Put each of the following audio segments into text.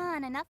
on, enough.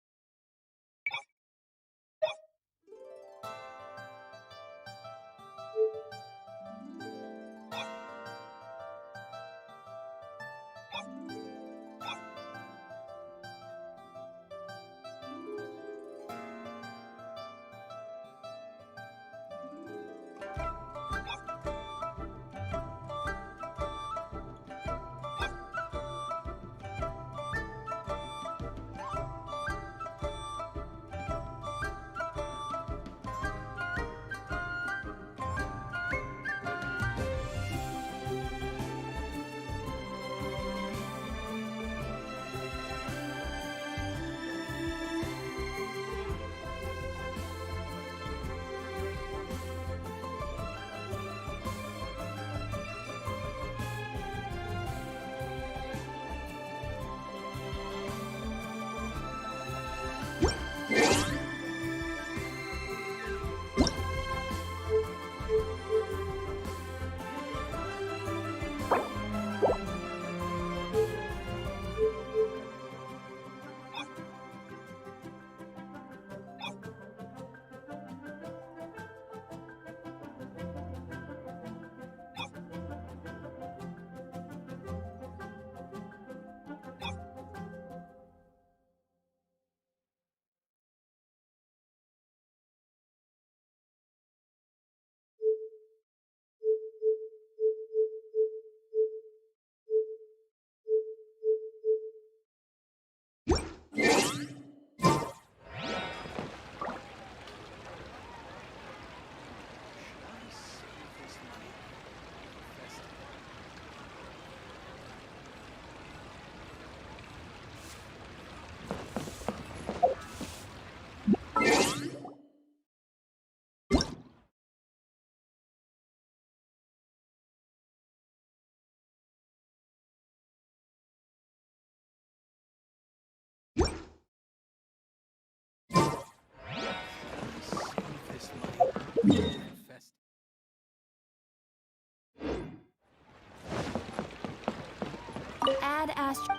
Add astro.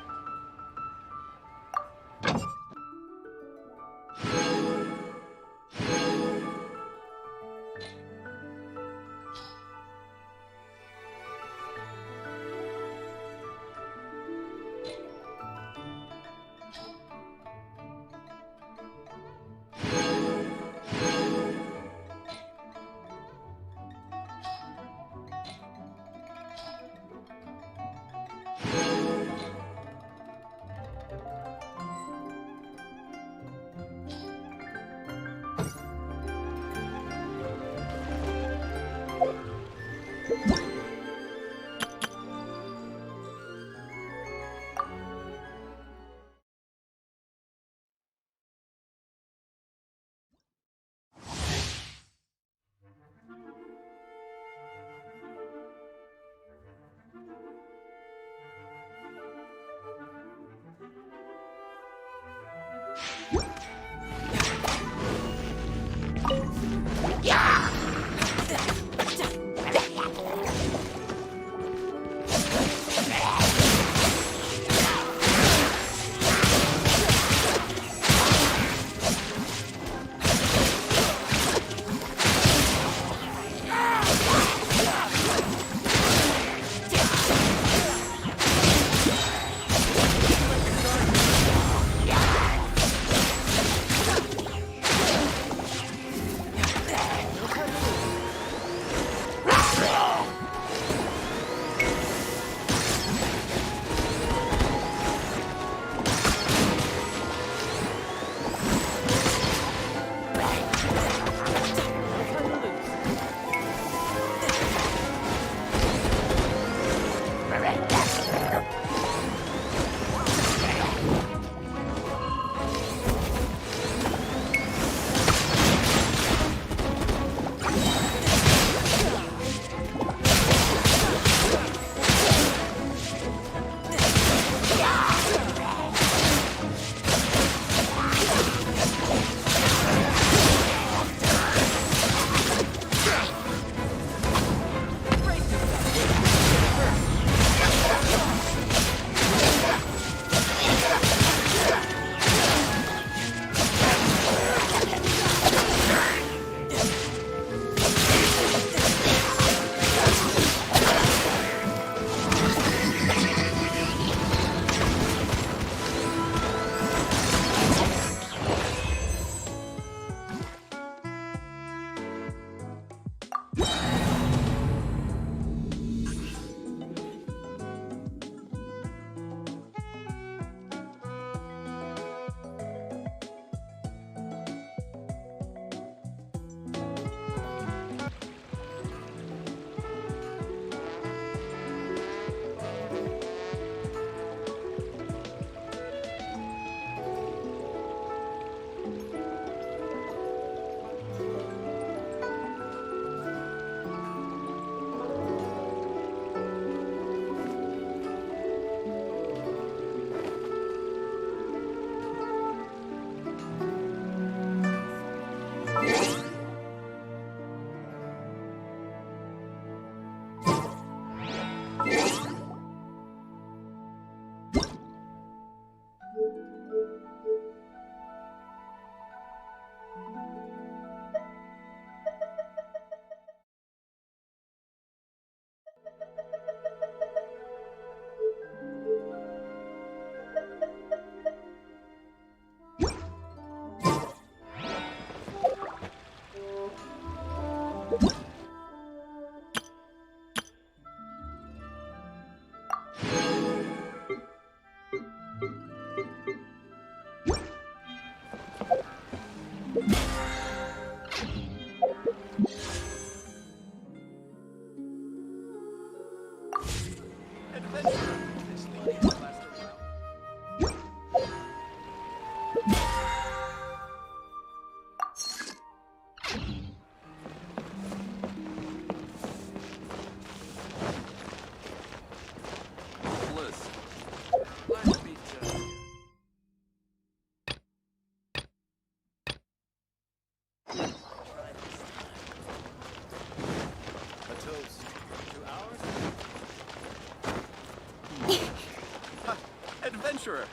Adventurer,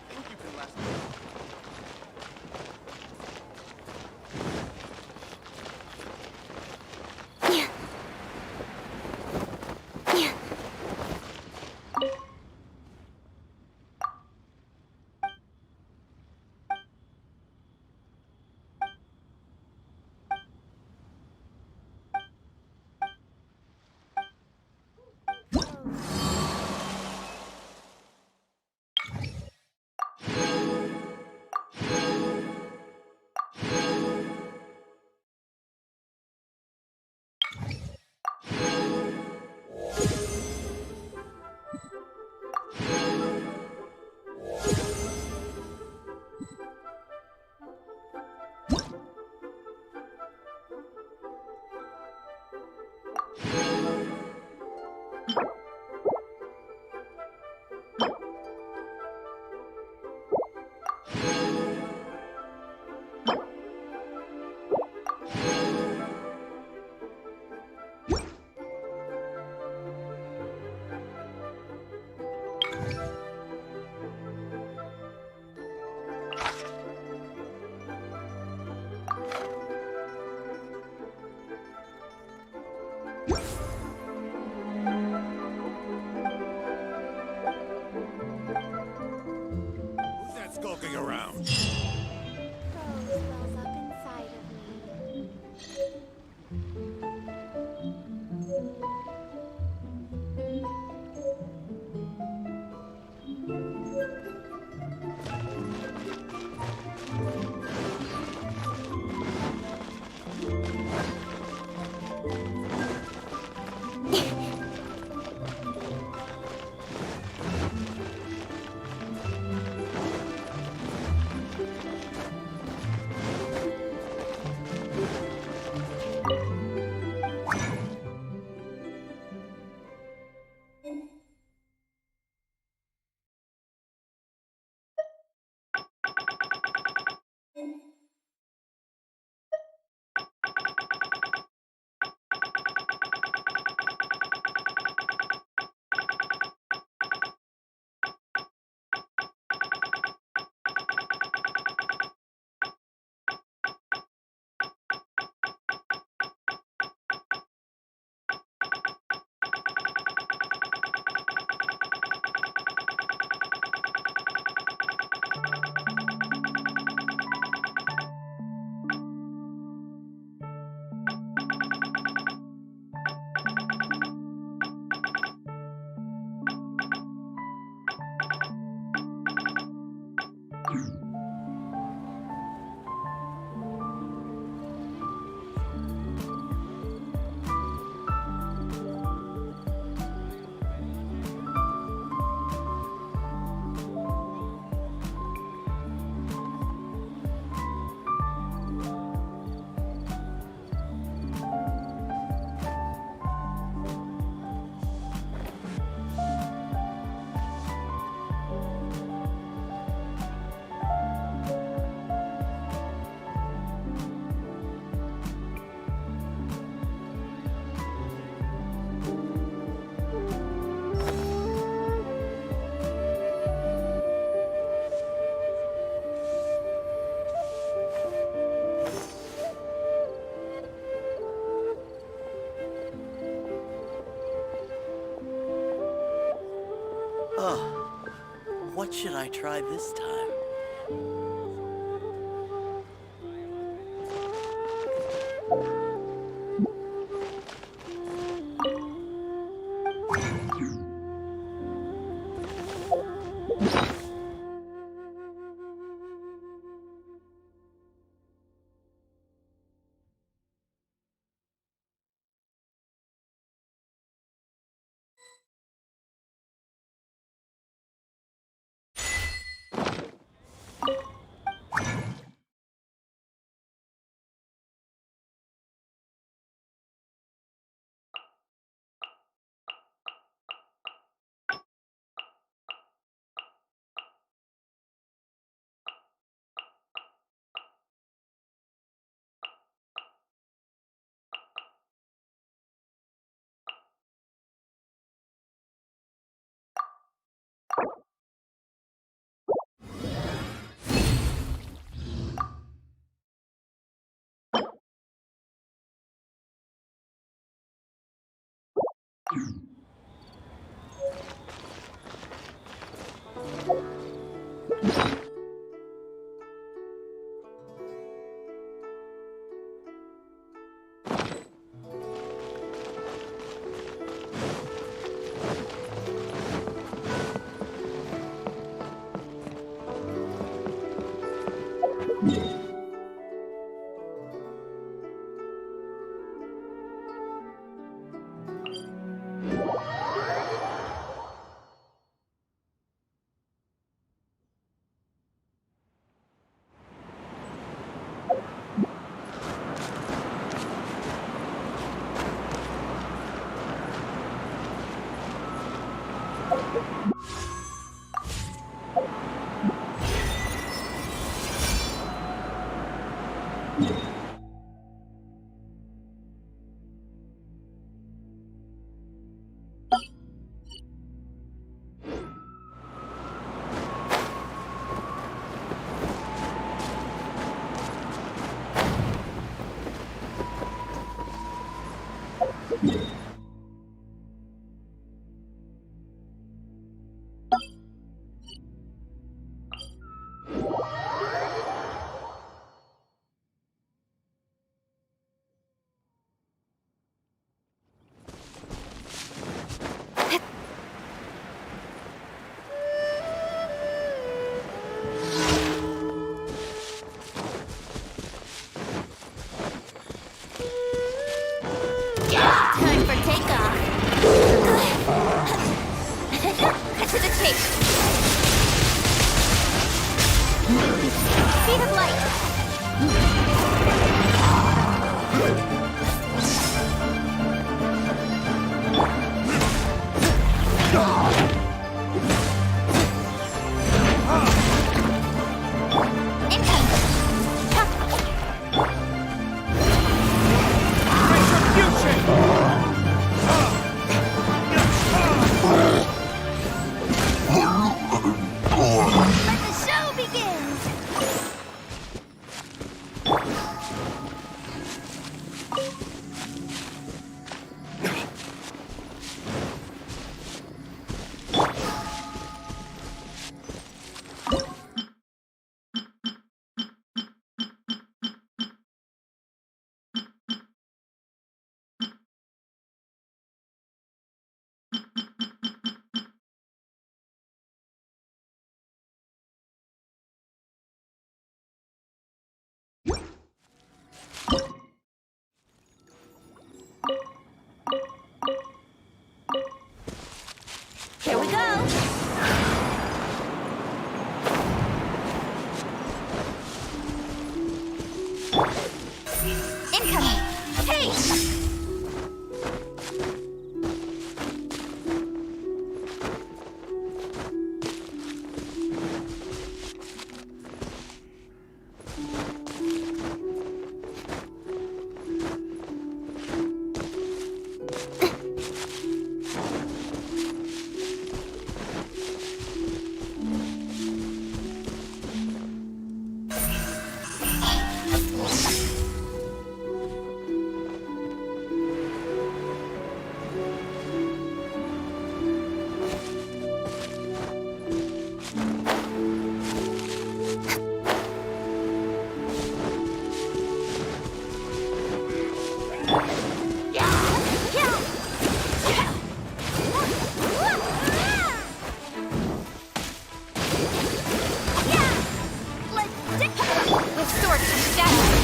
think you can last? Who's that skulking around? Crows wells up inside of me. Oh, what should I try this time? Time for takeoff. Cut to the chase. Speed of light. Let the show begin. Here we go. Incoming. Hey! With swords and shadows.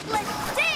Let's dance!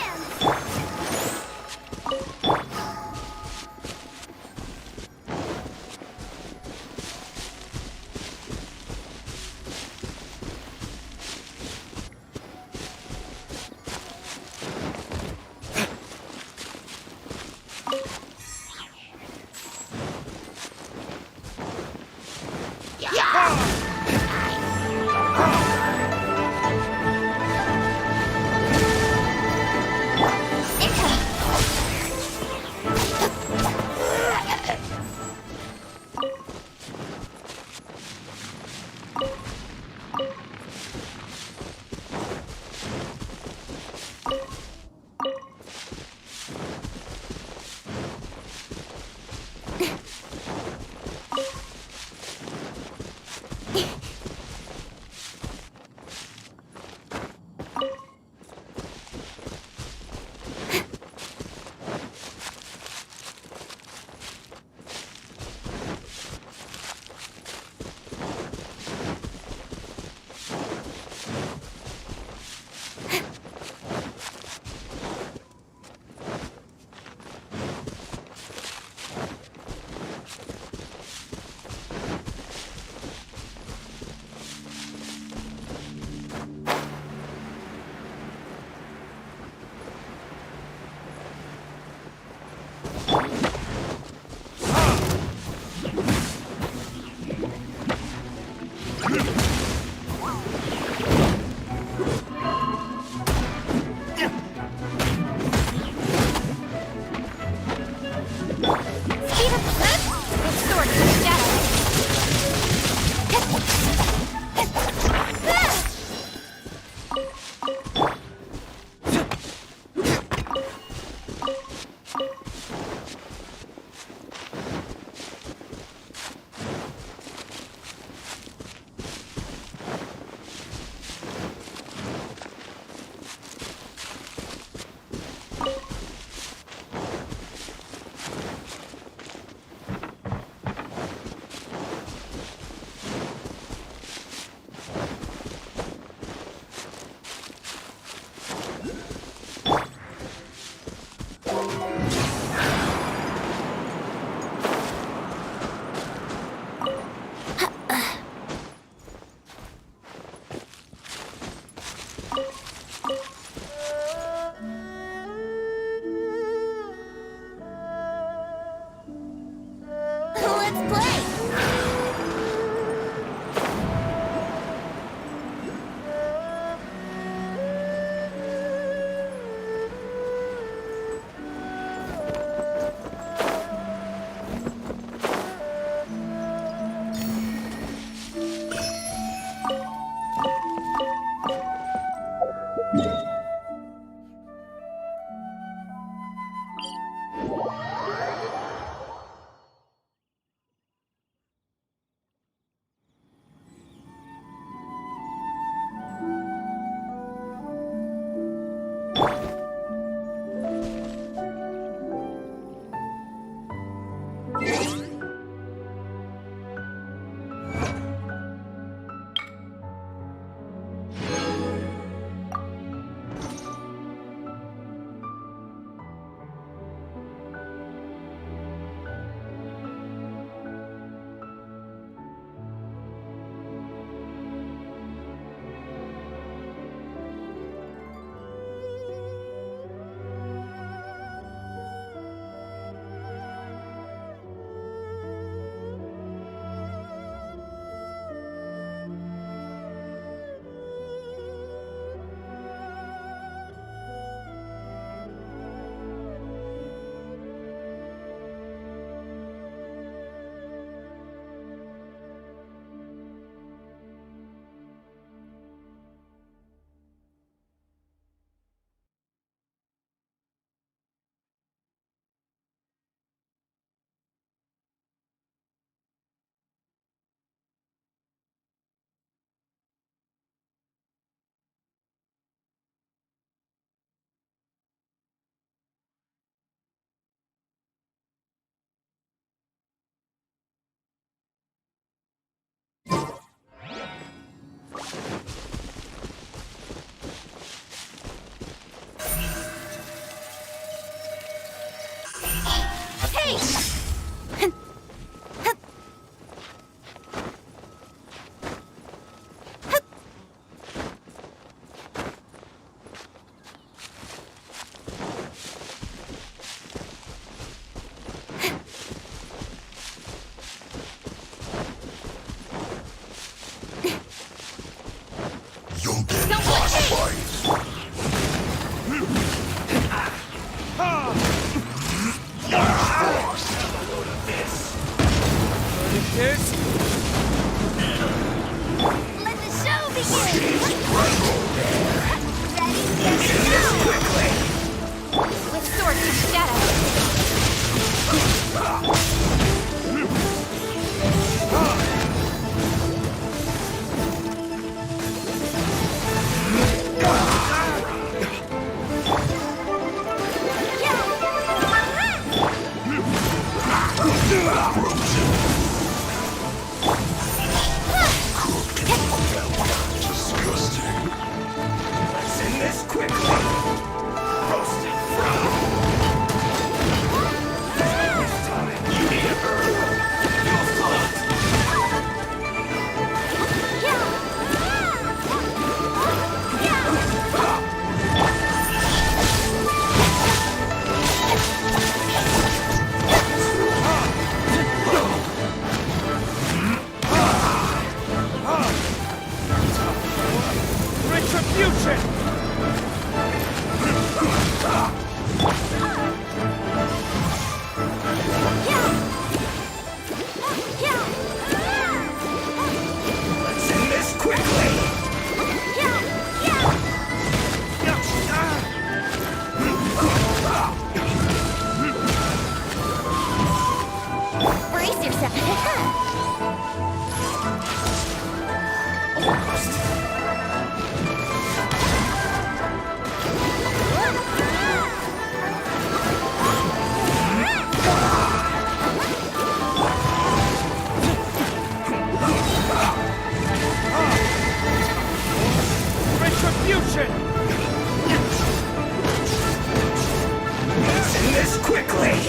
end this quickly!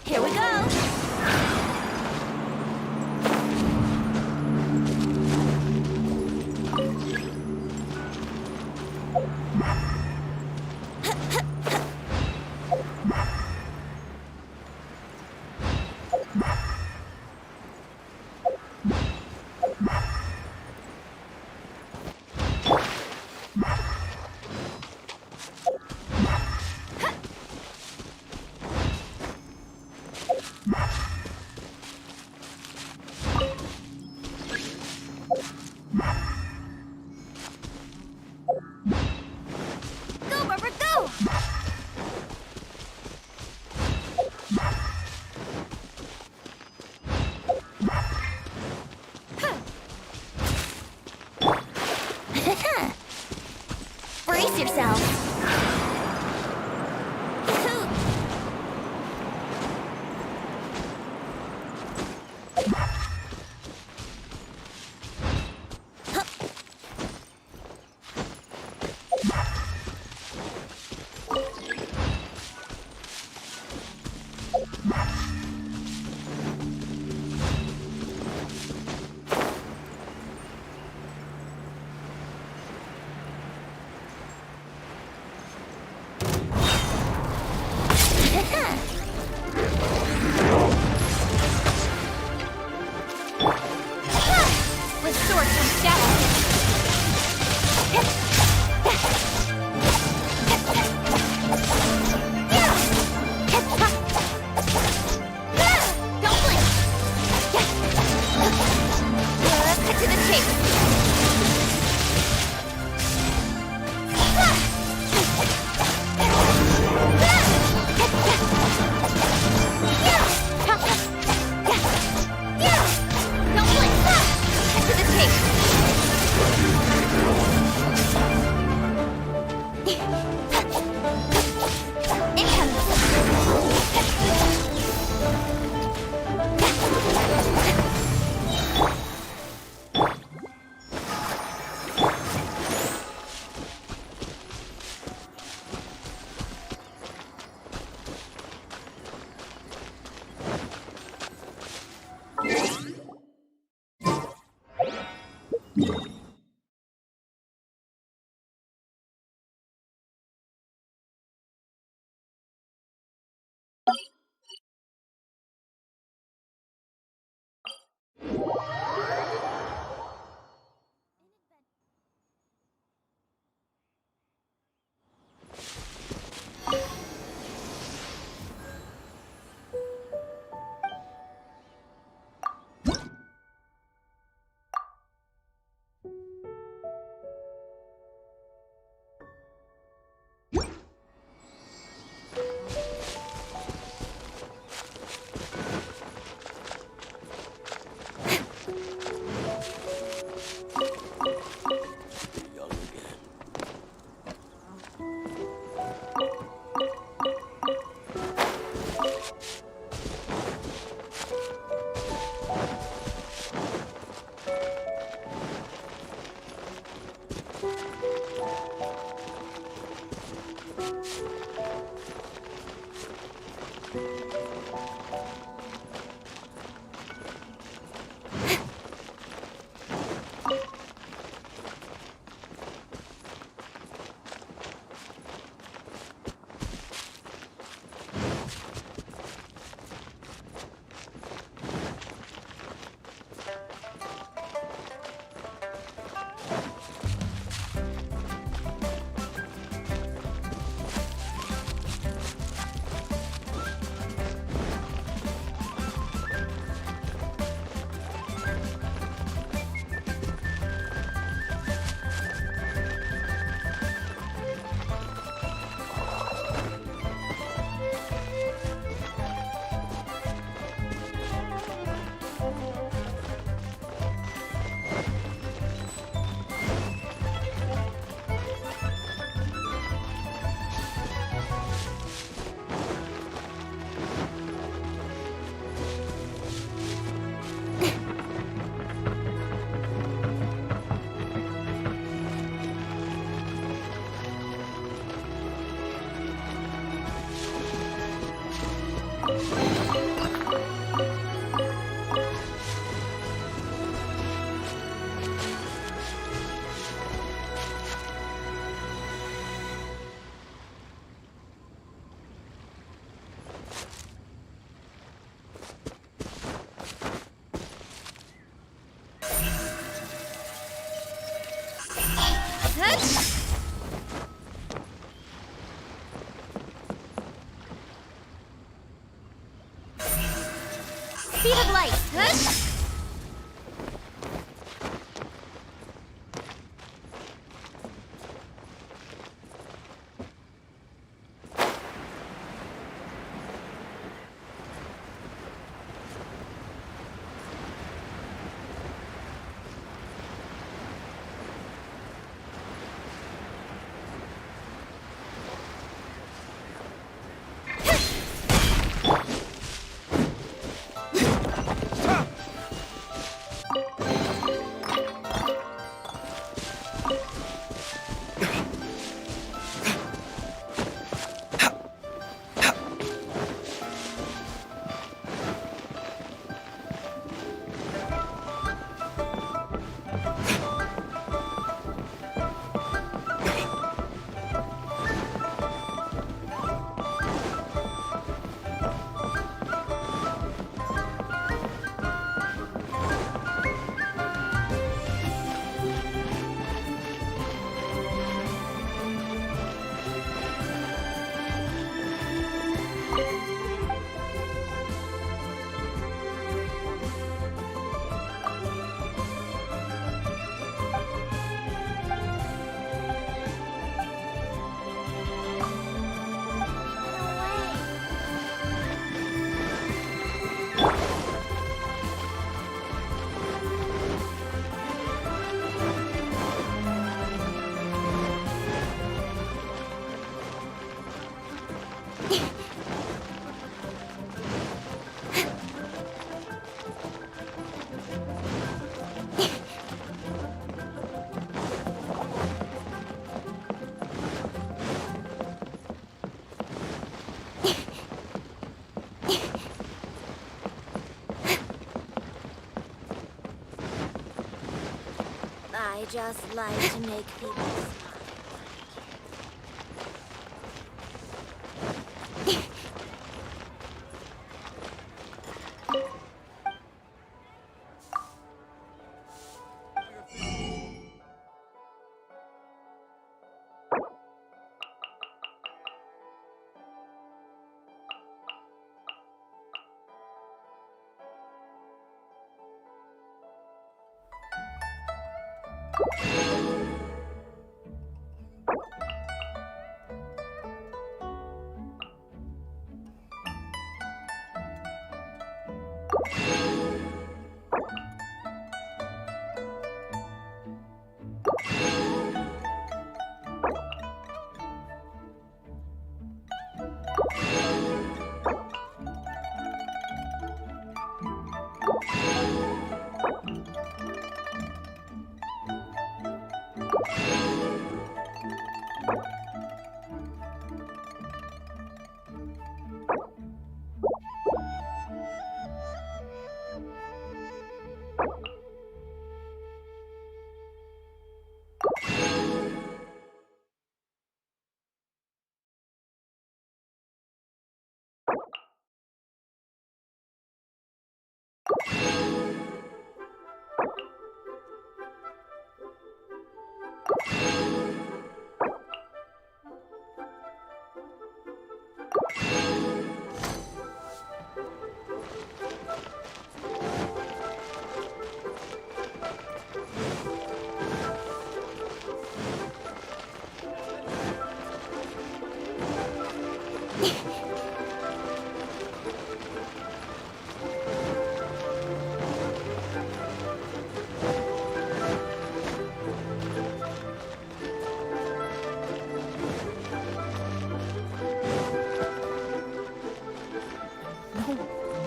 Here we go. Go, Barbara, go! Brace yourself. With sword comes shadow. Don't blink. Cut to the chase. Don't blink. Cut to the chase. Incoming. light. Hush! I just like to make people smile.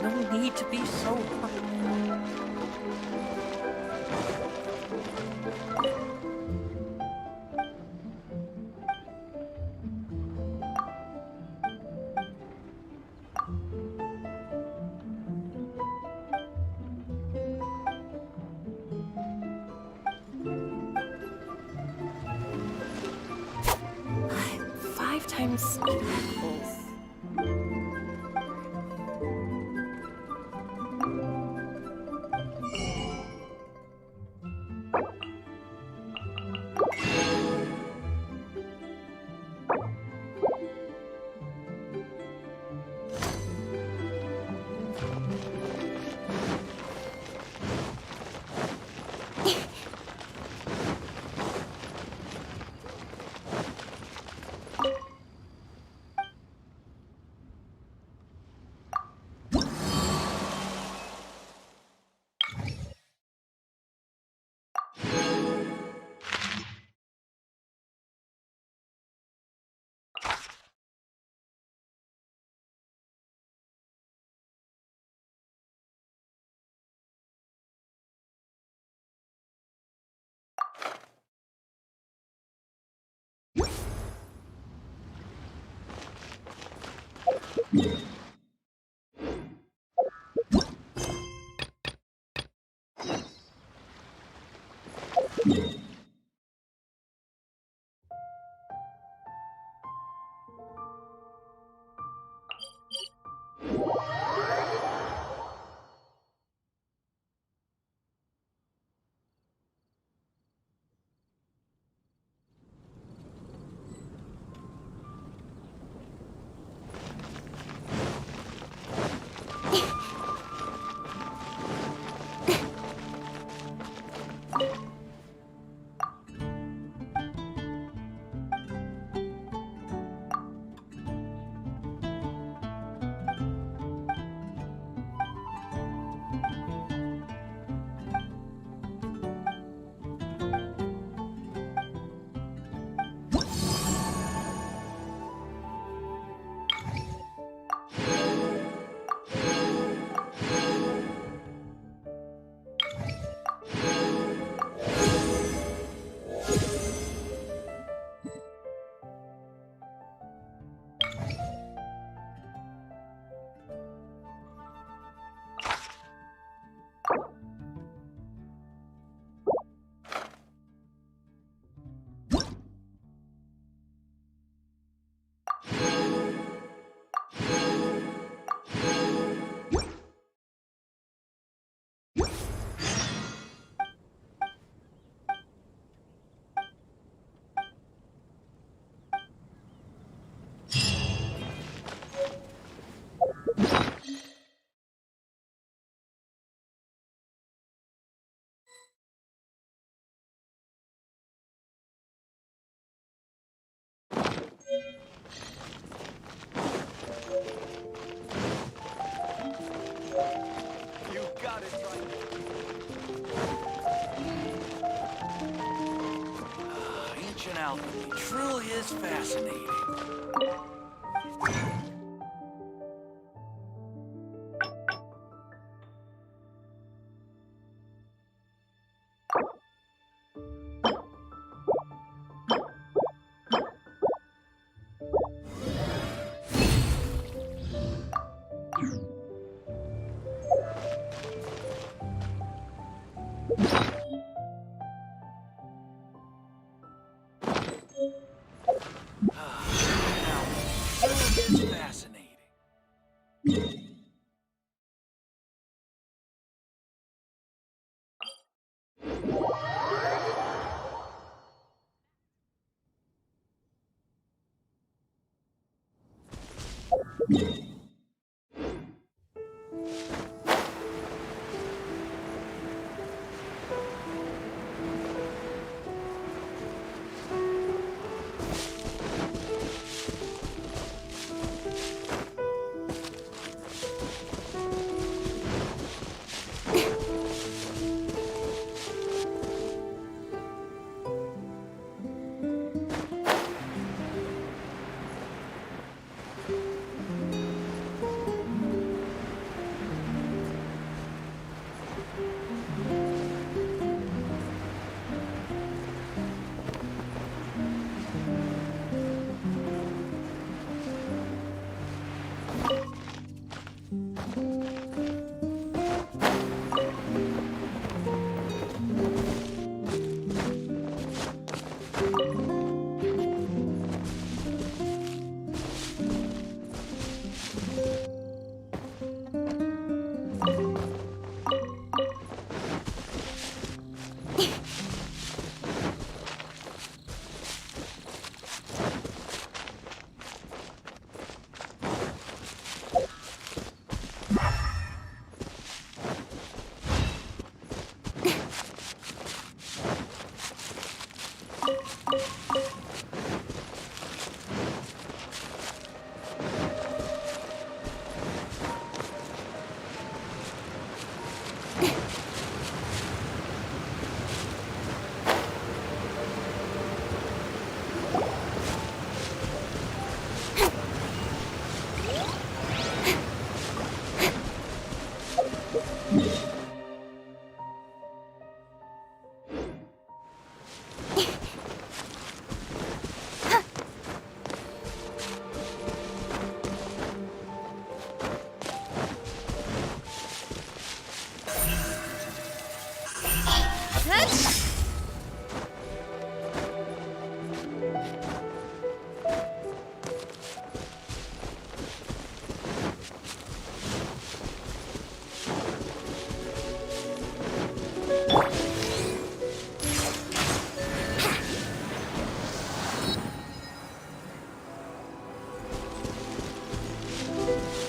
No need to be so hurt. Five times speed equals. You got it right. Ancient alchemy truly is fascinating. Truly is fascinating.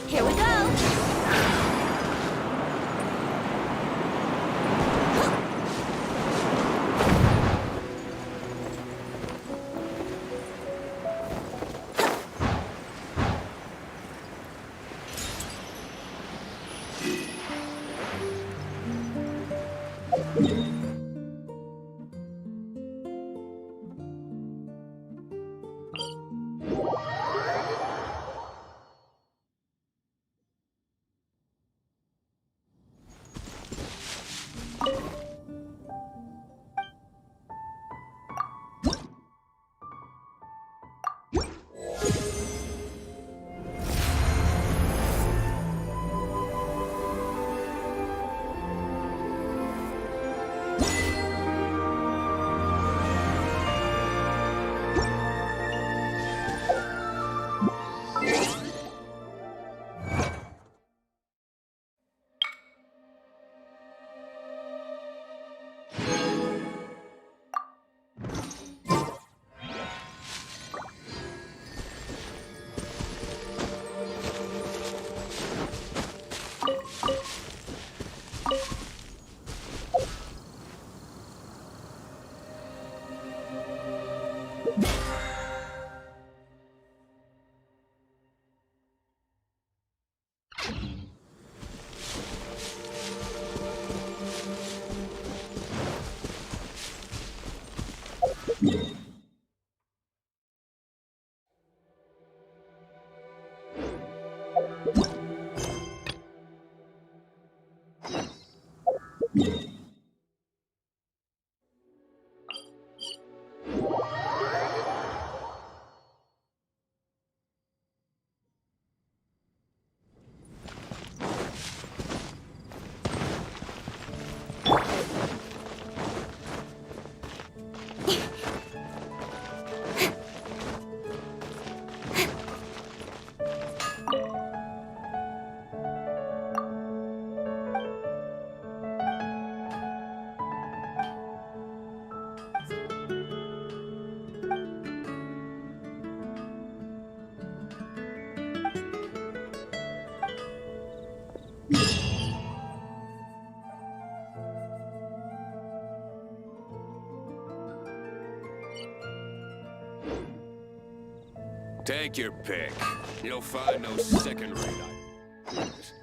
Here we go. Take your pick. You'll find no second-rate items.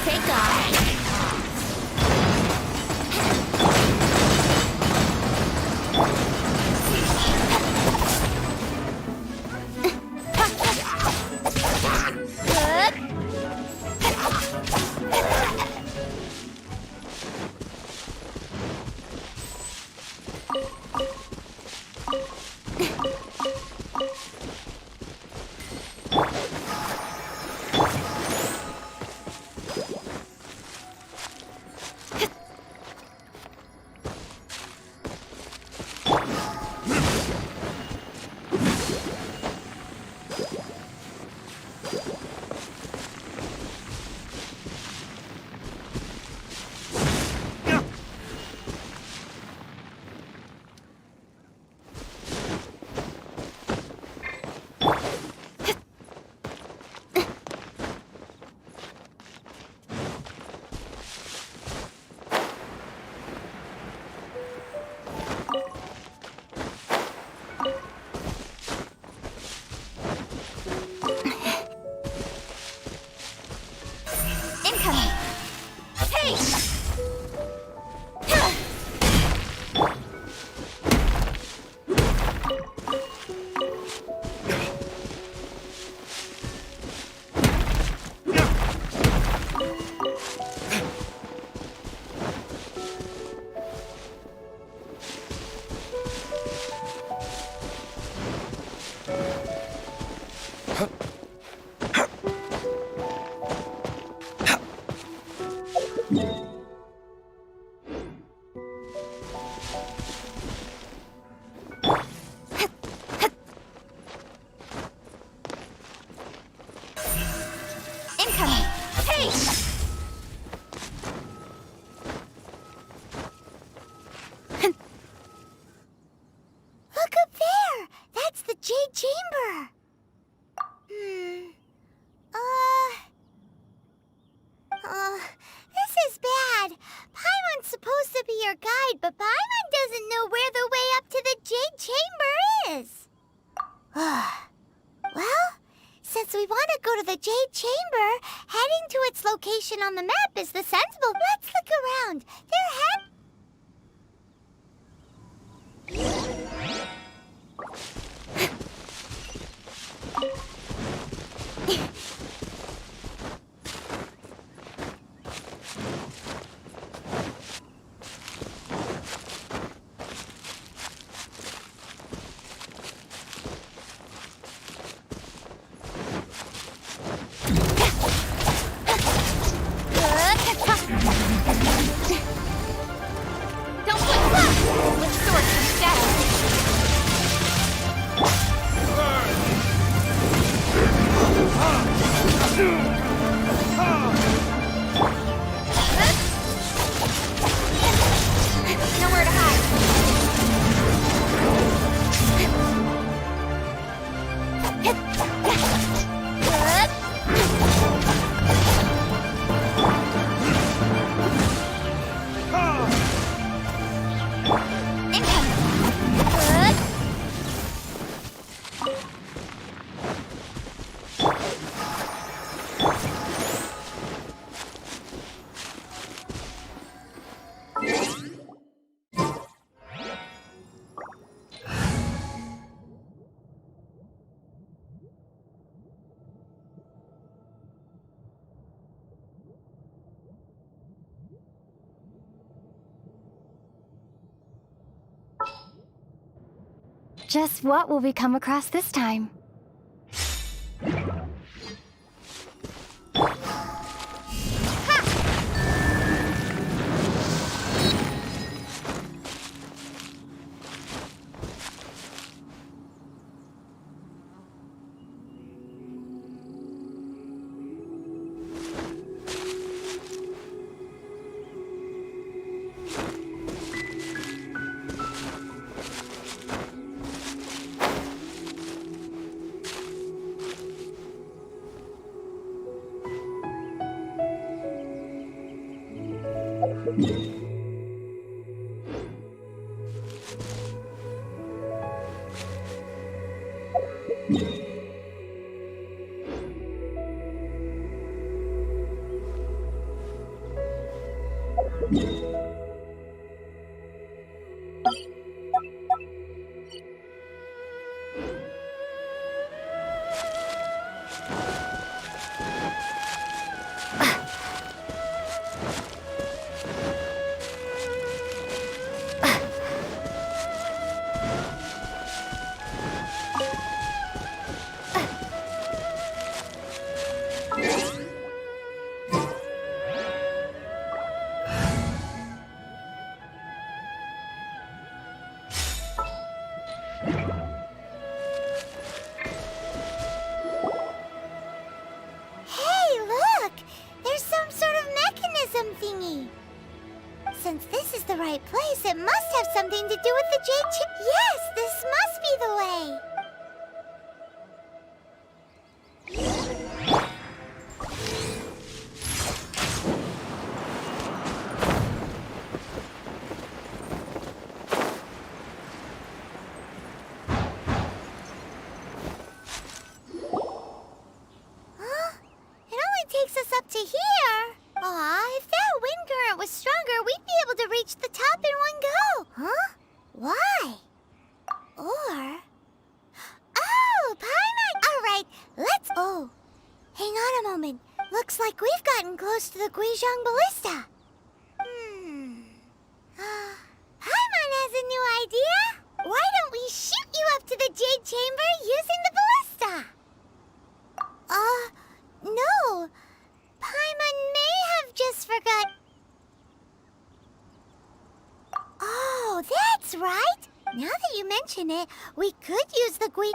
Take off. This is bad. Paimon's supposed to be your guide, but Paimon doesn't know where the way up to the Jade Chamber is. Well, since we want to go to the Jade Chamber, heading to its location on the map is the sensible. Let's look around. Nowhere to hide. Just what will we come across this time? here. Aw, if that wind current was stronger, we'd be able to reach the top in one go. Huh? Why? Or... Oh, Paimon! All right, let's... Oh, hang on a moment. Looks like we've gotten close to the Guizhong Ballista. Paimon has a new idea. Why don't we shoot you up to the Jade Chamber using the ballista? No. Paimon may have just forgot... Oh, that's right. Now that you mention it, we could use the Gui...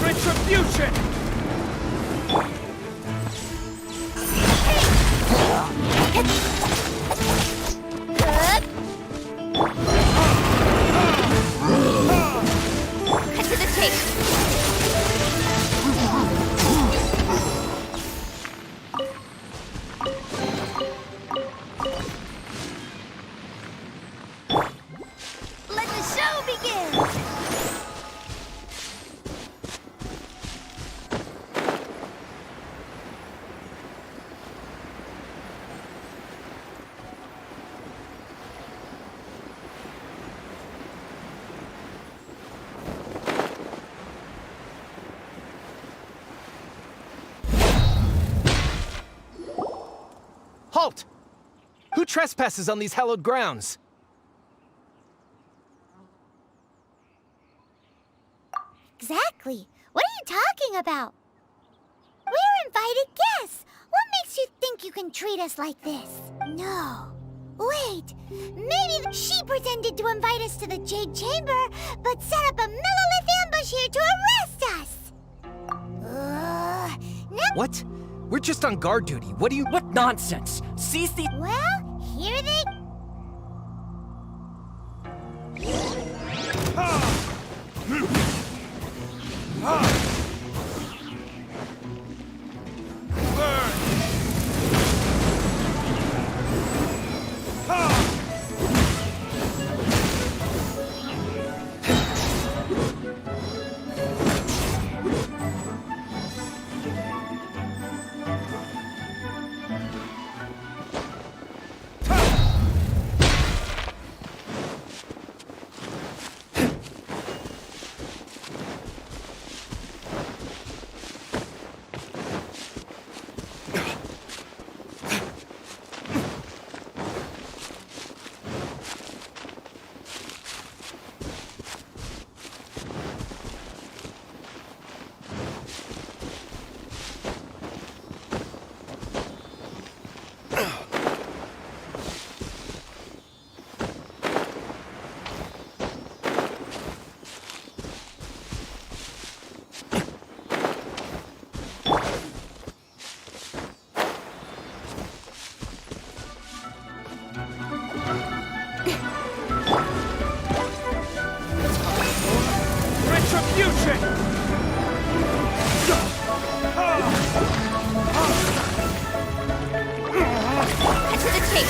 Retribution! Cut to the chase. Let the show begin! Halt! Who trespasses on these hallowed grounds? Exactly. What are you talking about? We're invited guests. What makes you think you can treat us like this? No. Wait. Maybe she pretended to invite us to the Jade Chamber, but set up a Millilith ambush here to arrest us. Now... What? We're just on guard duty. What do you... What nonsense! Seize the... Well, here they... Let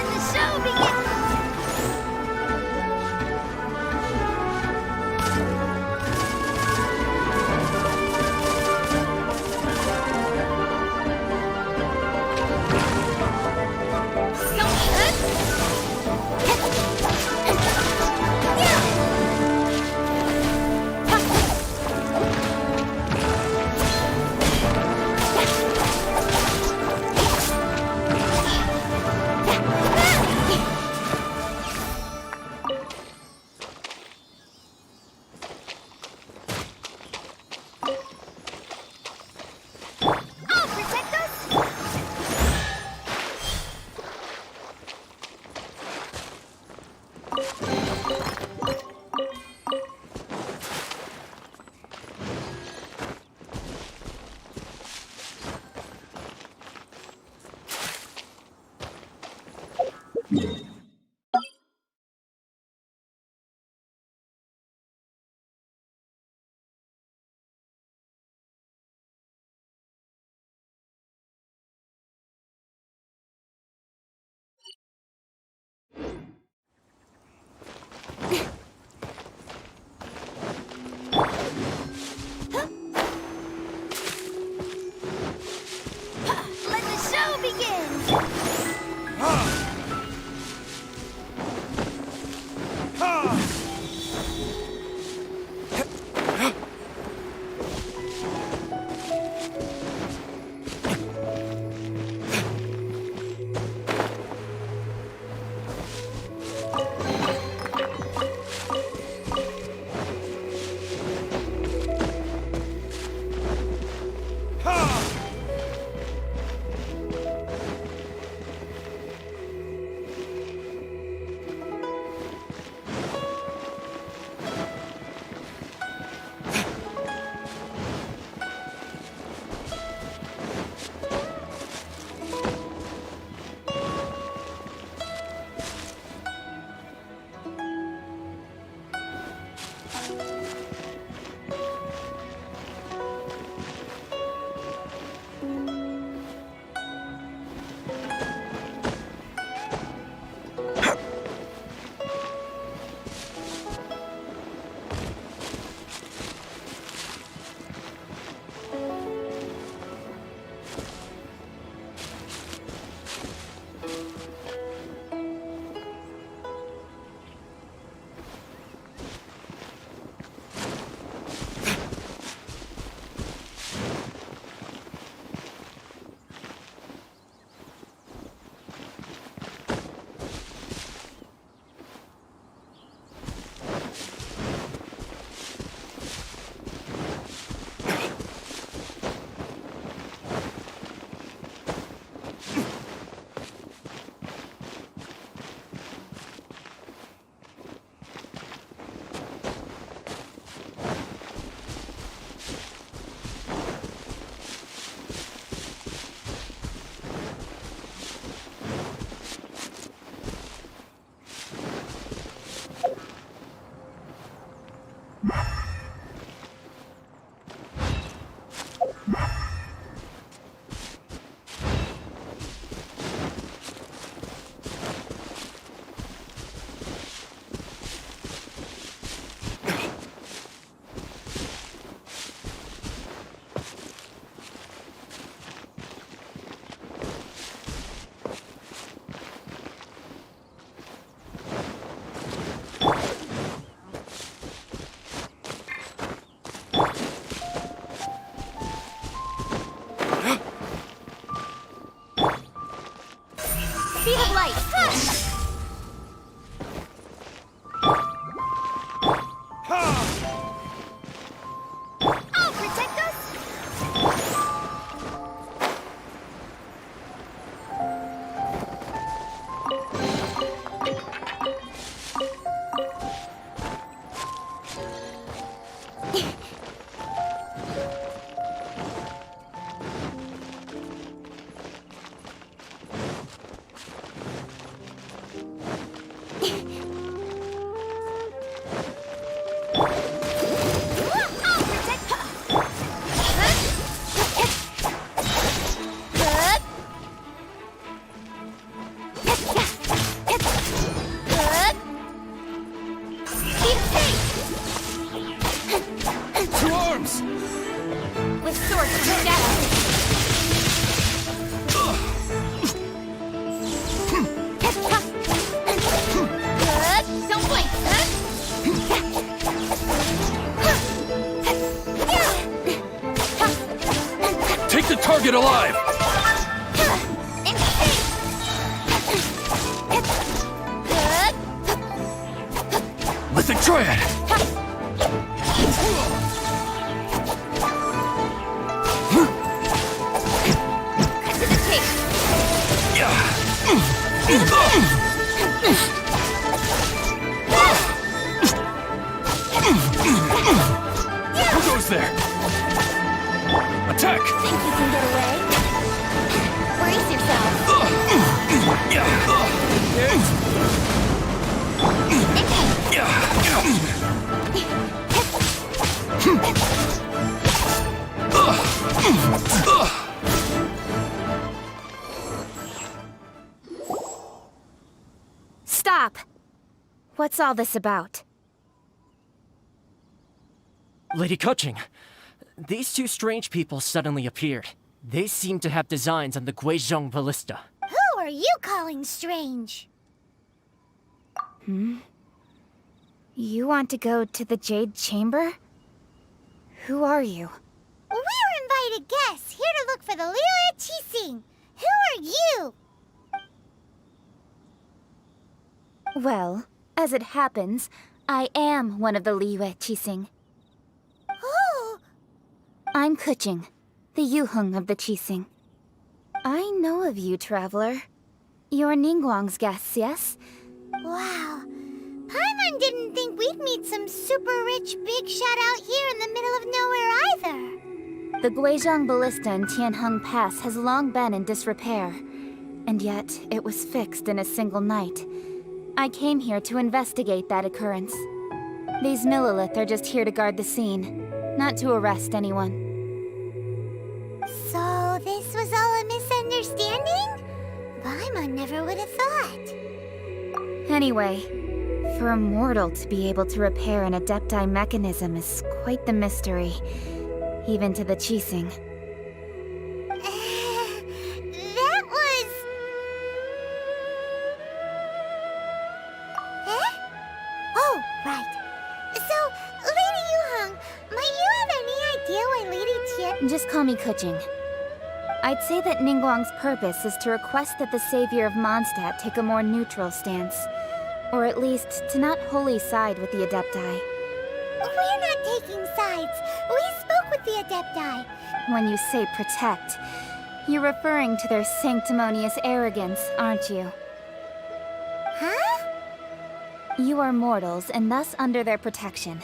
the show begin! I'll protect us! Let the show begin! Speed of light! I'll protect us! it alive! Mythic Triad! Who goes there? Attack! Think you can get away? Brace yourself. Stop! What's all this about? Lady Kuching, these two strange people suddenly appeared. They seem to have designs on the Guizhong Ballista. Who are you calling strange? You want to go to the Jade Chamber? Who are you? We're invited guests here to look for the Liu Qixing. Who are you? Well, as it happens, I am one of the Liu Qixing. Oh, I'm Kuching, the Yuheng of the Qixing. I know of you, traveler. You're Ningguang's guests, yes? wow. Paimon didn't think we'd meet some super rich big shot out here in the middle of nowhere either. The Guizhong Ballista in Tianheng Pass has long been in disrepair, and yet it was fixed in a single night. I came here to investigate that occurrence. These Millilith are just here to guard the scene, not to arrest anyone. So this was all a misunderstanding? Paimon never would have thought. Anyway, for a mortal to be able to repair an Adepti mechanism is quite the mystery, even to the Qixing. That was... Eh? Oh, right. So, Lady Yuheng, might you have any idea why Lady Tian... Just call me Kuching. I'd say that Ningguang's purpose is to request that the savior of Mondstadt take a more neutral stance. Or at least, to not wholly side with the Adepti. We're not taking sides. We spoke with the Adepti. When you say protect, you're referring to their sanctimonious arrogance, aren't you? Huh? You are mortals, and thus under their protection.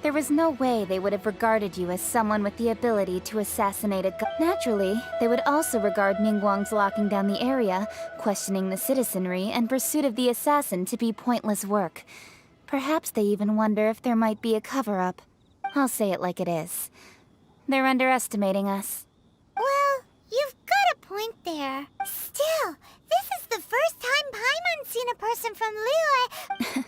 There was no way they would have regarded you as someone with the ability to assassinate a god. Naturally, they would also regard Ningguang's locking down the area, questioning the citizenry, and pursuit of the assassin to be pointless work. Perhaps they even wonder if there might be a cover-up. I'll say it like it is. They're underestimating us. Well, you've got a point there. Still, this is the first time Paimon's seen a person from Liyue.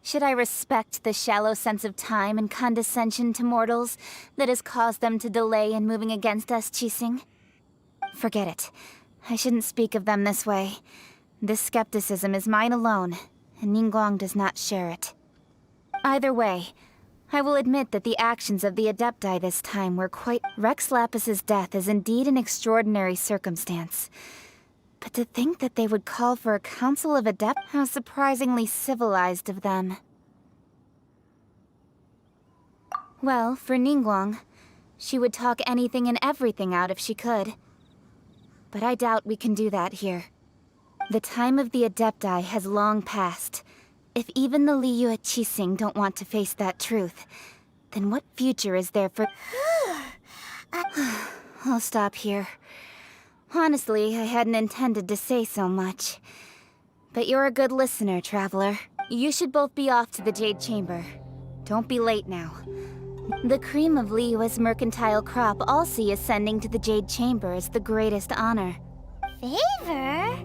Should I respect the shallow sense of time and condescension to mortals that has caused them to delay in moving against us, Qixing? Forget it. I shouldn't speak of them this way. This skepticism is mine alone, and Ningguang does not share it. Either way, I will admit that the actions of the Adepti this time were quite... Rex Lapis's death is indeed an extraordinary circumstance. But to think that they would call for a council of Adepts, how surprisingly civilized of them. Well, for Ningguang, she would talk anything and everything out if she could. But I doubt we can do that here. The time of the Adepti has long passed. If even the Liu Qixing don't want to face that truth, then what future is there for... I'll stop here. Honestly, I hadn't intended to say so much. But you're a good listener, traveler. You should both be off to the Jade Chamber. Don't be late now. The cream of Liyue's mercantile crop all see ascending to the Jade Chamber as the greatest honor. Favor?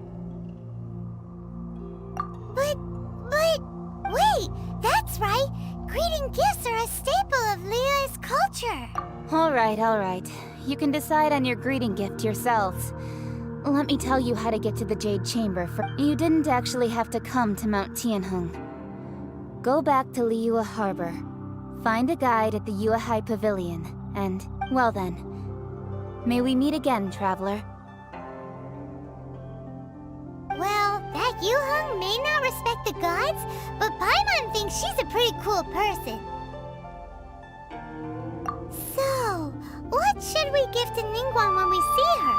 But, wait, that's right. Greeting gifts are a staple of Liyue's culture. All right. You can decide on your greeting gift yourselves. Let me tell you how to get to the Jade Chamber You didn't actually have to come to Mount Tianheng. Go back to Liyue Harbor. Find a guide at the Yuehai Pavilion, and, well then, May we meet again, traveler. Well, that Yuhung may not respect the gods, but Paimon thinks she's a pretty cool person. So, what should we give to Ningguang when we see her?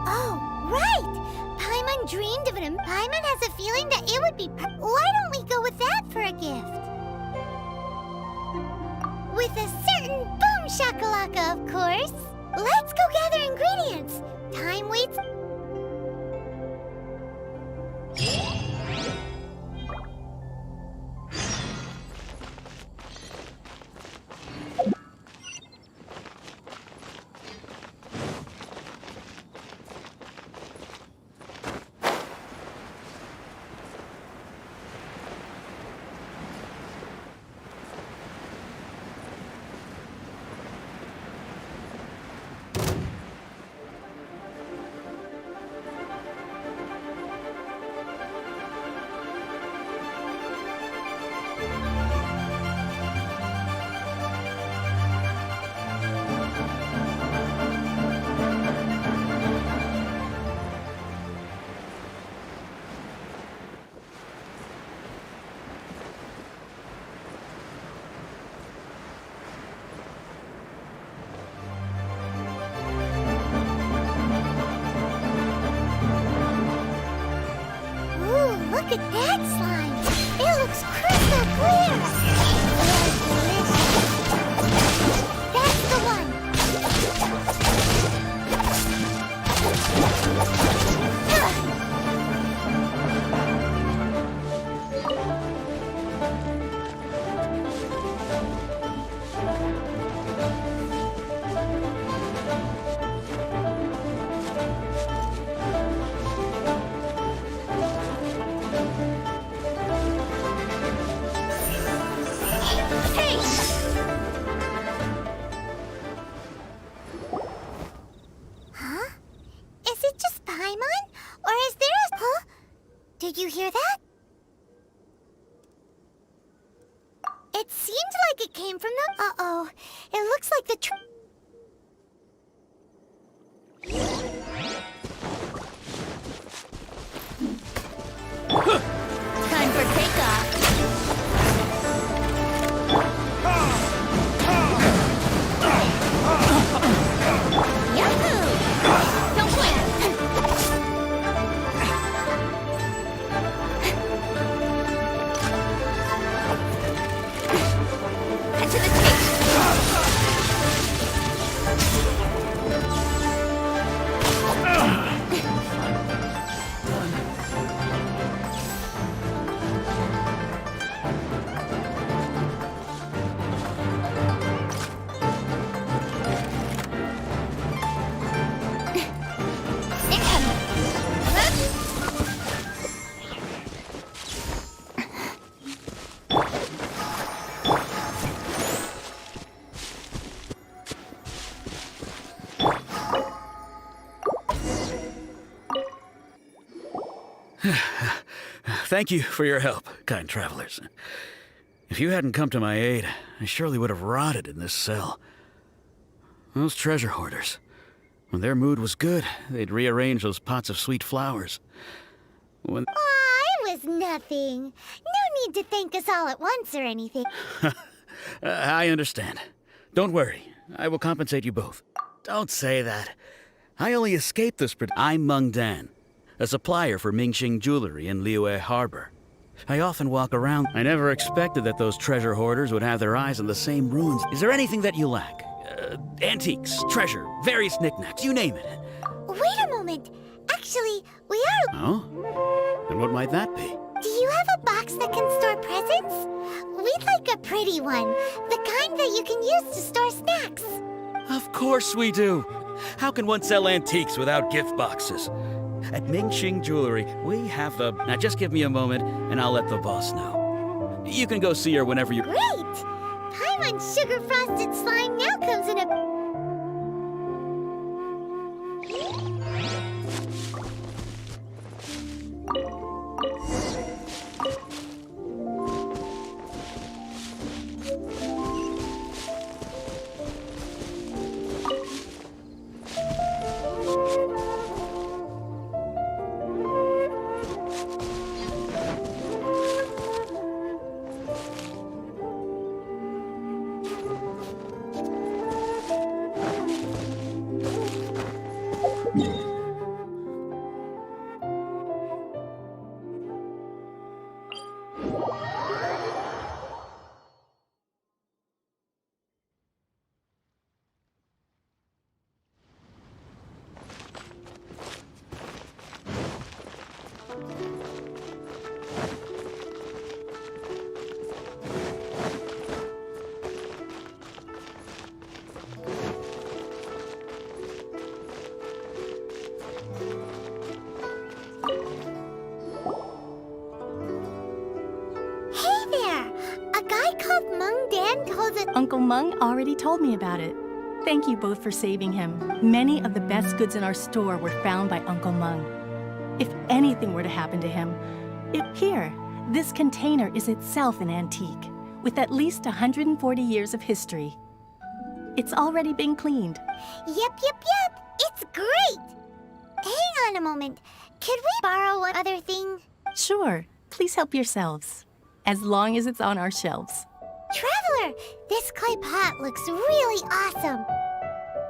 Oh, right! Paimon dreamed of it, and Paimon has a feeling that it would be Why don't we go with that for a gift? With a certain boom shakalaka, of course! Let's go gather ingredients! Time waits. Look at that slime! It looks crystal clear! That's the one! Did you hear that? It seemed like it came from the... Uh-oh. It looks like the Time for takeoff. Yahoo! Don't win! Cut to the chase! Thank you for your help, kind travelers. If you hadn't come to my aid, I surely would have rotted in this cell. Those treasure hoarders, when their mood was good, they'd rearrange those pots of sweet flowers. When... Aw, it was nothing. No need to thank us all at once or anything. I understand. Don't worry. I will compensate you both. Don't say that. I only escaped this... I'm Meng Dan, a supplier for Mingxing Jewelry in Liyue Harbor. I often walk around. I never expected that those treasure hoarders would have their eyes on the same ruins. Is there anything that you lack? Antiques, treasure, various knickknacks, you name it. Wait a moment. Actually, we are... Oh? And what might that be? Do you have a box that can store presents? We'd like a pretty one. The kind that you can use to store snacks. Of course we do. How can one sell antiques without gift boxes? At Mingxing Jewelry, we have the... Now just give me a moment, and I'll let the boss know. You can go see her whenever you... Great! Paimon's sugar-frosted slime now comes in a... Uncle Mung already told me about it. Thank you both for saving him. Many of the best goods in our store were found by Uncle Mung. If anything were to happen to him, here, this container is itself an antique, with at least 140 years of history. It's already been cleaned. Yep. It's great! Hang on a moment. Could we borrow one other thing? Sure, please help yourselves, as long as it's on our shelves. Traveler, this clay pot looks really awesome.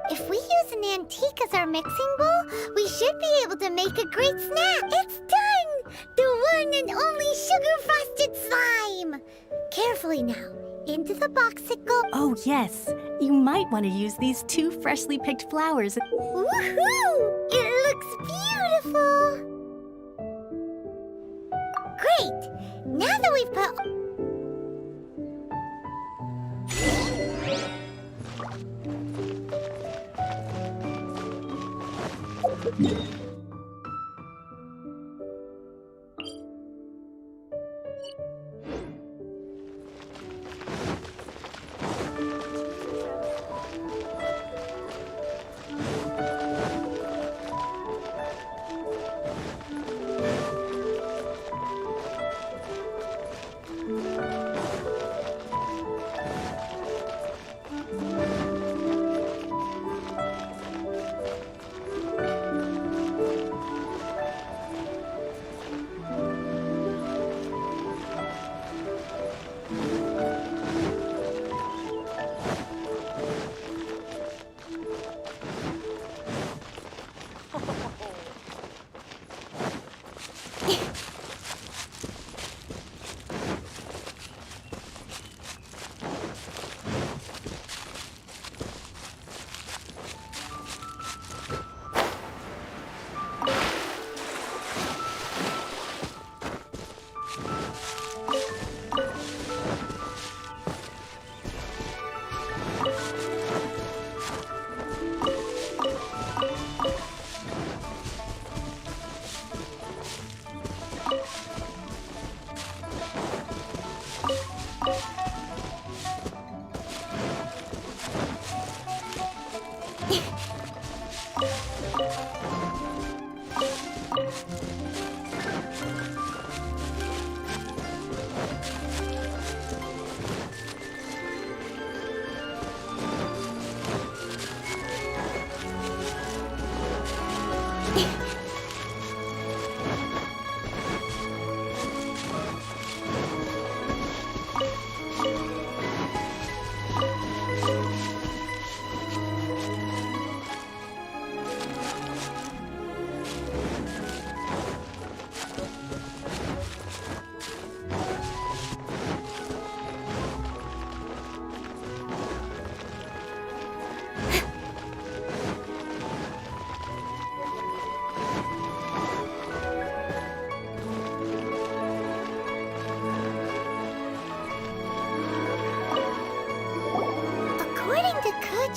If we use an antique as our mixing bowl, we should be able to make a great snack. It's done! The one and only sugar-frosted slime! Carefully now. Into the box it goes. Oh, yes. You might want to use these 2 freshly picked flowers. Woohoo! It looks beautiful! Great! Now that we've put...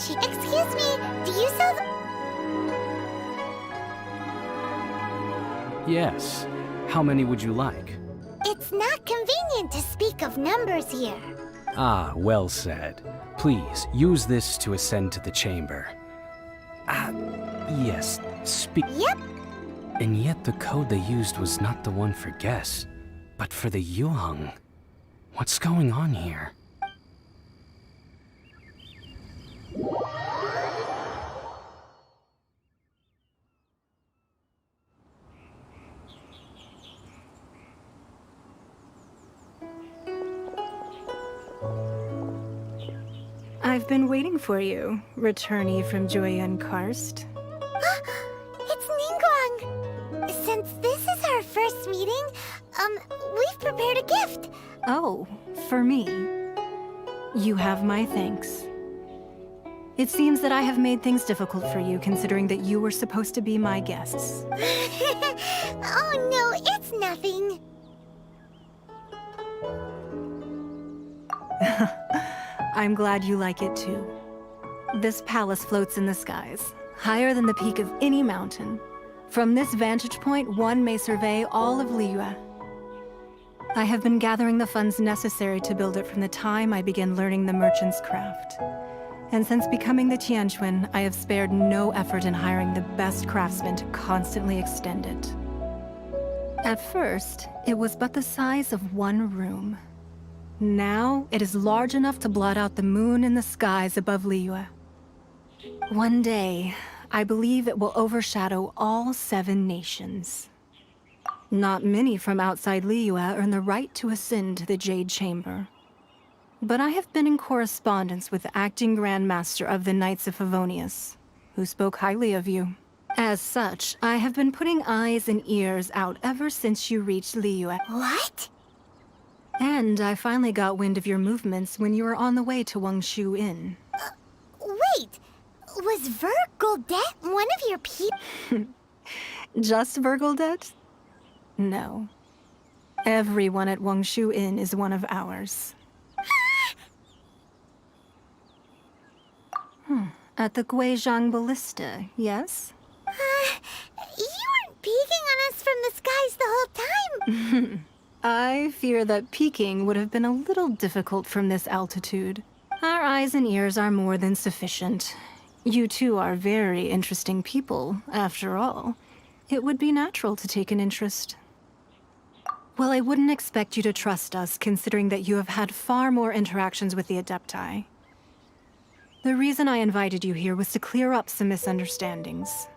Excuse me, do you sell the... Yes. How many would you like? It's not convenient to speak of numbers here. Ah, well said. Please, use this to ascend to the chamber. Yes, speak. Yep. And yet the code they used was not the one for guests, but for the Yuheng. What's going on here? I've been waiting for you, returnee from Joyun Karst. It's Ningguang! Since this is our first meeting, we've prepared a gift. Oh, for me. You have my thanks. It seems that I have made things difficult for you, considering that you were supposed to be my guests. Oh no, it's nothing. I'm glad you like it too. This palace floats in the skies, higher than the peak of any mountain. From this vantage point, one may survey all of Liyue. I have been gathering the funds necessary to build it from the time I began learning the merchant's craft. And since becoming the Tianquan, I have spared no effort in hiring the best craftsmen to constantly extend it. At first, it was but the size of one room. Now, it is large enough to blot out the moon in the skies above Liyue. One day, I believe it will overshadow all 7 nations. Not many from outside Liyue earn the right to ascend to the Jade Chamber. But I have been in correspondence with the acting Grand Master of the Knights of Favonius, who spoke highly of you. As such, I have been putting eyes and ears out ever since you reached Liyue. What? And I finally got wind of your movements when you were on the way to Wangshu Inn. Wait, was Vergoldet one of your people? Just Vergoldet? No. Everyone at Wangshu Inn is one of ours. At the Guizhong Ballista, yes? You weren't peeking on us from the skies the whole time. I fear that peeking would have been a little difficult from this altitude. Our eyes and ears are more than sufficient. You two are very interesting people, after all. It would be natural to take an interest. Well, I wouldn't expect you to trust us, considering that you have had far more interactions with the Adepti. The reason I invited you here was to clear up some misunderstandings.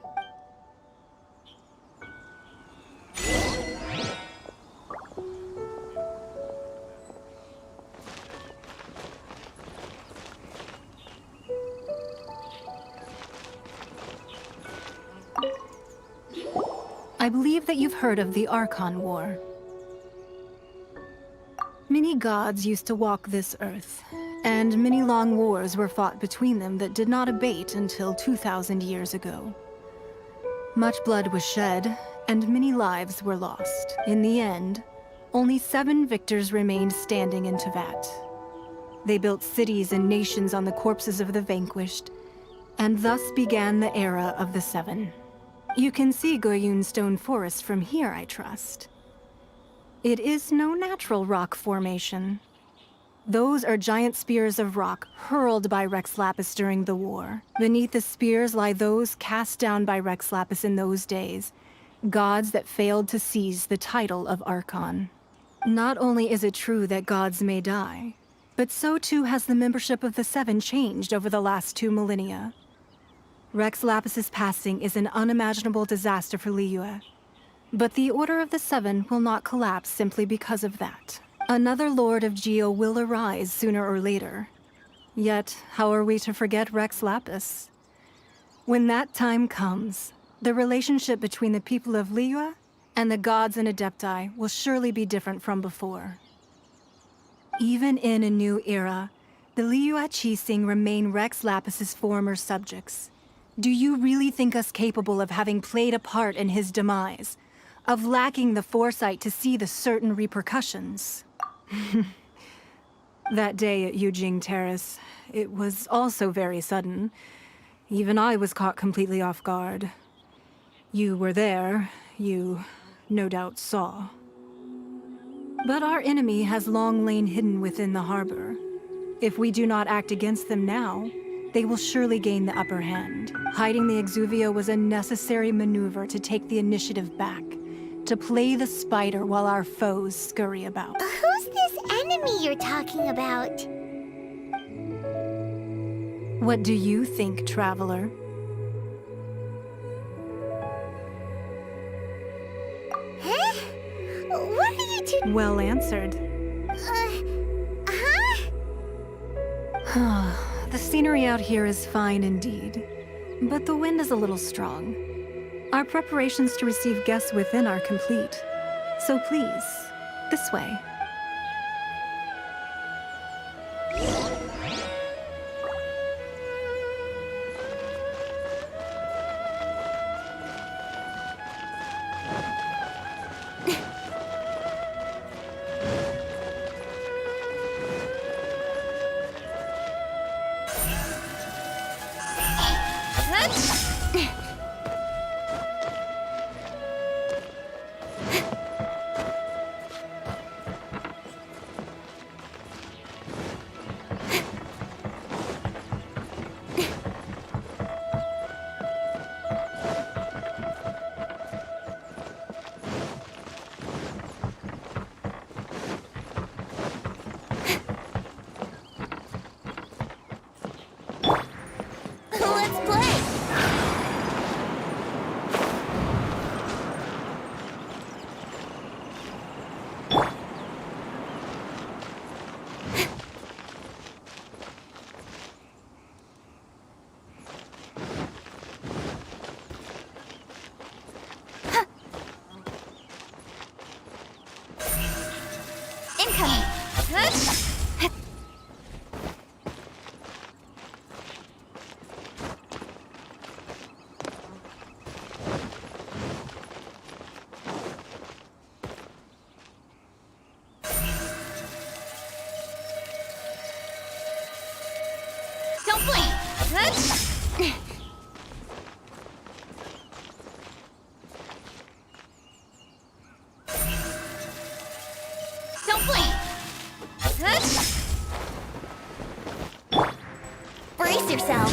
I believe that you've heard of the Archon War. Many gods used to walk this earth, and many long wars were fought between them that did not abate until 2,000 years ago. Much blood was shed, and many lives were lost. In the end, only 7 victors remained standing in Tevat. They built cities and nations on the corpses of the vanquished, and thus began the era of the 7. You can see Goyun Stone Forest from here, I trust. It is no natural rock formation. Those are giant spears of rock hurled by Rex Lapis during the war. Beneath the spears lie those cast down by Rex Lapis in those days, gods that failed to seize the title of Archon. Not only is it true that gods may die, but so too has the membership of the 7 changed over the last 2 millennia. Rex Lapis's passing is an unimaginable disaster for Liyue. But the Order of the 7 will not collapse simply because of that. Another Lord of Geo will arise sooner or later. Yet, how are we to forget Rex Lapis? When that time comes, the relationship between the people of Liyue and the gods and Adepti will surely be different from before. Even in a new era, the Liyue Qixing remain Rex Lapis's former subjects. Do you really think us capable of having played a part in his demise? Of lacking the foresight to see the certain repercussions? That day at Yujing Terrace, it was also very sudden. Even I was caught completely off guard. You were there, you no doubt saw. But our enemy has long lain hidden within the harbor. If we do not act against them now, they will surely gain the upper hand. Hiding the Exuvio was a necessary maneuver to take the initiative back, to play the spider while our foes scurry about. Who's this enemy you're talking about? What do you think, traveler? Huh? What are you two... Well answered. Huh? The scenery out here is fine indeed, but the wind is a little strong. Our preparations to receive guests within are complete. So please, this way. Incoming! Don't blink! Don't blink! Brace yourself!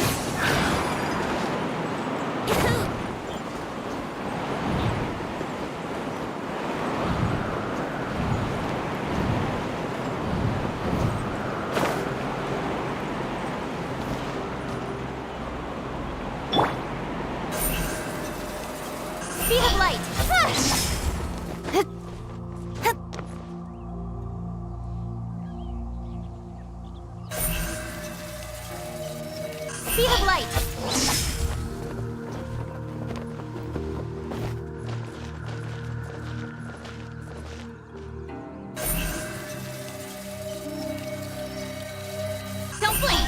Speed of light! Speed of light! Don't blink!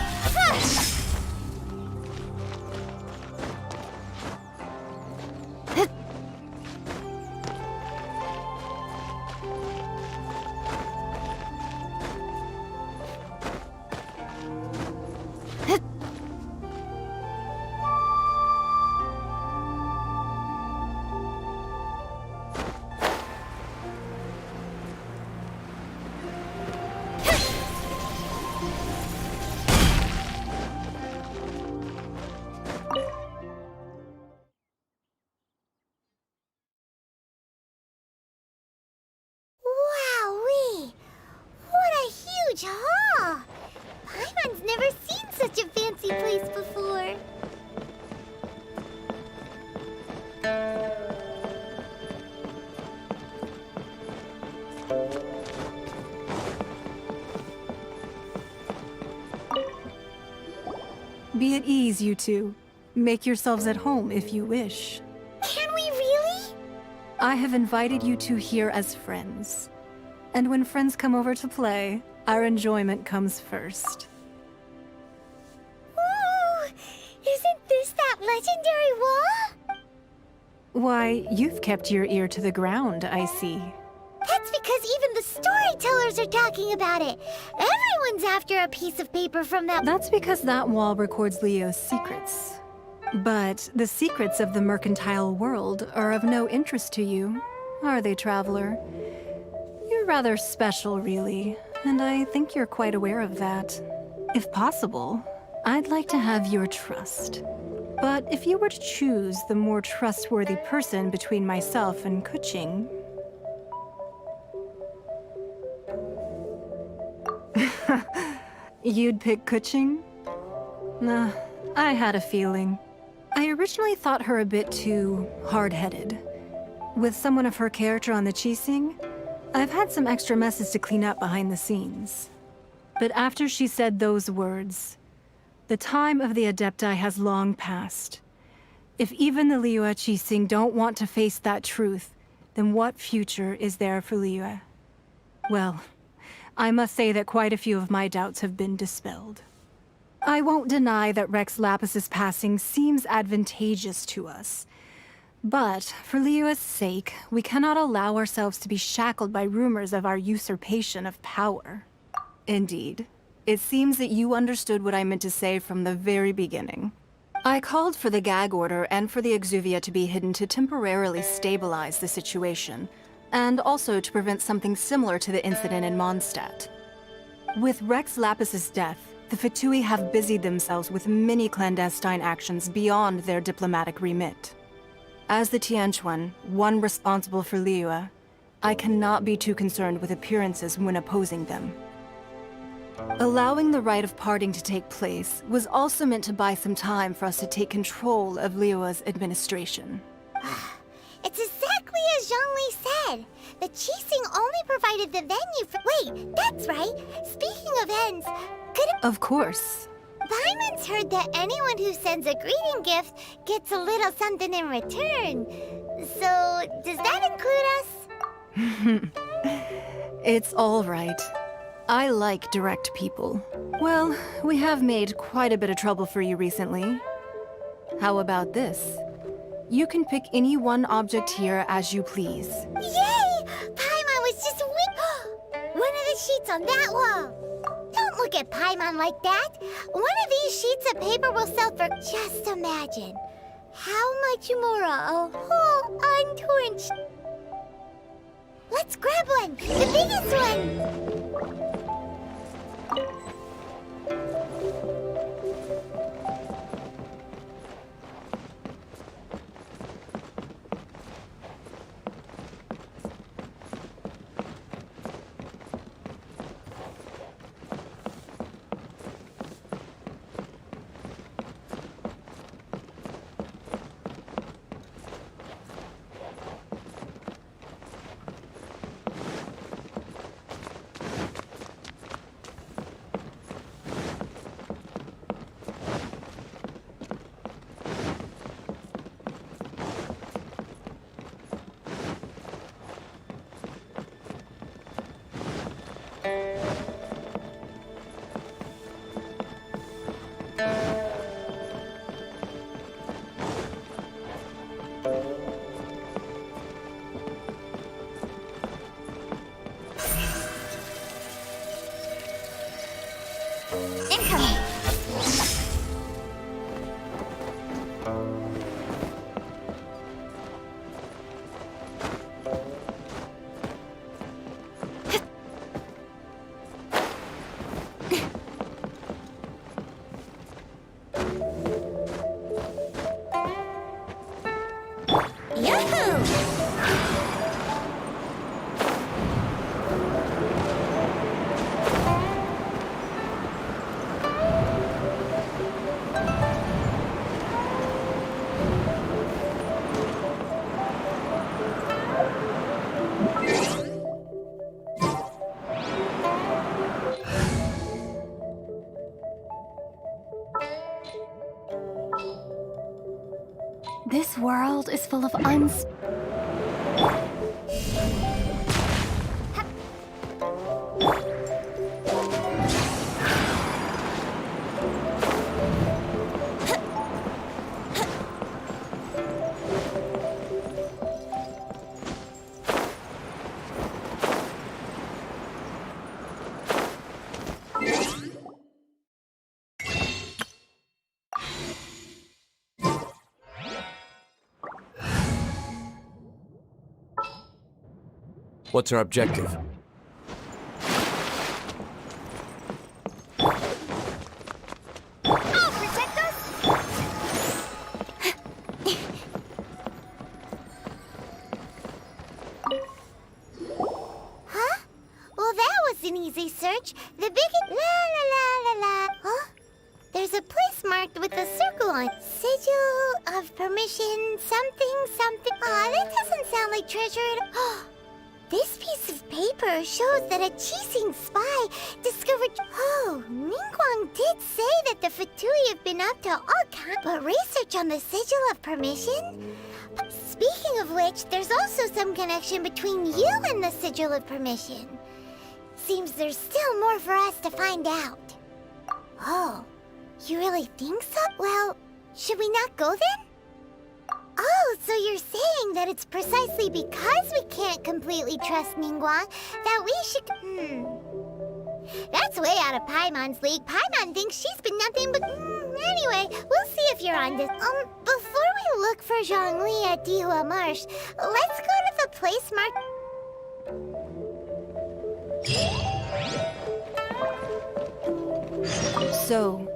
Wowee! What a huge hall! Paimon's never seen such a fancy place before. Be at ease, you two. Make yourselves at home if you wish. Can we really? I have invited you two here as friends. And when friends come over to play, our enjoyment comes first. Ooh! Isn't this that legendary wall? Why, you've kept your ear to the ground, I see. That's because even the storytellers are talking about it. Everyone's after a piece of paper from that. That's because that wall records Leo's secrets. But the secrets of the mercantile world are of no interest to you, are they, traveler? You're rather special, really, and I think you're quite aware of that. If possible, I'd like to have your trust. But if you were to choose the more trustworthy person between myself and Kuching... You'd pick Kuching? Nah, I had a feeling. I originally thought her a bit too hard-headed. With someone of her character on the Qixing, I've had some extra messes to clean up behind the scenes. But after she said those words, the time of the Adepti has long passed. If even the Liyue Qixing don't want to face that truth, then what future is there for Liyue? Well, I must say that quite a few of my doubts have been dispelled. I won't deny that Rex Lapis's passing seems advantageous to us. But, for Liyue's sake, we cannot allow ourselves to be shackled by rumors of our usurpation of power. Indeed. It seems that you understood what I meant to say from the very beginning. I called for the gag order and for the exuvia to be hidden to temporarily stabilize the situation, and also to prevent something similar to the incident in Mondstadt. With Rex Lapis's death, the Fatui have busied themselves with many clandestine actions beyond their diplomatic remit. As the Tianquan, one responsible for Liyue, I cannot be too concerned with appearances when opposing them. Allowing the rite of parting to take place was also meant to buy some time for us to take control of Liyue's administration. It's exactly as Zhongli said. The Qixing only provided the venue for— Wait, that's right. Speaking of ends, could— Of course. Paimon's heard that anyone who sends a greeting gift gets a little something in return. So, does that include us? It's all right. I like direct people. Well, we have made quite a bit of trouble for you recently. How about this? You can pick any one object here as you please. Yay! Paimon was just one of the sheets on that wall. Don't look at Paimon like that. One of these sheets of paper will sell for... Just imagine. How much more? A whole untorn... Let's grab one! The biggest one! Incoming! This world is full of What's our objective? Protect us? Huh? Well, that was an easy search. The biggest... La la la la la. Huh? There's a place marked with a circle on it. Sigil of permission, something, something. Aw, that doesn't sound like treasure at all. This piece of paper shows that a Qixing spy discovered... Oh, Ningguang did say that the Fatui have been up to all kinds... But research on the Sigil of Permission? Speaking of which, there's also some connection between you and the Sigil of Permission. Seems there's still more for us to find out. Oh, you really think so? Well, should we not go then? Oh, so you're saying that it's precisely because we can't completely trust Ningguang that we should... That's way out of Paimon's league. Paimon thinks she's been nothing but... Anyway, we'll see if you're on this. Before we look for Zhongli at Dihua Marsh, let's go to the place marked... So,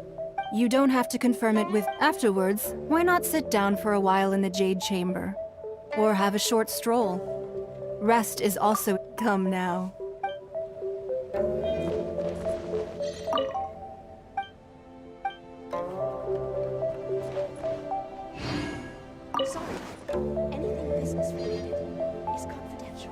you don't have to confirm it with afterwards. Why not sit down for a while in the Jade Chamber? Or have a short stroll? Rest is also come now. Sorry. Anything business related is confidential.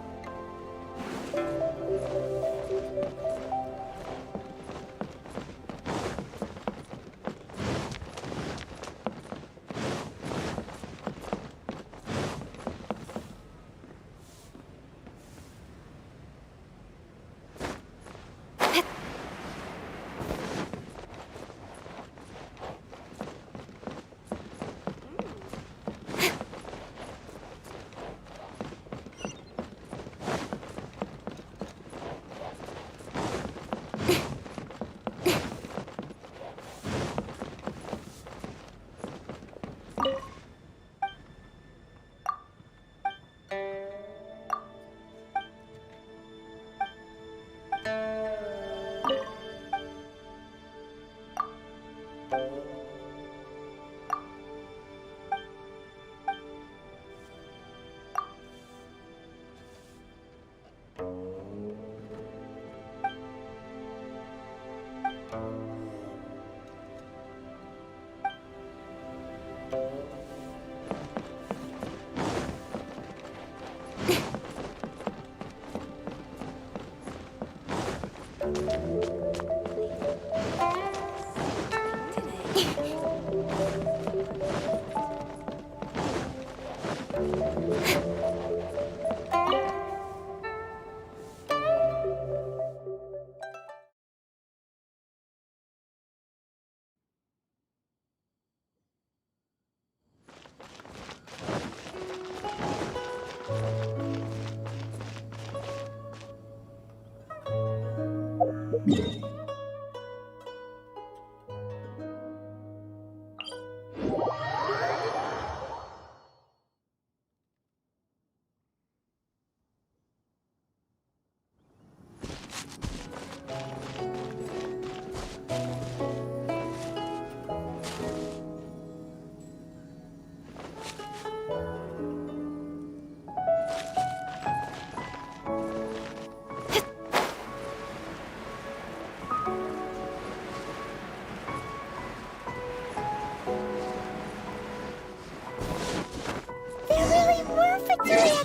There really were Fatui.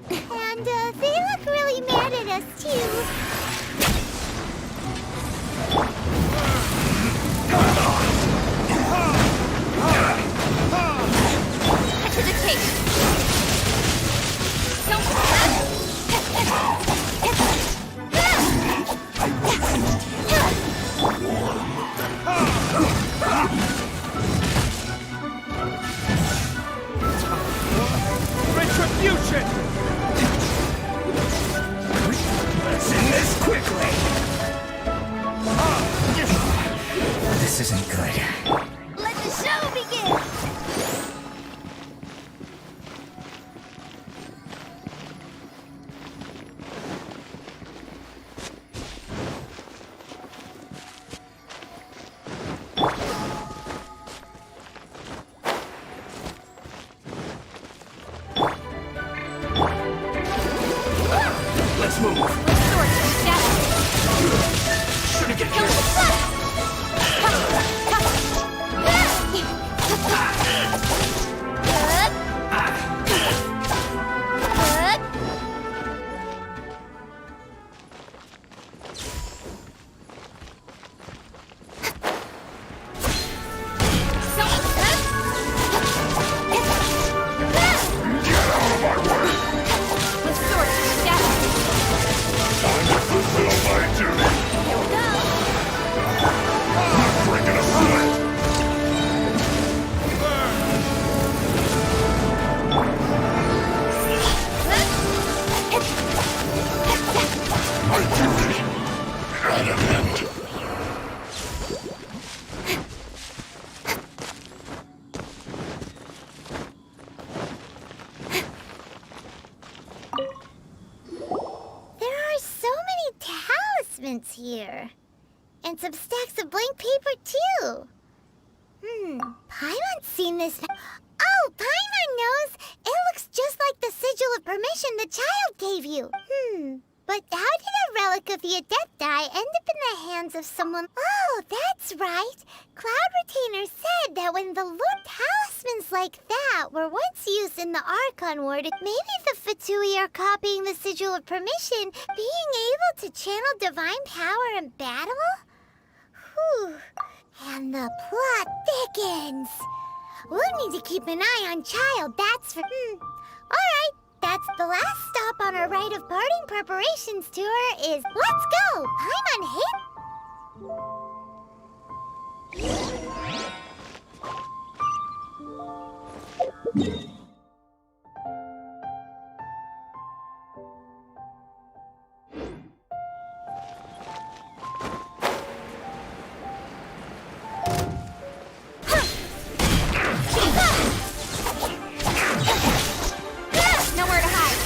And they look really mad at us too. Cut to the chase. Retribution! Let's end this quickly! This isn't good. Let the show begin! Let's move! Should've get careful! Here. And some stacks of blank paper, too. Paimon's seen this. Oh, Paimon knows! It looks just like the sigil of permission the child gave you. But how did a relic of the Adepti end up in the hands of someone? Oh, that's right. Cloud Retainer said that when the Lord talismans like that were once used in the Archon Ward, maybe the Fatui are copying the sigil of permission, being able to channel divine power in battle? Whew. And the plot thickens. We'll need to keep an eye on Child, that's for... Alright, that's the last stop on our rite of parting preparations tour is... Let's go! Paimon hit... Nowhere to hide.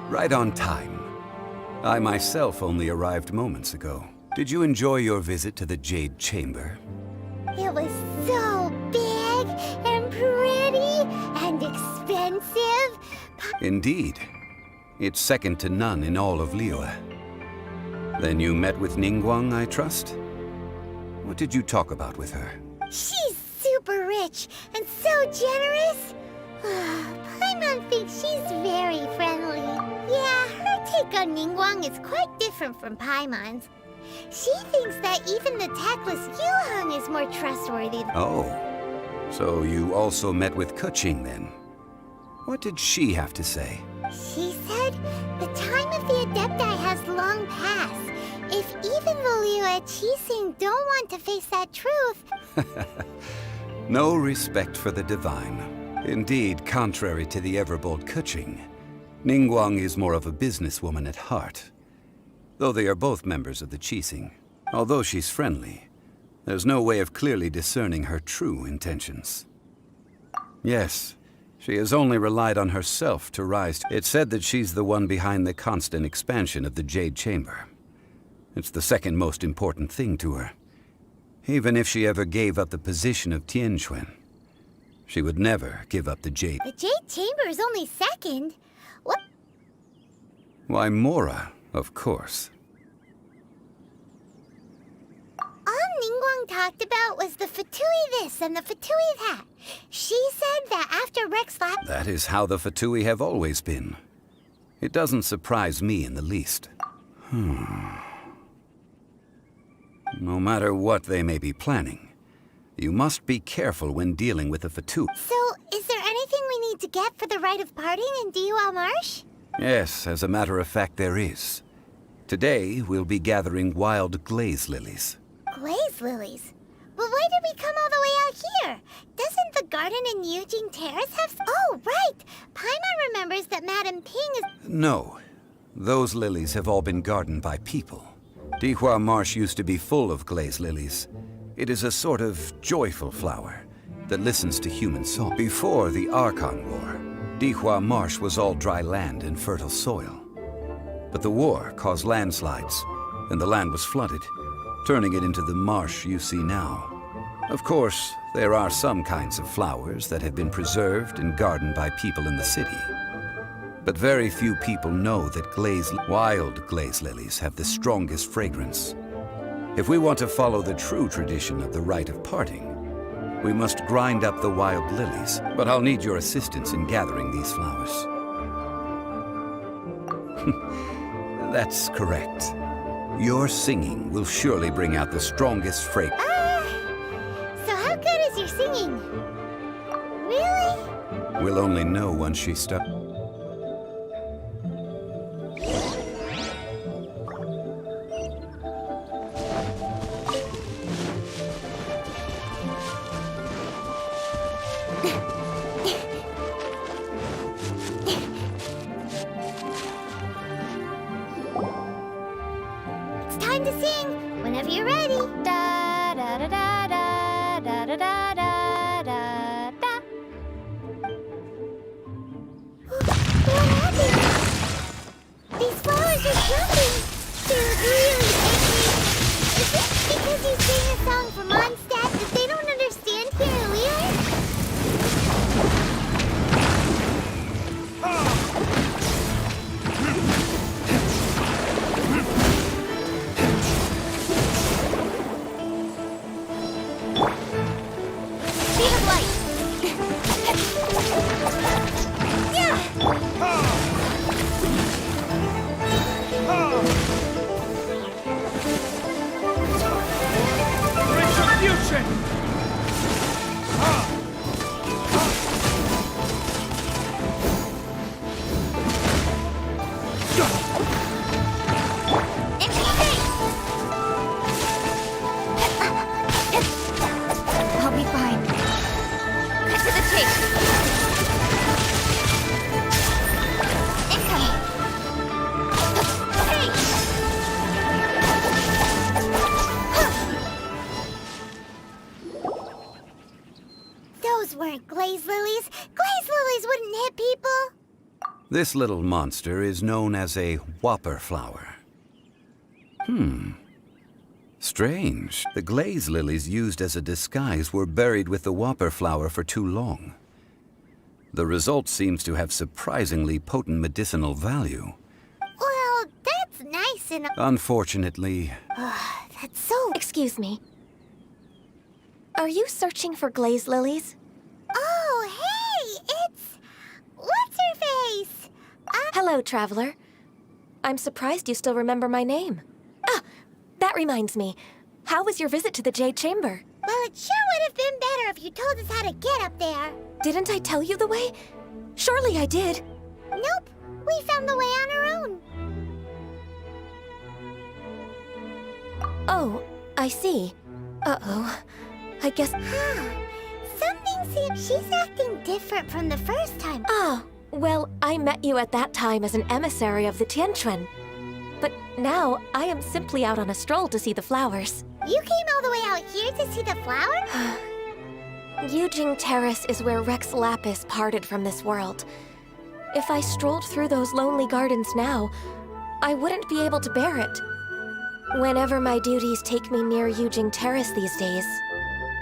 Right on time. I myself only arrived moments ago. Did you enjoy your visit to the Jade Chamber? It was so big and pretty and expensive. Indeed. It's second to none in all of Liyue. Then you met with Ningguang, I trust? What did you talk about with her? She's super rich and so generous. Paimon thinks she's very friendly. Yeah, her take on Ningguang is quite different from Paimon's. She thinks that even the tactless Yuheng is more trustworthy. Oh, so you also met with Keqing then? What did she have to say? She said the time of the Adepti has long passed. If even the Liyue Qixing don't want to face that truth... No respect for the divine. Indeed, contrary to the ever-bold Keqing, Ningguang is more of a businesswoman at heart. Though they are both members of the Qixing, although she's friendly, there's no way of clearly discerning her true intentions. Yes, she has only relied on herself to rise. It's said that she's the one behind the constant expansion of the Jade Chamber. It's the second most important thing to her. Even if she ever gave up the position of Tianquan, she would never give up the Jade. The Jade Chamber is only second. What? Why, Mora, of course. All Ningguang talked about was the Fatui this and the Fatui that. She said that after Rex left... That is how the Fatui have always been. It doesn't surprise me in the least. No matter what they may be planning, you must be careful when dealing with the Fatui. So, is there anything we need to get for the rite of parting in Diwa Marsh? Yes, as a matter of fact, there is. Today, we'll be gathering wild glaze lilies. Glaze lilies? But why did we come all the way out here? Doesn't the garden in Yujing Terrace have... Oh, right! Paimon remembers that Madame Ping is... No. Those lilies have all been gardened by people. Dihua Marsh used to be full of glaze lilies. It is a sort of joyful flower that listens to human song. Before the Archon War, Dihua Marsh was all dry land and fertile soil. But the war caused landslides, and the land was flooded, turning it into the marsh you see now. Of course, there are some kinds of flowers that have been preserved and gardened by people in the city. But very few people know that wild glaze lilies have the strongest fragrance. If we want to follow the true tradition of the rite of parting, we must grind up the wild lilies. But I'll need your assistance in gathering these flowers. That's correct. Your singing will surely bring out the strongest fragrance. So how good is your singing? Really? We'll only know once she starts. It's time to sing. Whenever you're ready. Da da da da da da da da da da da. What happened? These flowers are jumping. They're really angry. Is it because you sing a song for Mondstadt that they don't understand here in Liyue? Speed of light. Retribution! This little monster is known as a whopper flower. Strange. The glaze lilies used as a disguise were buried with the whopper flower for too long. The result seems to have surprisingly potent medicinal value. Well, that's nice and... Unfortunately... That's so... Excuse me. Are you searching for glaze lilies? Oh, hey! It's... What's-her-face? Hello, traveler. I'm surprised you still remember my name. Ah! That reminds me. How was your visit to the Jade Chamber? Well, it sure would have been better if you told us how to get up there. Didn't I tell you the way? Surely I did. Nope. We found the way on our own. Oh, I see. Uh-oh. I guess... Something seems... She's acting different from the first time. Ah, well, I met you at that time as an emissary of the Tianquan. But now, I am simply out on a stroll to see the flowers. You came all the way out here to see the flowers? Yujing Terrace is where Rex Lapis parted from this world. If I strolled through those lonely gardens now, I wouldn't be able to bear it. Whenever my duties take me near Yujing Terrace these days,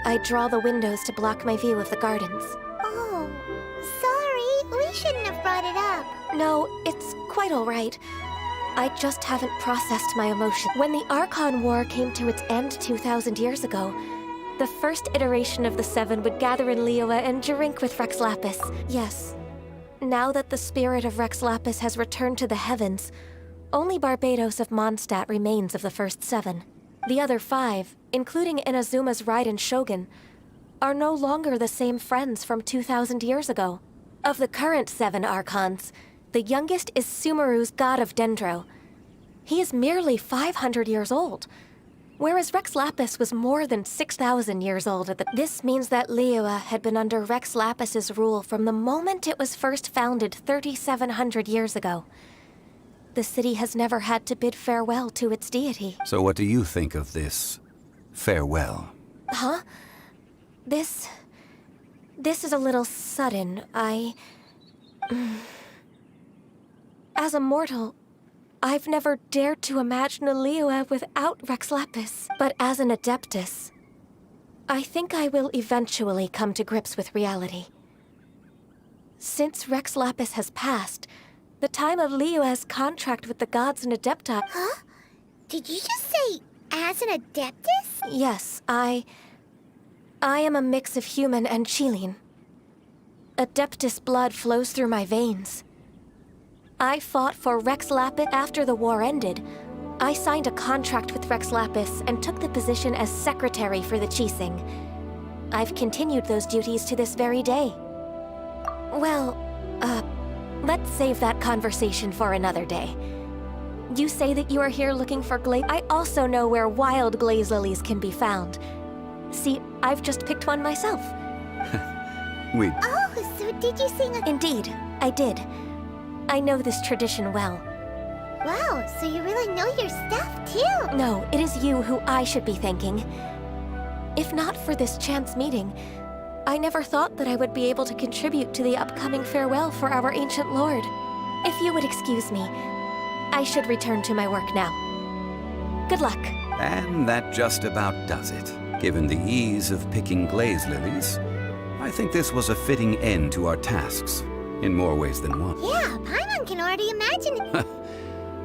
I draw the windows to block my view of the gardens. Oh, sorry. We shouldn't have brought it up. No, it's quite all right. I just haven't processed my emotion. When the Archon War came to its end 2,000 years ago, the first iteration of the Seven would gather in Liyue and drink with Rex Lapis. Yes. Now that the spirit of Rex Lapis has returned to the heavens, only Barbados of Mondstadt remains of the first seven. The other five, including Inazuma's Raiden Shogun, are no longer the same friends from 2,000 years ago. Of the current seven Archons, the youngest is Sumeru's god of Dendro. He is merely 500 years old, whereas Rex Lapis was more than 6,000 years old at the... This means that Liyue had been under Rex Lapis's rule from the moment it was first founded 3,700 years ago. The city has never had to bid farewell to its deity. So what do you think of this farewell? Huh? This is a little sudden. As a mortal, I've never dared to imagine a Liyue without Rex Lapis. But as an Adeptus, I think I will eventually come to grips with reality. Since Rex Lapis has passed, the time of Liyue's contract with the gods and Adepti... Huh? Did you just say, as an Adeptus? Yes, I am a mix of human and Chillin. Adeptus blood flows through my veins. I fought for Rex Lapis after the war ended. I signed a contract with Rex Lapis and took the position as secretary for the Qixing. I've continued those duties to this very day. Well, let's save that conversation for another day. You say that you are here looking for glaze... I also know where wild glaze lilies can be found. See, I've just picked one myself. Oh, so did you sing a... Indeed, I did. I know this tradition well. Wow, so you really know your stuff, too. No, it is you who I should be thanking. If not for this chance meeting, I never thought that I would be able to contribute to the upcoming farewell for our ancient lord. If you would excuse me, I should return to my work now. Good luck. And that just about does it. Given the ease of picking glaze lilies, I think this was a fitting end to our tasks, in more ways than one. Yeah, Paimon can already imagine it.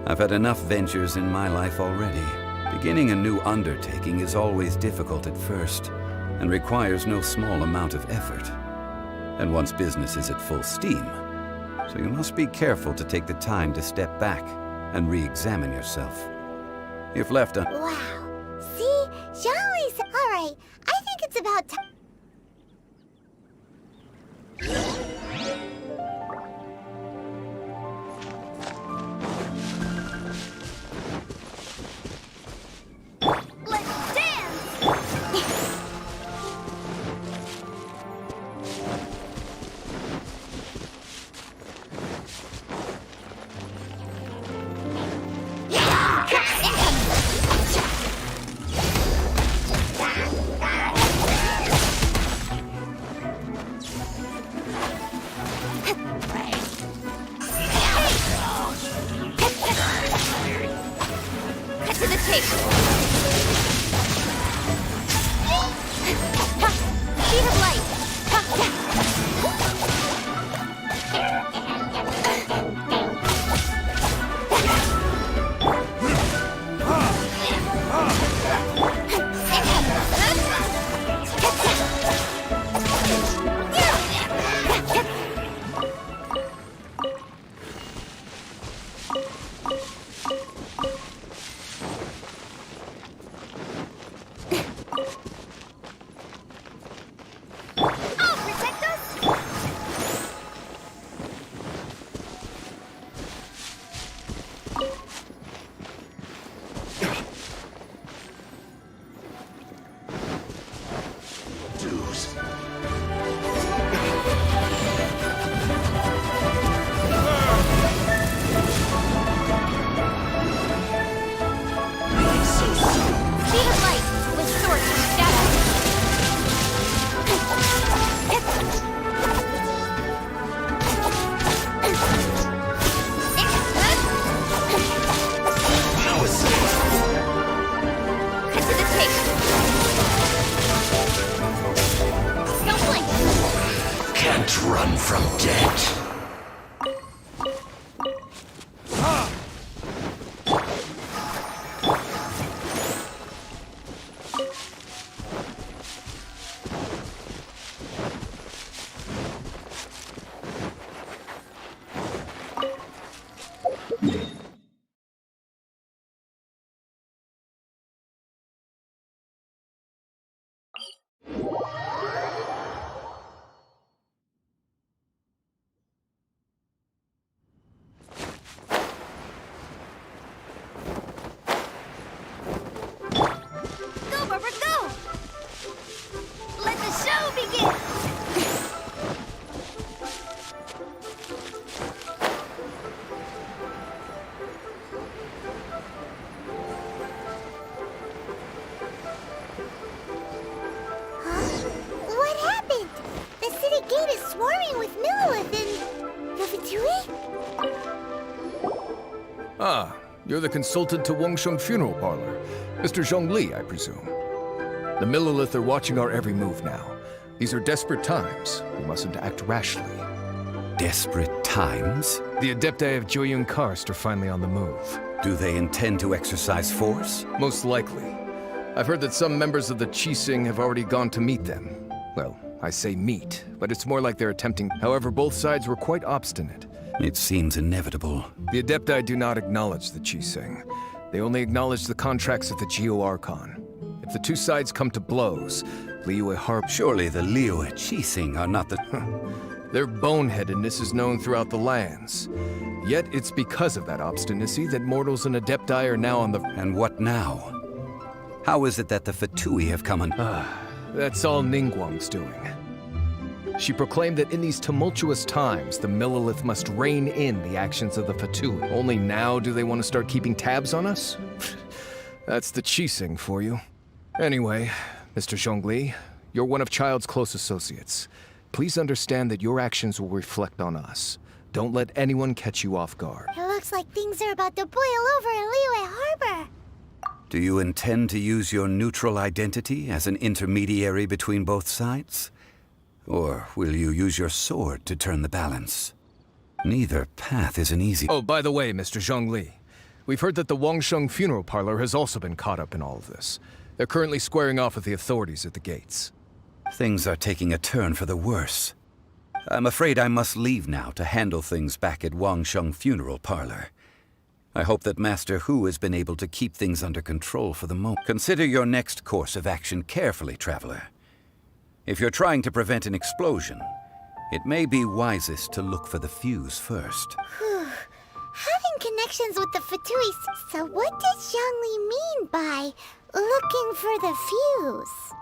I've had enough ventures in my life already. Beginning a new undertaking is always difficult at first, and requires no small amount of effort. And once business is at full steam, so you must be careful to take the time to step back and re-examine yourself. If left Wow. See? Jean-Louis said... All right, I think it's about time... Let's dance! tape. Ha! Speed of light. Run from death. Ah, you're the consultant to Wangsheng Funeral Parlor. Mr. Zhongli, I presume. The Millilith are watching our every move now. These are desperate times. We mustn't act rashly. Desperate times? The Adepti of Joyun Karst are finally on the move. Do they intend to exercise force? Most likely. I've heard that some members of the Qixing have already gone to meet them. Well, I say meet, but it's more like they're attempting. However, both sides were quite obstinate. It seems inevitable. The Adepti do not acknowledge the Qixing. They only acknowledge the contracts of the Geo Archon. If the two sides come to blows, Liyue Harp... Surely the Liyue Qixing are not the... Their boneheadedness is known throughout the lands. Yet it's because of that obstinacy that mortals and Adepti are now on the... And what now? How is it that the Fatui have come on... That's all Ningguang's doing. She proclaimed that in these tumultuous times, the Millilith must rein in the actions of the Fatui. Only now do they want to start keeping tabs on us? That's the Qixing for you. Anyway, Mr. Zhongli, you're one of Child's close associates. Please understand that your actions will reflect on us. Don't let anyone catch you off guard. It looks like things are about to boil over in Liyue Harbor. Do you intend to use your neutral identity as an intermediary between both sides? Or will you use your sword to turn the balance? Neither path is an easy... Oh, by the way, Mr. Zhongli, we've heard that the Wangsheng Funeral Parlor has also been caught up in all of this. They're currently squaring off with the authorities at the gates. Things are taking a turn for the worse. I'm afraid I must leave now to handle things back at Wangsheng Funeral Parlor. I hope that Master Hu has been able to keep things under control for the moment. Consider your next course of action carefully, Traveler. If you're trying to prevent an explosion, it may be wisest to look for the fuse first. Having connections with the Fatuis. So what does Zhongli mean by looking for the fuse?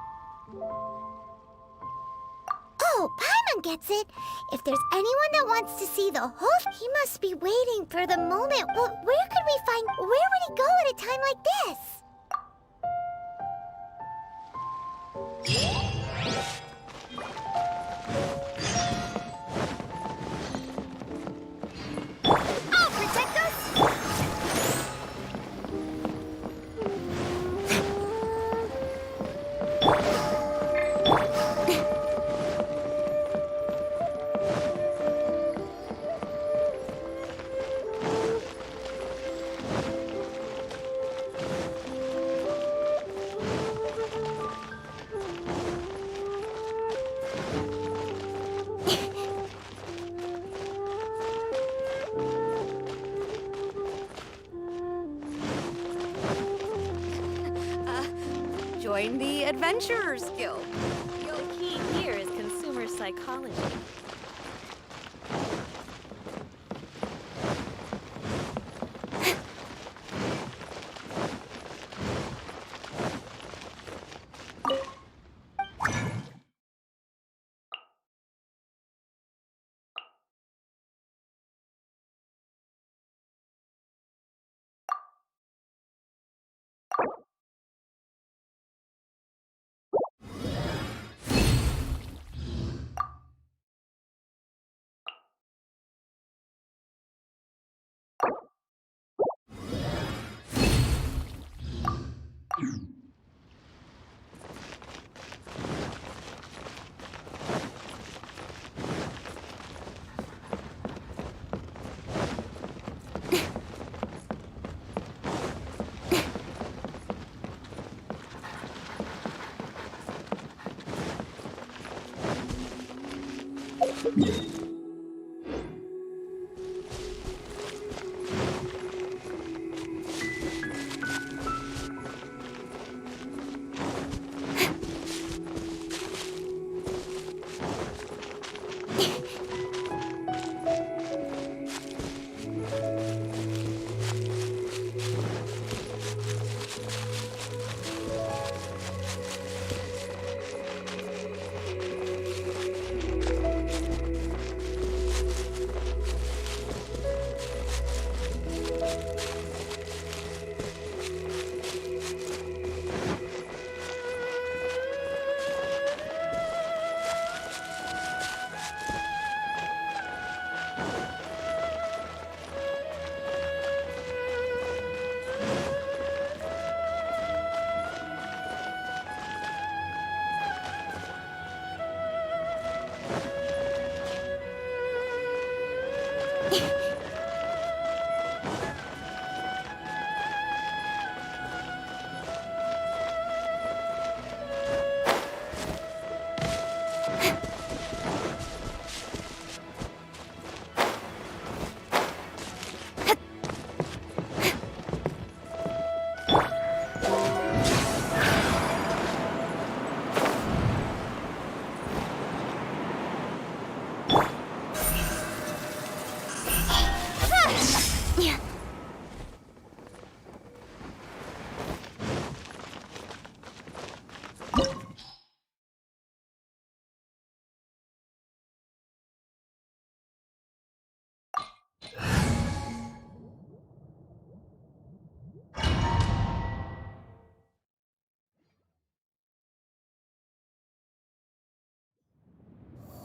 Oh, Paimon gets it. If there's anyone that wants to see the whole... He must be waiting for the moment. But where could we find... Where would he go at a time like this? join the Adventurers Guild. The key here is consumer psychology.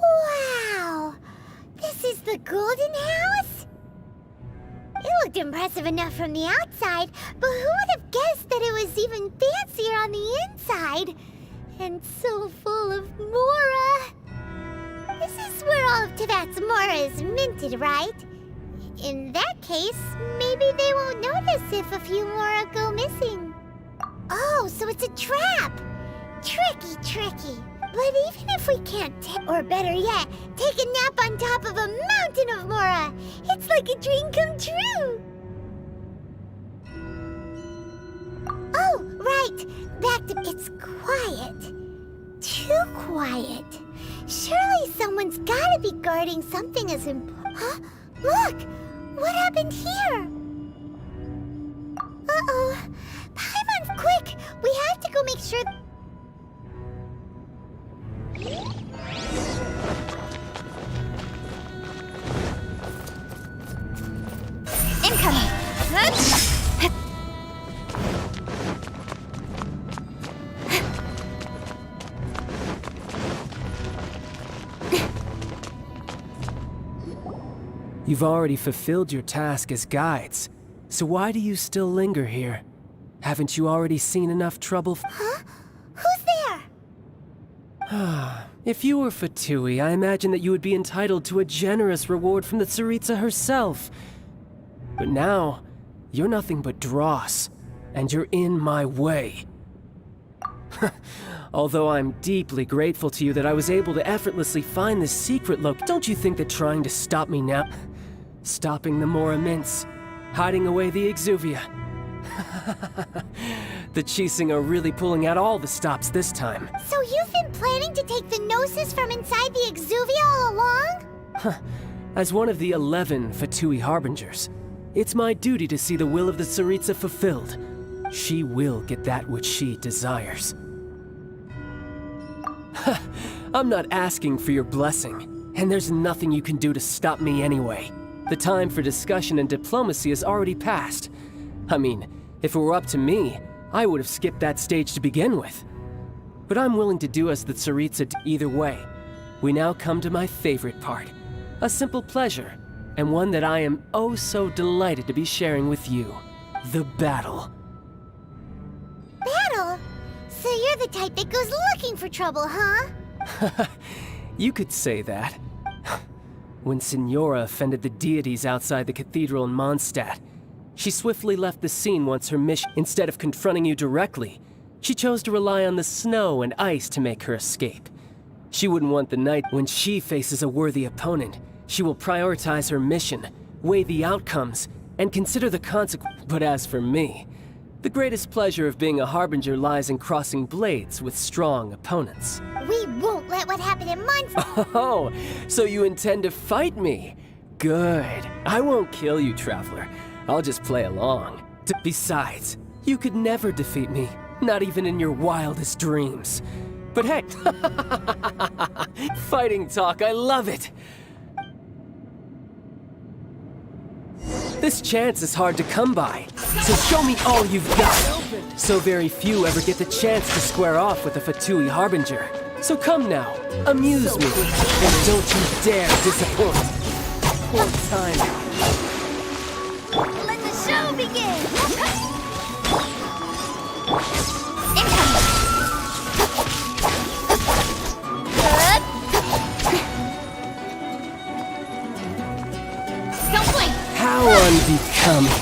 Wow! This is the Golden House? It looked impressive enough from the outside, but who would have guessed that it was even fancier on the inside? And so full of Mora! This is where all of Teyvat's Mora is minted, right? In that case, maybe they won't notice if a few Mora go missing. Oh, so it's a trap! Tricky, tricky. But even if we can't or better yet, take a nap on top of a mountain of Mora, it's like a dream come true! Oh, right! Back to... It's quiet. Too quiet. Surely someone's gotta be guarding something as important. Huh? Look! What happened here? Uh-oh. Paimon, quick! We have to go make sure... Incoming! You've already fulfilled your task as guides, so why do you still linger here? Haven't you already seen enough trouble? Huh? Who's there? If you were Fatui, I imagine that you would be entitled to a generous reward from the Tsaritsa herself. But now, you're nothing but dross, and you're in my way. Although I'm deeply grateful to you that I was able to effortlessly find this secret don't you think that trying to stop me now... Stopping the Mora Mints, hiding away the Exuvia, The Chillin are really pulling out all the stops this time. So you've been planning to take the Gnosis from inside the Exuvia all along? As one of the 11 Fatui Harbingers, it's my duty to see the will of the Tsaritsa fulfilled. She will get that which she desires. I'm not asking for your blessing, and there's nothing you can do to stop me anyway. The time for discussion and diplomacy has already passed. I mean, if it were up to me, I would have skipped that stage to begin with. But I'm willing to do as the Tsaritsa either way. We now come to my favorite part. A simple pleasure, and one that I am oh so delighted to be sharing with you. The battle. Battle? So you're the type that goes looking for trouble, huh? You could say that. When Signora offended the deities outside the cathedral in Mondstadt, she swiftly left the scene once her mission. Instead of confronting you directly, she chose to rely on the snow and ice to make her escape. She wouldn't want the night when she faces a worthy opponent. She will prioritize her mission, weigh the outcomes, and consider the consequences. But as for me, the greatest pleasure of being a Harbinger lies in crossing blades with strong opponents. We won't let what happened in Mondstadt. Oh, so you intend to fight me? Good. I won't kill you, Traveler. I'll just play along. Besides, you could never defeat me, not even in your wildest dreams. But hey, fighting talk, I love it. This chance is hard to come by, so show me all you've got. So very few ever get the chance to square off with a Fatui Harbinger. So come now, amuse me, and don't you dare disappoint. Poor time. Let the show begin! Don't blink! How unbecoming.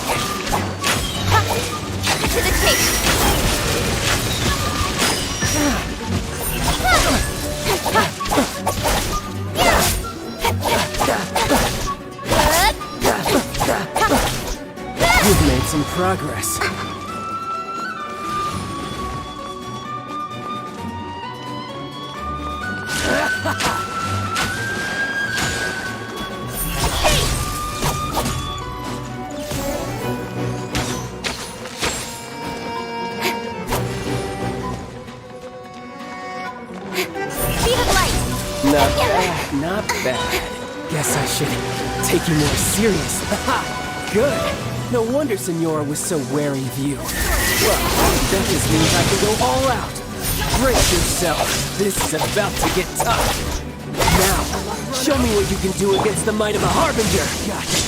To the chase! You've made some progress. Not bad, not bad. Guess I should take you more serious. Good. No wonder Signora was so wary of you. Well, that just means I can go all out. Brace yourself. This is about to get tough. Now, show me what you can do against the might of a Harbinger. Gotcha.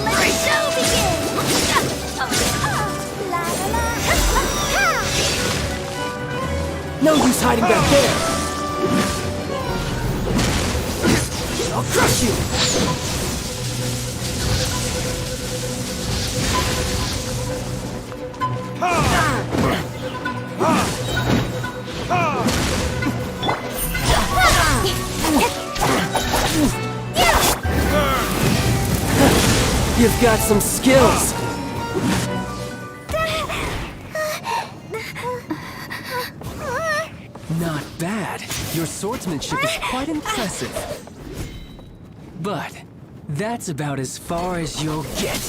Let the show begin! No use hiding back there! I'll crush you! You've got some skills! Not bad. Your swordsmanship is quite impressive. But that's about as far as you'll get.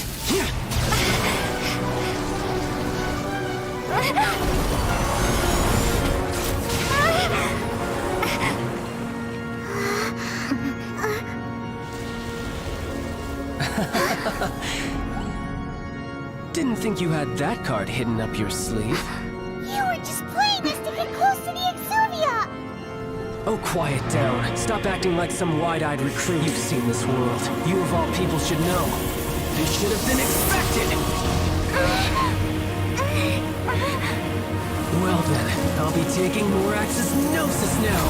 Didn't think you had that card hidden up your sleeve. You were just playing us to get close to the Exuvia! Oh, quiet down. Stop acting like some wide-eyed recruit. You've seen this world. You of all people should know. This should have been expected! Well then, I'll be taking more Axis Gnosis now!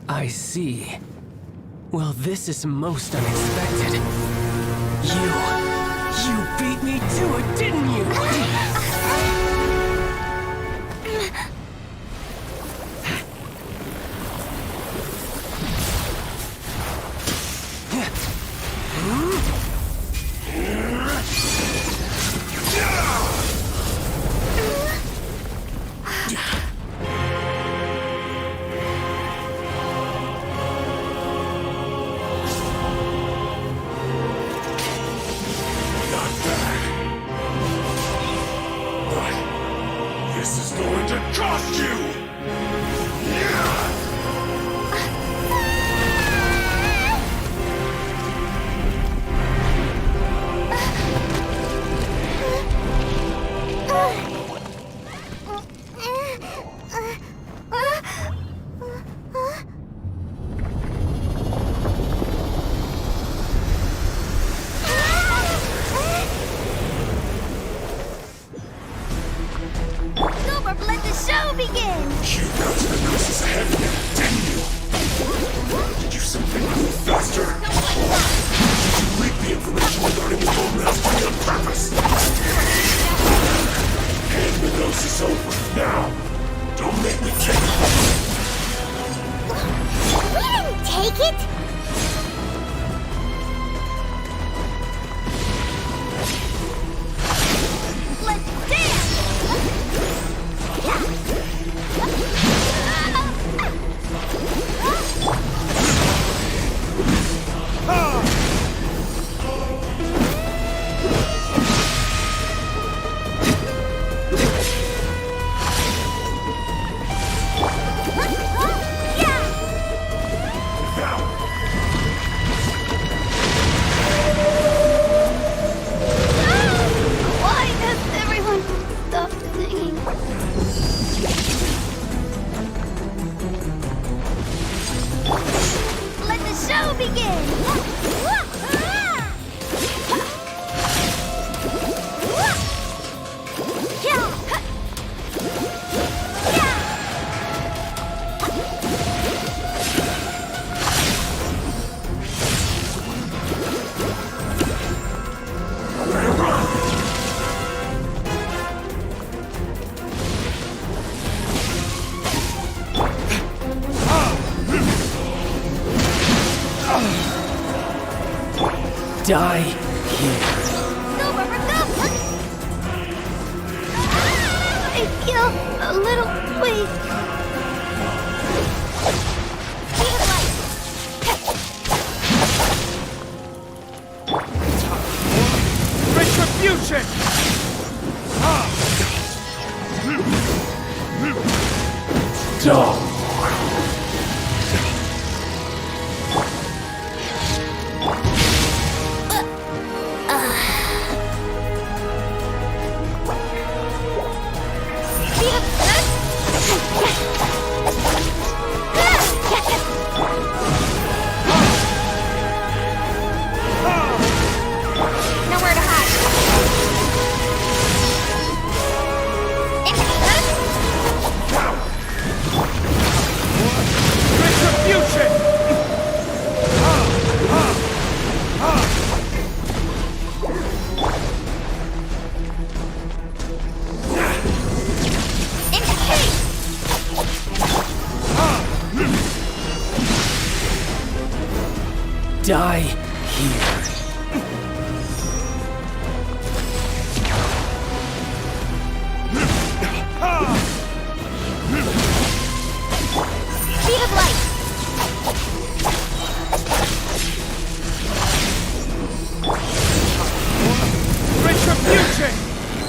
I see. Well, this is most unexpected. You beat me to it, didn't you? This is going to cost you! Goober, let the show begin! You got to the noses ahead of you, didn't you? Did you simply move faster? Did you leak the information regarding the Bone Master on purpose? Hand the gnosis over, now! Don't make me take it! We didn't take it! Let's dance! Why does everyone stop singing? Let the show begin! Die here. I feel a little weak. Retribution! Dog. Nowhere to hide. Retribution! Die here. Speed of light. Retribution!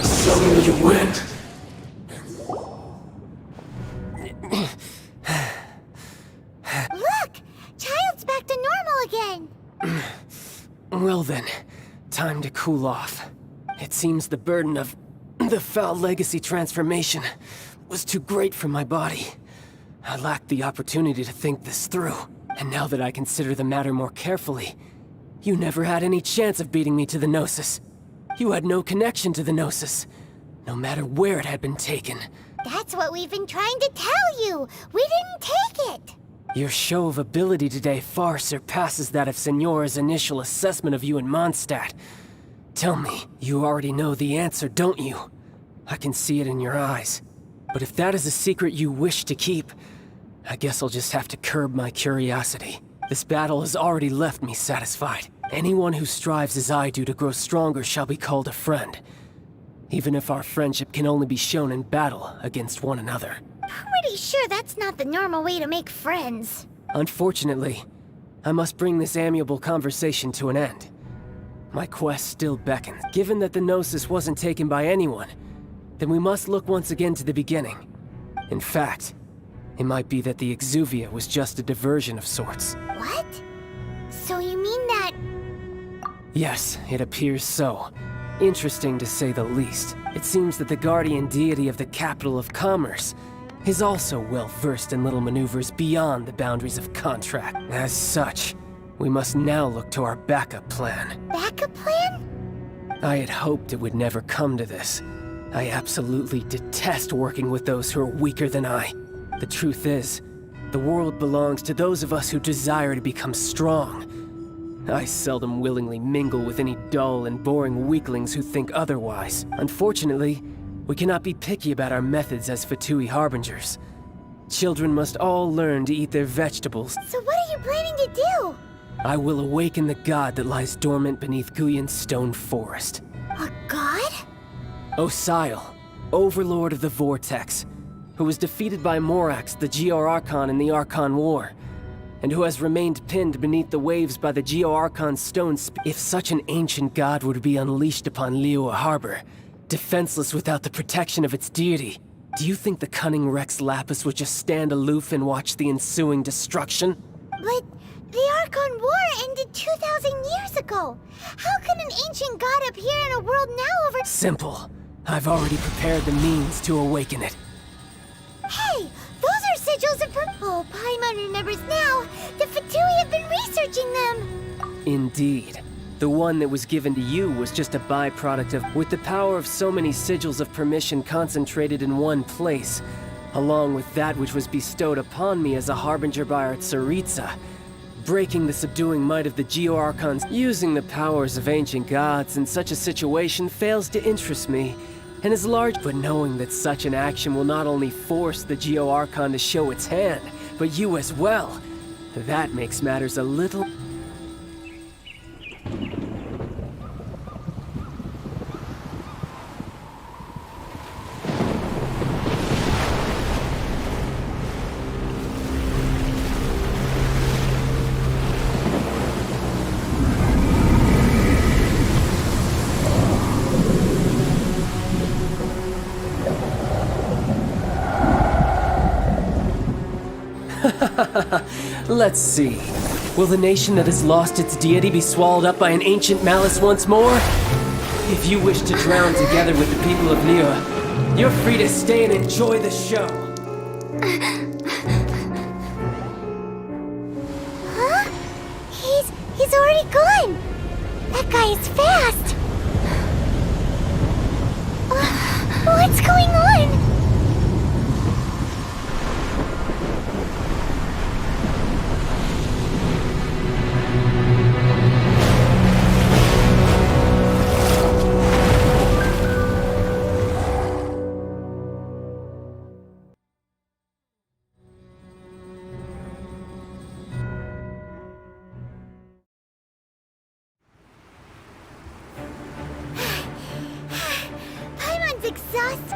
So you went. Look! Child's back to normal again. Well then, time to cool off. It seems the burden of the foul legacy transformation was too great for my body. I lacked the opportunity to think this through, and now that I consider the matter more carefully, you never had any chance of beating me to the Gnosis. You had no connection to the Gnosis, no matter where it had been taken. That's what we've been trying to tell you. We didn't take it. Your show of ability today far surpasses that of Signora's initial assessment of you in Mondstadt. Tell me, you already know the answer, don't you? I can see it in your eyes. But if that is a secret you wish to keep, I guess I'll just have to curb my curiosity. This battle has already left me satisfied. Anyone who strives as I do to grow stronger shall be called a friend. Even if our friendship can only be shown in battle against one another. Pretty sure that's not the normal way to make friends. Unfortunately, I must bring this amiable conversation to an end. My quest still beckons. Given that the Gnosis wasn't taken by anyone, then we must look once again to the beginning. In fact, it might be that the Exuvia was just a diversion of sorts. What? So you mean that... Yes, it appears so. Interesting to say the least. It seems that the guardian deity of the capital of commerce is also well-versed in little maneuvers beyond the boundaries of contract. As such, we must now look to our backup plan. Backup plan? I had hoped it would never come to this. I absolutely detest working with those who are weaker than I. The truth is, the world belongs to those of us who desire to become strong. I seldom willingly mingle with any dull and boring weaklings who think otherwise. Unfortunately, we cannot be picky about our methods as Fatui Harbingers. Children must all learn to eat their vegetables. So what are you planning to do? I will awaken the god that lies dormant beneath Guyan's stone forest. A god? Osial, overlord of the Vortex, who was defeated by Morax, the Geo-Archon in the Archon War, and who has remained pinned beneath the waves by the Geo-Archon's stone If such an ancient god were to be unleashed upon Liyue Harbor, defenseless without the protection of its deity, do you think the cunning Rex Lapis would just stand aloof and watch the ensuing destruction? But the Archon War ended 2,000 years ago. How can an ancient god appear in a world now over... Simple. I've already prepared the means to awaken it. Hey! Those are sigils of... Oh, Paimon remembers now. The Fatui have been researching them. Indeed. The one that was given to you was just a byproduct of... With the power of so many sigils of permission concentrated in one place, along with that which was bestowed upon me as a harbinger by our Tsaritsa, breaking the subduing might of the Geo-Archons, using the powers of ancient gods in such a situation fails to interest me, and is large, but knowing that such an action will not only force the Geo-Archon to show its hand, but you as well, that makes matters a little... Let's see. Will the nation that has lost its deity be swallowed up by an ancient malice once more? If you wish to drown together with the people of Liyue, you're free to stay and enjoy the show. Huh? He's already gone. That guy is fast. What's going on?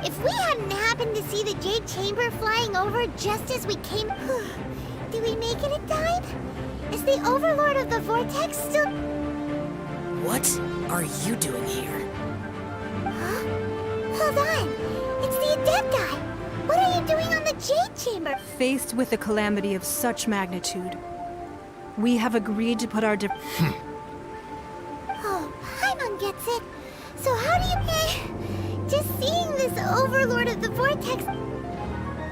If we hadn't happened to see the Jade Chamber flying over just as we came... Did we make it in time? Is the Overlord of the Vortex still... What are you doing here? Huh? Hold on. It's the Adepti. What are you doing on the Jade Chamber? Faced with a calamity of such magnitude, we have agreed to put our... Oh, Paimon gets it. So how do you... Just seeing this Overlord of the Vortex...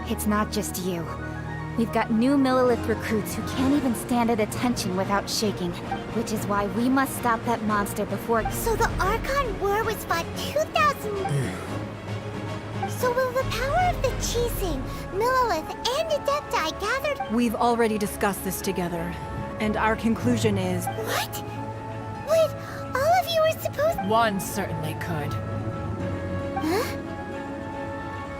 It's not just you. We've got new Millilith recruits who can't even stand at attention without shaking. Which is why we must stop that monster before... So the Archon War was fought 2,000... So will the power of the Chising, Millilith, and Adepti gathered... We've already discussed this together, and our conclusion is... What? Wait, all of you are supposed... One certainly could. Huh?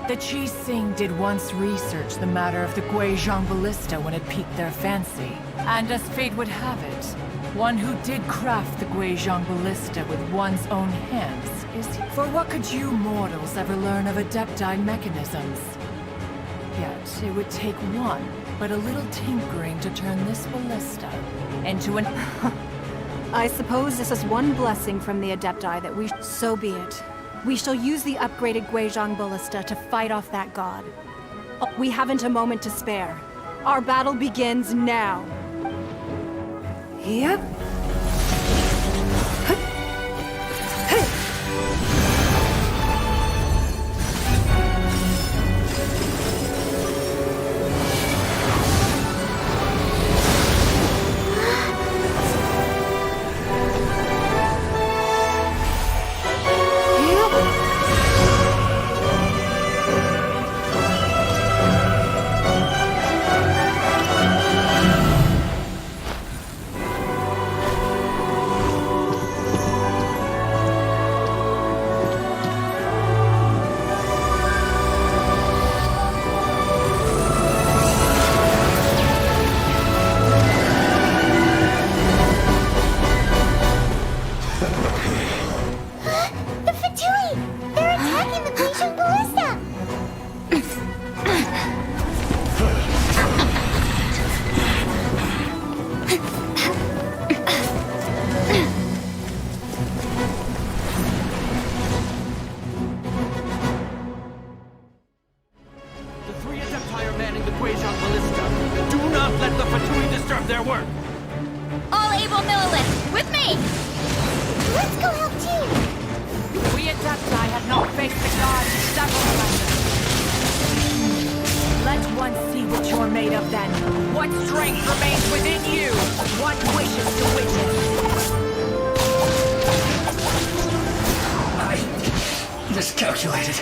The Chising did once research the matter of the Guizhong Ballista when it piqued their fancy. And as fate would have it, one who did craft the Guizhong Ballista with one's own hands is... For what could you mortals ever learn of Adepti mechanisms? Yet, it would take one, but a little tinkering to turn this ballista into an... I suppose this is one blessing from the Adepti that we... So be it. We shall use the upgraded Guizhong ballista to fight off that god. We haven't a moment to spare. Our battle begins now. Yep. Miscalculated.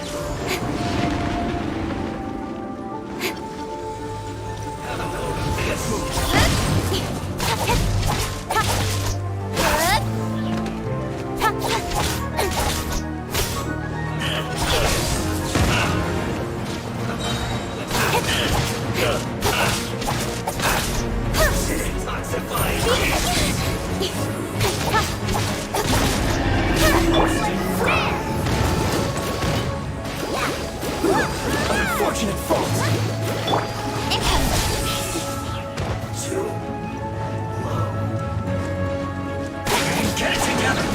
Unfortunate fault. Too low. Get it together.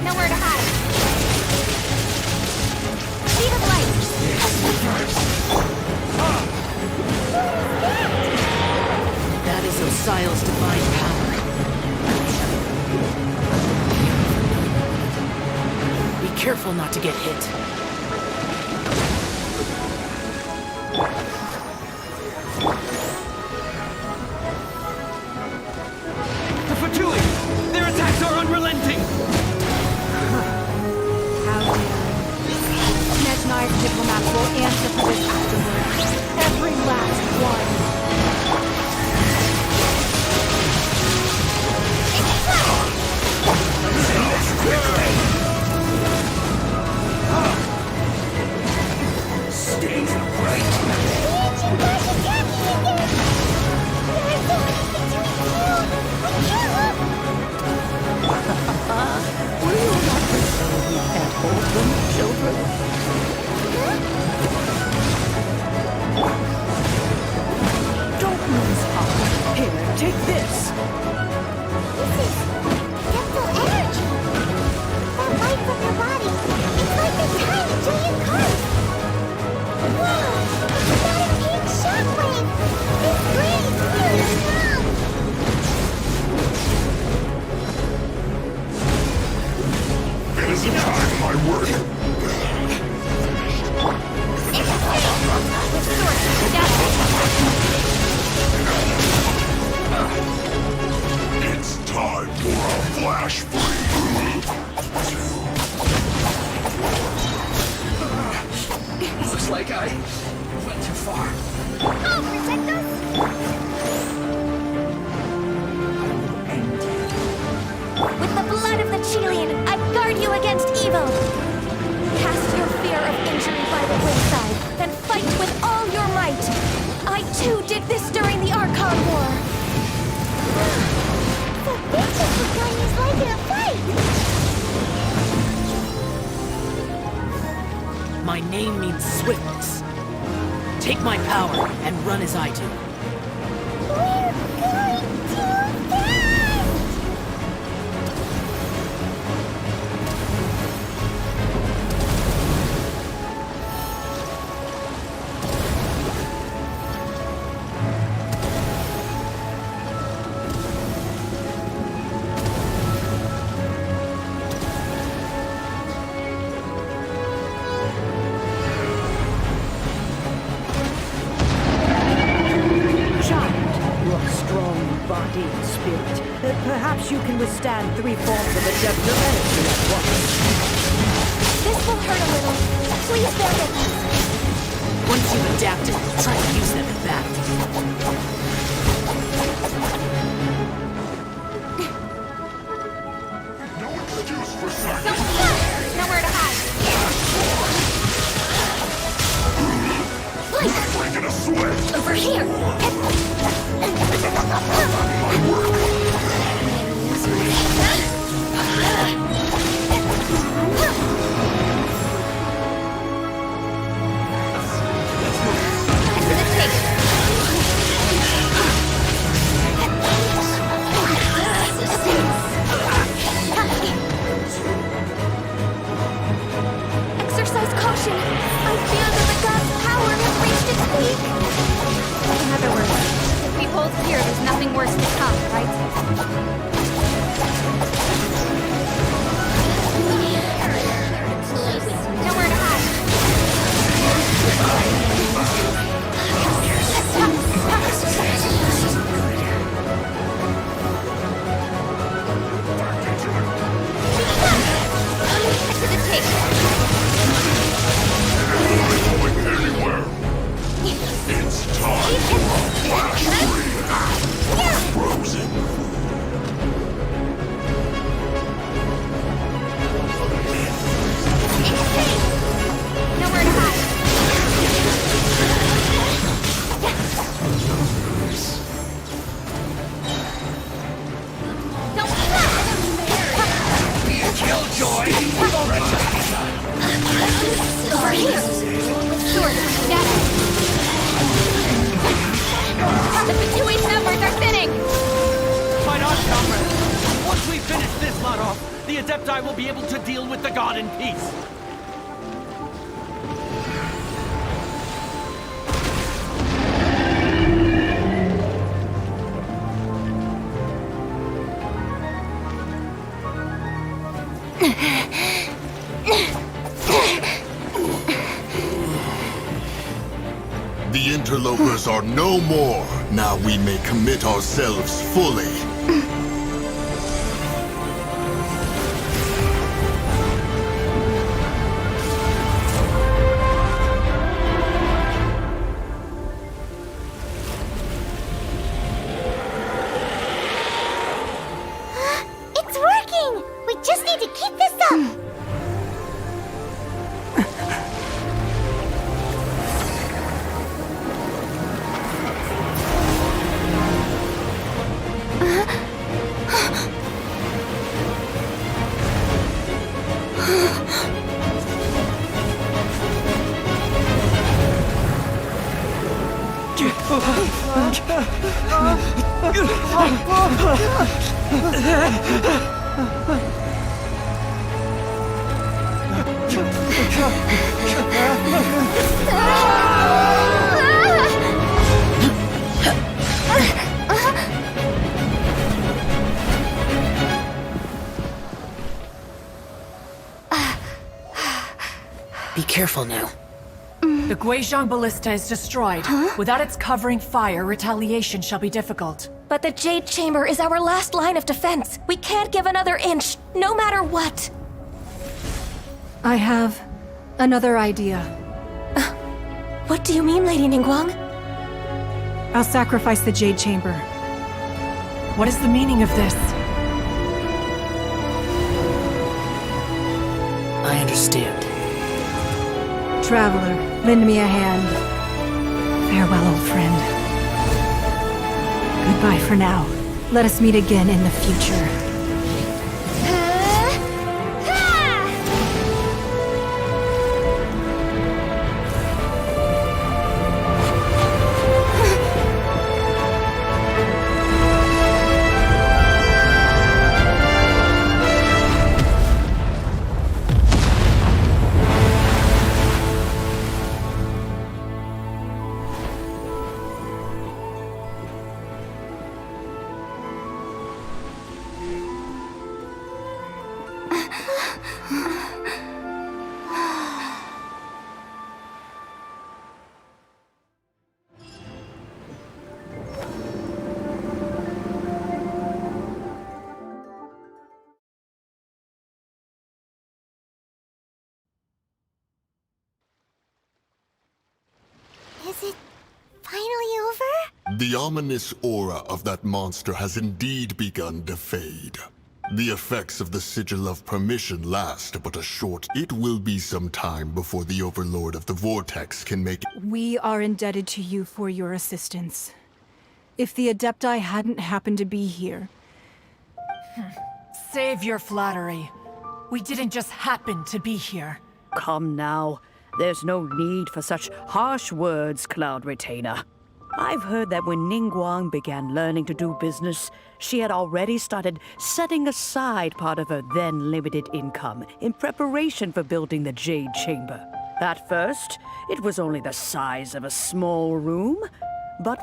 Nowhere to hide. Speed of light. That is Osial's divine power. Be careful not to get hit. The Fatui! Their attacks are unrelenting! How dare. Nejnai's diplomats will answer for this afterward. Every last one. Stay right. Were you not concerned we can't hold them, children? Don't lose heart. Here, take this. This is dental energy. That light from your body. It's like the tiny giant curse. Whoa! That a pink shockwave. This green is really strong. It is a time, my word. It's time for a flash freeze. Looks like I went too far. Oh, protect us! With the blood of the Chillin, I guard you against evil! Cast your fear of injury by the wayside, then fight with all your might! I too did this during the Archon War! The bitches were going to like in a fight! My name means swiftness. Take my power and run as I do. Where withstand 3 forms of adept energy at once. This will hurt a little. Please bear with me. Once you've adapted, try to use them in battle. No excuse for slacking. There's nowhere to hide. Breaking a sweat. Over here. My work. Exercise caution. I fear that the god's power has reached its peak. In other words, if we hold here, there's nothing worse to come, right? Nowhere to hide. To the tape. Going anywhere. It's time. Frozen. Nowhere to hide. Killjoy! Over here. Sword, scatter. The Fatui numbers are thinning. Fight on, comrade! Once we finish this lot off, the Adepti will be able to deal with the god in peace. The interlopers are no more. Now we may commit ourselves fully. It's working! We just need to keep this up! Be careful now. The Guizhong Ballista is destroyed. Without its covering fire, retaliation shall be difficult. But the Jade Chamber is our last line of defense. We can't give another inch, no matter what. I have another idea. What do you mean, Lady Ningguang? I'll sacrifice the Jade Chamber. What is the meaning of this? I understand. Traveler, lend me a hand. Farewell, old friend. Goodbye for now. Let us meet again in the future. The ominous aura of that monster has indeed begun to fade. The effects of the Sigil of Permission last but a short. It will be some time before the Overlord of the Vortex can make... We are indebted to you for your assistance. If the Adepti hadn't happened to be here... Save your flattery. We didn't just happen to be here. Come now. There's no need for such harsh words, Cloud Retainer. I've heard that when Ningguang began learning to do business, she had already started setting aside part of her then limited income in preparation for building the Jade Chamber. At first, it was only the size of a small room, but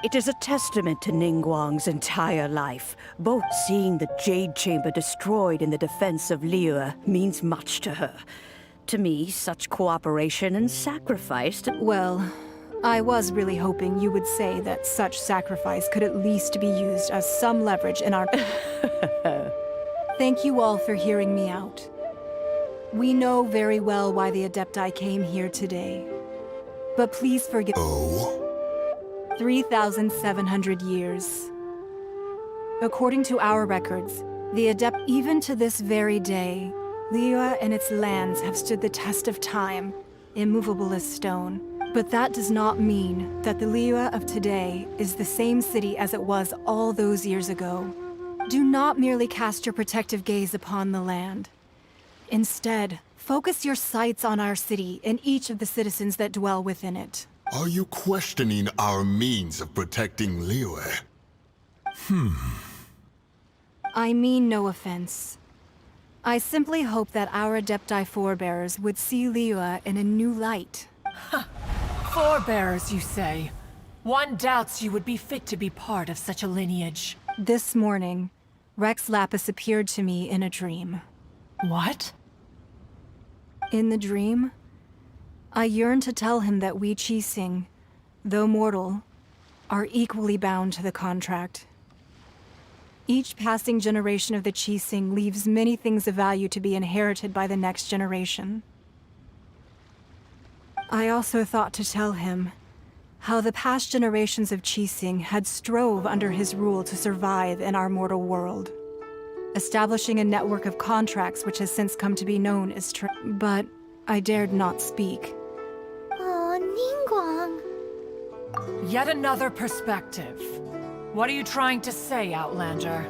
it is a testament to Ningguang's entire life. Both seeing the Jade Chamber destroyed in the defense of Liyue means much to her. To me, such cooperation and sacrifice... Well, I was really hoping you would say that such sacrifice could at least be used as some leverage in our... Thank you all for hearing me out. We know very well why the Adepti came here today. But please forgive... 3,700 years. According to our records, the Adept... Even to this very day, Liyue and its lands have stood the test of time, immovable as stone. But that does not mean that the Liyue of today is the same city as it was all those years ago. Do not merely cast your protective gaze upon the land. Instead, focus your sights on our city and each of the citizens that dwell within it. Are you questioning our means of protecting Liyue? I mean no offense. I simply hope that our Adepti forebears would see Liyue in a new light. Forebearers, you say? One doubts you would be fit to be part of such a lineage. This morning, Rex Lapis appeared to me in a dream. What? In the dream, I yearned to tell him that we Qixing, though mortal, are equally bound to the contract. Each passing generation of the Qixing leaves many things of value to be inherited by the next generation. I also thought to tell him how the past generations of Qixing had strove under his rule to survive in our mortal world, establishing a network of contracts which has since come to be known as But I dared not speak. Oh, Ningguang. Yet another perspective. What are you trying to say, Outlander?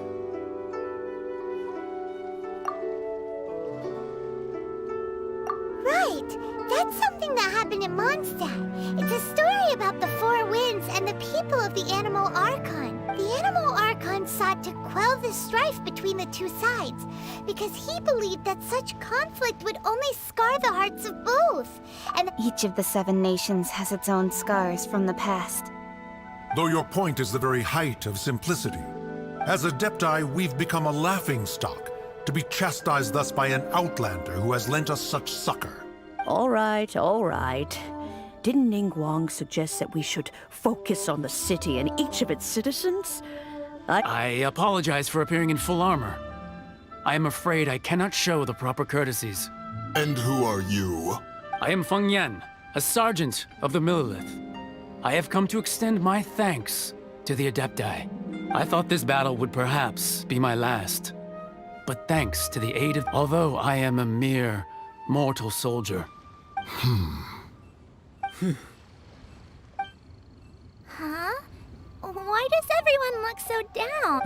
Right! That's something that happened in Mondstadt. It's a story about the Four Winds and the people of the Animal Archon. The Animal Archon sought to quell the strife between the two sides, because he believed that such conflict would only scar the hearts of both. And each of the 7 nations has its own scars from the past. Though your point is the very height of simplicity. As Adepti, we've become a laughingstock, to be chastised thus by an outlander who has lent us such succor. All right, all right. Didn't Ningguang suggest that we should focus on the city and each of its citizens? I apologize for appearing in full armor. I am afraid I cannot show the proper courtesies. And who are you? I am Feng Yan, a sergeant of the Millilith. I have come to extend my thanks to the Adepti. I thought this battle would perhaps be my last. But thanks to the aid of... Although I am a mere mortal soldier. Huh? Why does everyone look so down?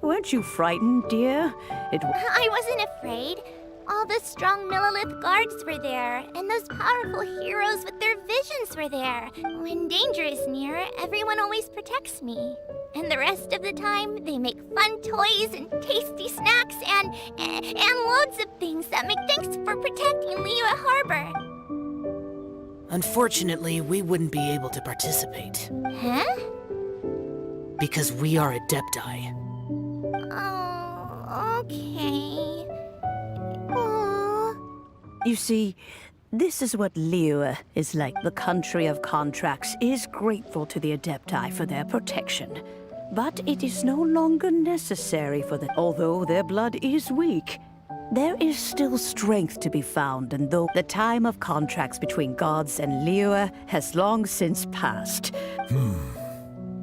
Weren't you frightened, dear? I wasn't afraid. All the strong Millilith guards were there, and those powerful heroes with their visions were there. When danger is near, everyone always protects me. And the rest of the time, they make fun toys and tasty snacks and loads of things that make thanks for protecting Liyue Harbor. Unfortunately, we wouldn't be able to participate. Huh? Because we are Adepti. Oh, okay. You see, this is what Liyue is like. The country of contracts is grateful to the Adepti for their protection. But it is no longer necessary for them. Although their blood is weak, there is still strength to be found, and though the time of contracts between gods and Liyue has long since passed.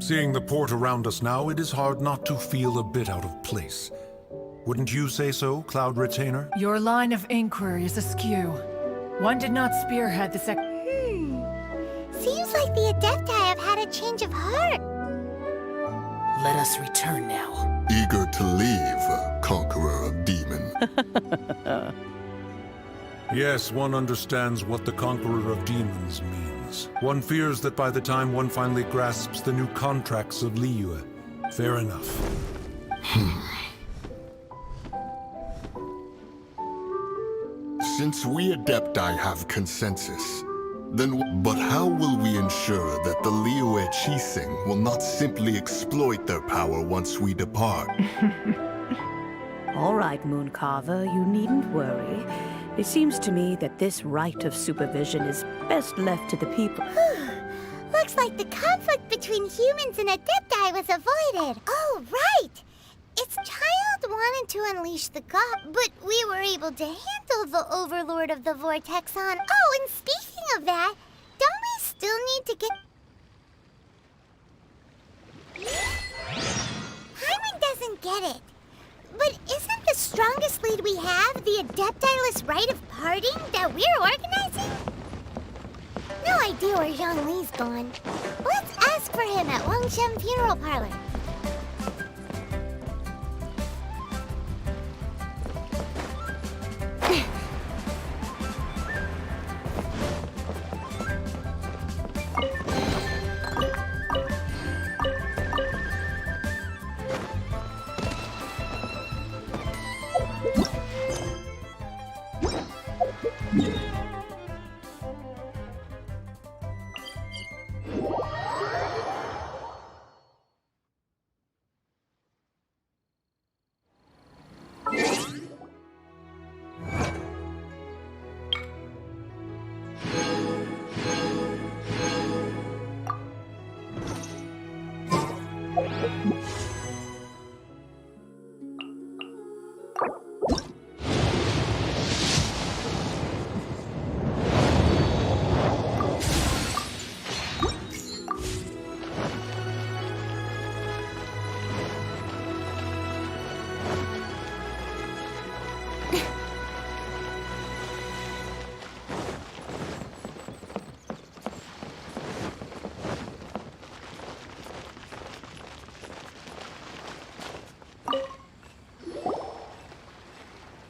Seeing the port around us now, it is hard not to feel a bit out of place. Wouldn't you say so, Cloud Retainer? Your line of inquiry is askew. One did not spearhead the Seems like the Adepti have had a change of heart. Let us return now. Eager to leave, Conqueror of Demon. Yes, one understands what the Conqueror of Demons means. One fears that by the time one finally grasps the new contracts of Liyue. Fair enough. Since we Adepti have consensus, then but how will we ensure that the Liyue Chising will not simply exploit their power once we depart? All right, Mooncarver, you needn't worry. It seems to me that this right of supervision is best left to the people. Looks like the conflict between humans and Adepti was avoided. Oh, right! Its child wanted to unleash the god, but we were able to handle the Overlord of the Vortex on... Oh, and speaking of that, don't we still need to get... Hyman doesn't get it. But isn't the strongest lead we have the Adepti-less rite of parting that we're organizing? No idea where Zhongli's gone. Let's ask for him at Wangshem Funeral Parlor.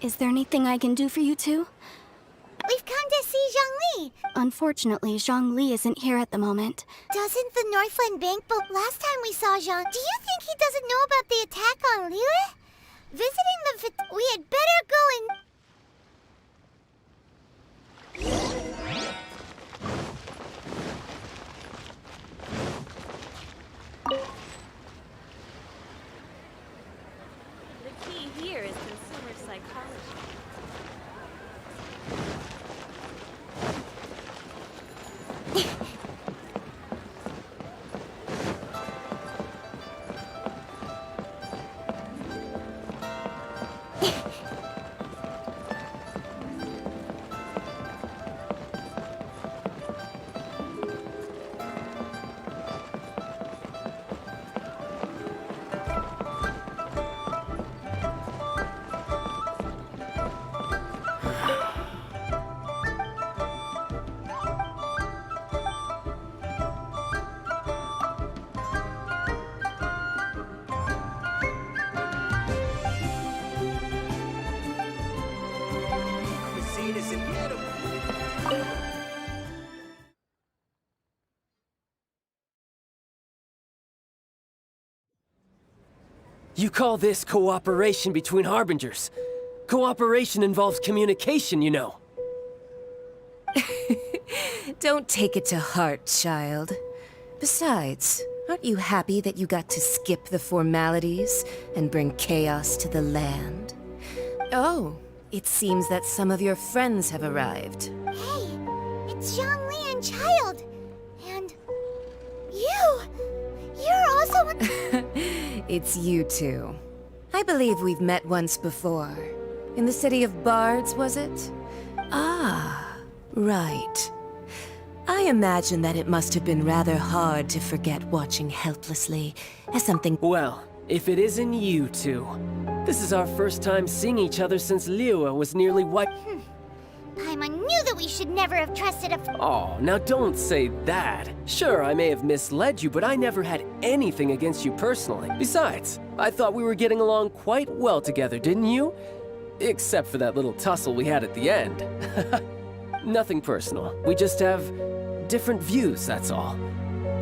Is there anything I can do for you two? We've come to see Zhongli. Unfortunately, Zhongli isn't here at the moment. Doesn't the Northland Bank boat last time we saw Zhong? Do you think he doesn't know about the attack on Liyue? Visiting the we had better go and... The key here is consumer psychology. Cuisine is incredible. You call this cooperation between Harbingers? Cooperation involves communication, you know. Don't take it to heart, child. Besides, aren't you happy that you got to skip the formalities and bring chaos to the land? Oh, it seems that some of your friends have arrived. Hey, it's Zhongli and Child. And... you! You're also... It's you two. I believe we've met once before. In the city of Bards, was it? Ah, right. I imagine that it must have been rather hard to forget watching helplessly as something... Well, if it isn't you two. This is our first time seeing each other since Liua was nearly wiped. Paimon knew that we should never have trusted a... Oh, now don't say that. Sure, I may have misled you, but I never had anything against you personally. Besides, I thought we were getting along quite well together, didn't you? Except for that little tussle we had at the end. Nothing personal. We just have different views, that's all.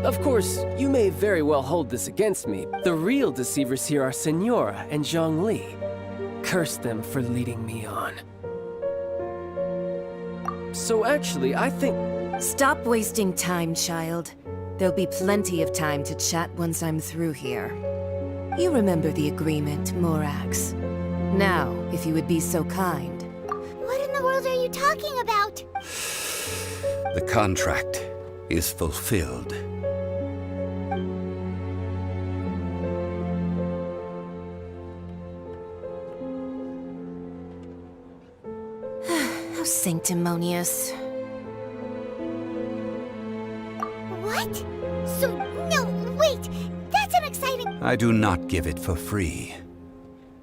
Of course, you may very well hold this against me. The real deceivers here are Senora and Zhongli. Curse them for leading me on. So actually, I think... Stop wasting time, child. There'll be plenty of time to chat once I'm through here. You remember the agreement, Morax. Now, if you would be so kind. What in the world are you talking about? The contract is fulfilled. How sanctimonious. What? So, no, wait! That's an exciting... I do not give it for free.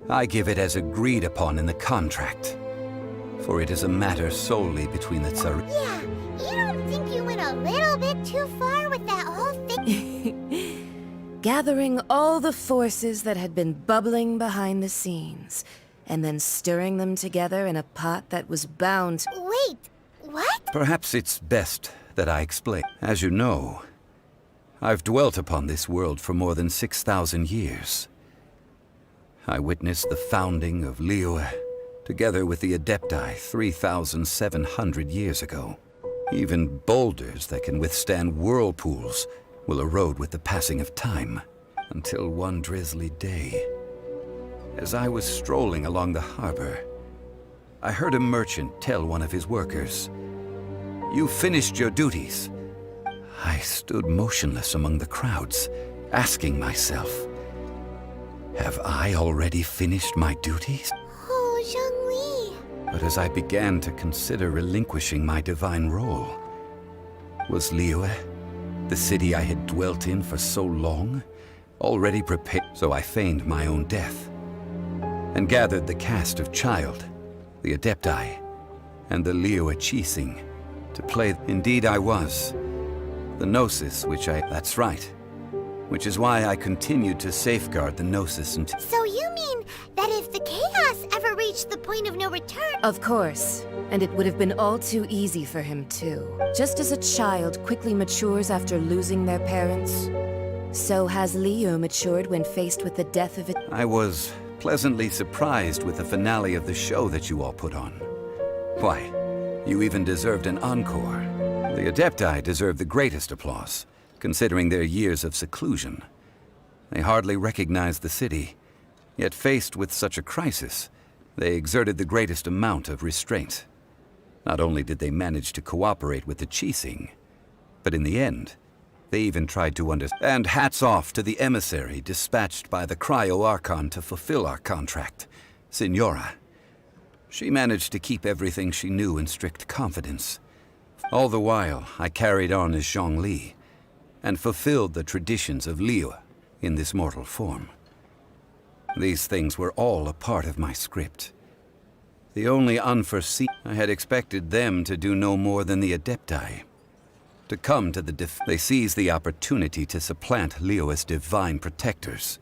I give it as agreed upon in the contract. For it is a matter solely between the Tsar... Yeah, you don't think you went a little bit too far with that whole thing? Gathering all the forces that had been bubbling behind the scenes, and then stirring them together in a pot that was bound... Wait, what? Perhaps it's best that I explain. As you know, I've dwelt upon this world for more than 6,000 years. I witnessed the founding of Liua, together with the Adepti 3,700 years ago. Even boulders that can withstand whirlpools will erode with the passing of time, until one drizzly day, as I was strolling along the harbor, I heard a merchant tell one of his workers, "You finished your duties." I stood motionless among the crowds, asking myself, have I already finished my duties? Oh, Zhongli. But as I began to consider relinquishing my divine role, was Liua, the city I had dwelt in for so long, already prepared? So I feigned my own death, and gathered the cast of Child, the Adepti, and the Liua Qixing to play. Indeed I was. The Gnosis, that's right. Which is why I continued to safeguard the Gnosis until... So you mean that if the chaos ever reached the point of no return... Of course. And it would have been all too easy for him, too. Just as a child quickly matures after losing their parents, so has Liua matured when faced with the death of it. I was pleasantly surprised with the finale of the show that you all put on. Why, you even deserved an encore. The Adepti deserve the greatest applause, considering their years of seclusion. They hardly recognized the city, yet faced with such a crisis, they exerted the greatest amount of restraint. Not only did they manage to cooperate with the Qixing, but in the end, they even tried to understand. And hats off to the emissary dispatched by the Cryo-Archon to fulfill our contract, Senora. She managed to keep everything she knew in strict confidence. All the while, I carried on as Zhongli, and fulfilled the traditions of Liua in this mortal form. These things were all a part of my script. The only unforeseen... I had expected them to do no more than the Adepti. To come to the They seized the opportunity to supplant Liua's divine protectors,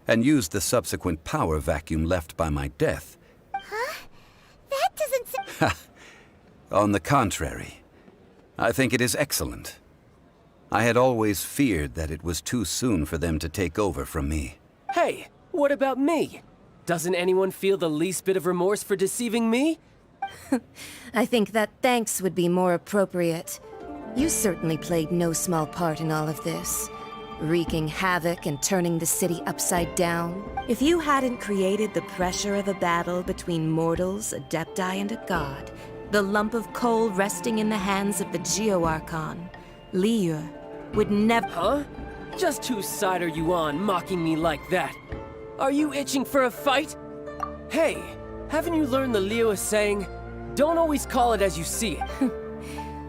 and used the subsequent power vacuum left by my death. Huh? That doesn't... On the contrary, I think it is excellent. I had always feared that it was too soon for them to take over from me. Hey, what about me? Doesn't anyone feel the least bit of remorse for deceiving me? I think that thanks would be more appropriate. You certainly played no small part in all of this, wreaking havoc and turning the city upside down. If you hadn't created the pressure of a battle between mortals, Adepti, and a god, the lump of coal resting in the hands of the Geo-Archon, Liua, would never... Huh? Just whose side are you on, mocking me like that? Are you itching for a fight? Hey, haven't you learned the Liua saying, don't always call it as you see it?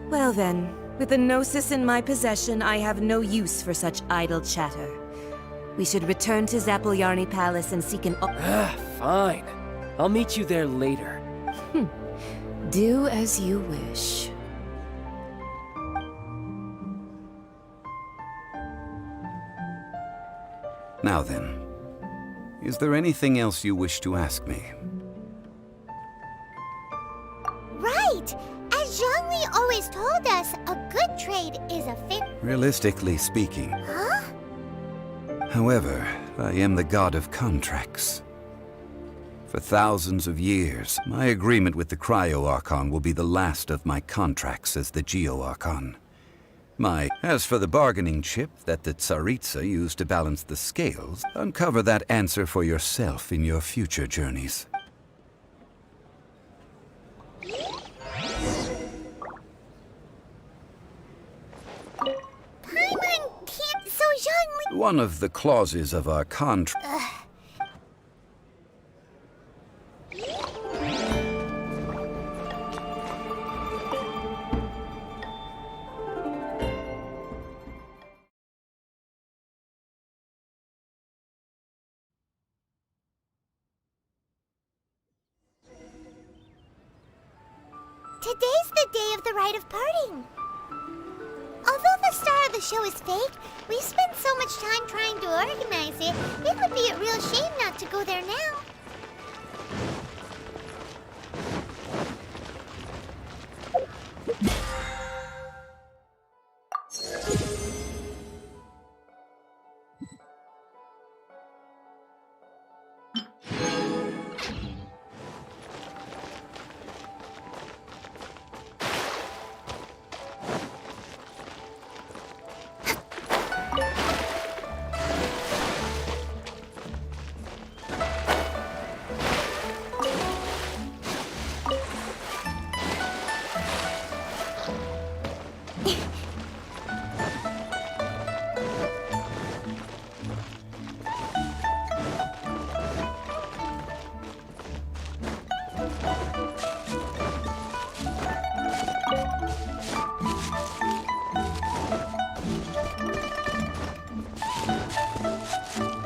Well then, With the Gnosis in my possession, I have no use for such idle chatter. We should return to Zapolyarny Palace and seek an... Fine. I'll meet you there later. Do as you wish. Now then, is there anything else you wish to ask me? Right! As Zhongli always told us, a good trade is a fit. Realistically speaking. Huh? However, I am the god of contracts. For thousands of years, my agreement with the Cryo-Archon will be the last of my contracts as the Geo-Archon. As for the bargaining chip that the Tsaritsa used to balance the scales, uncover that answer for yourself in your future journeys. Paimon can't, so Zhongli... One of the clauses of our contract... Today's the day of the rite of parting. Although the star of the show is fake, we've spent so much time trying to organize it, it would be a real shame not to go there now.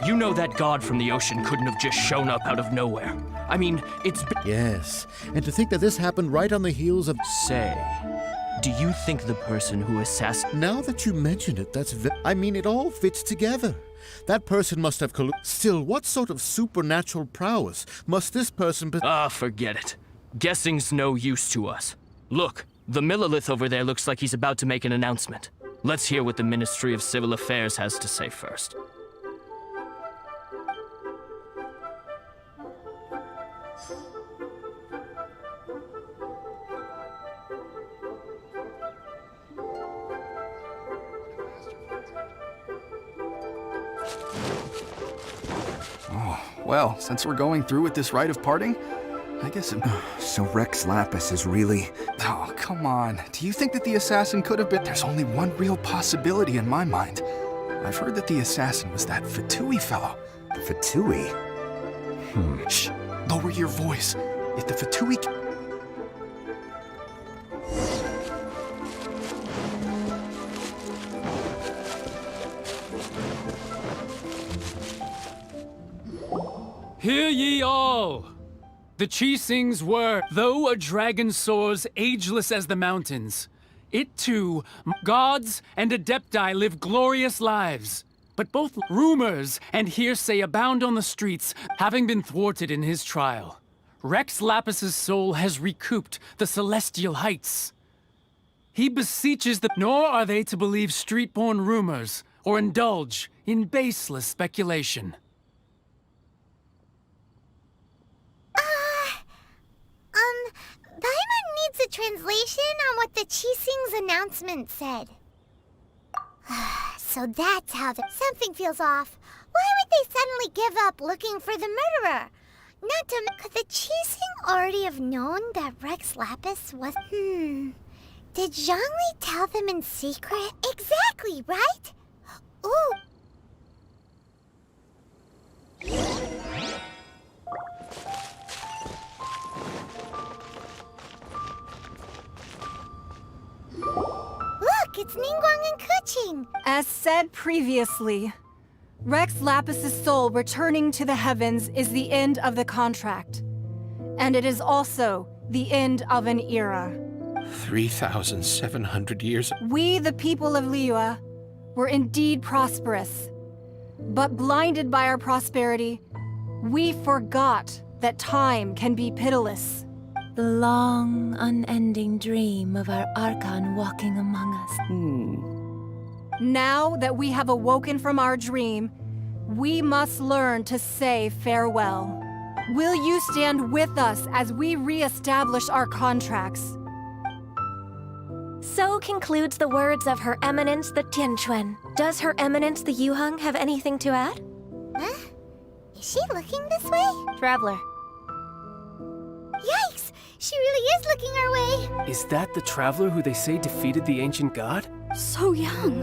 You know that god from the ocean couldn't have just shown up out of nowhere. I mean, it's... Yes, and to think that this happened right on the heels of... Say, do you think the person who assassinated... Now that you mention it, I mean, it all fits together. That person must have Still, what sort of supernatural prowess must this person be... Forget it. Guessing's no use to us. Look, the Millilith over there looks like he's about to make an announcement. Let's hear what the Ministry of Civil Affairs has to say first. Well, since we're going through with this rite of parting, I guess it... So Rex Lapis is really... Oh, come on. Do you think that the assassin could have been... There's only one real possibility in my mind. I've heard that the assassin was that Fatui fellow. Fatui? Shh! Lower your voice. If the Fatui... Hear ye all! The Chisings were, though a dragon soars ageless as the mountains, it too, gods and adepti live glorious lives. But both rumors and hearsay abound on the streets, having been thwarted in his trial. Rex Lapis's soul has recouped the celestial heights. He beseeches the... Nor are they to believe street-born rumors or indulge in baseless speculation. Paimon needs a translation on what the Chising's announcement said. So that's how something feels off. Why would they suddenly give up looking for the murderer? Not to... Could the Chising already have known that Rex Lapis was... Did Zhongli tell them in secret? Exactly, right? Ooh. Look! Ningguang and Keqing? As said previously, Rex Lapis's soul returning to the heavens is the end of the contract. And it is also the end of an era. 3,700 years. We, the people of Liyue, were indeed prosperous. But blinded by our prosperity, we forgot that time can be pitiless. The long, unending dream of our Archon walking among us. Now that we have awoken from our dream, we must learn to say farewell. Will you stand with us as we re-establish our contracts? So concludes the words of Her Eminence the Tianquan. Does Her Eminence the Yuheng have anything to add? Huh? Is she looking this way? Traveler. Yikes! She really is looking our way! Is that the traveler who they say defeated the ancient god? So young.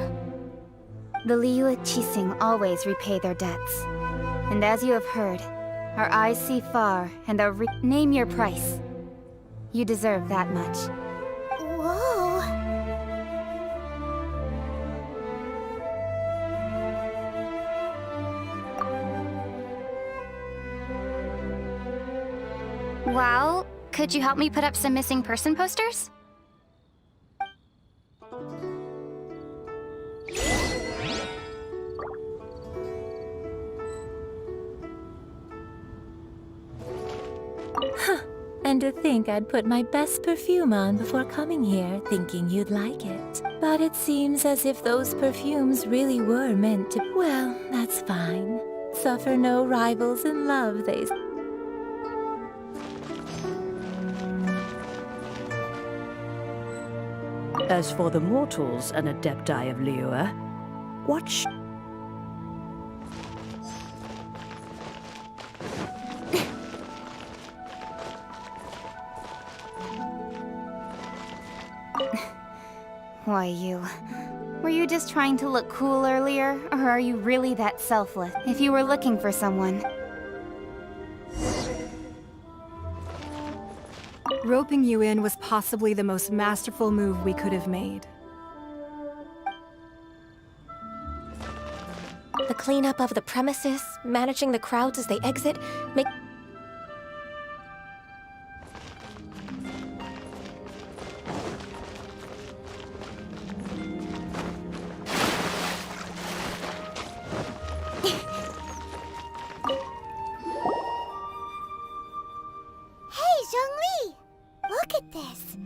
The Liyue Qixing always repay their debts. And as you have heard, our eyes see far, and our name your price. You deserve that much. Whoa! Well, could you help me put up some missing person posters? And to think I'd put my best perfume on before coming here, thinking you'd like it. But it seems as if those perfumes really were meant to... Well, that's fine. Suffer no rivals in love, they say. As for the mortals and Adepti of Liyue, what Why, you... Were you just trying to look cool earlier, or are you really that selfless? If you were looking for someone... Roping you in was possibly the most masterful move we could have made. The cleanup of the premises, managing the crowds as they exit, make... Hey, Zhongli! Look at this!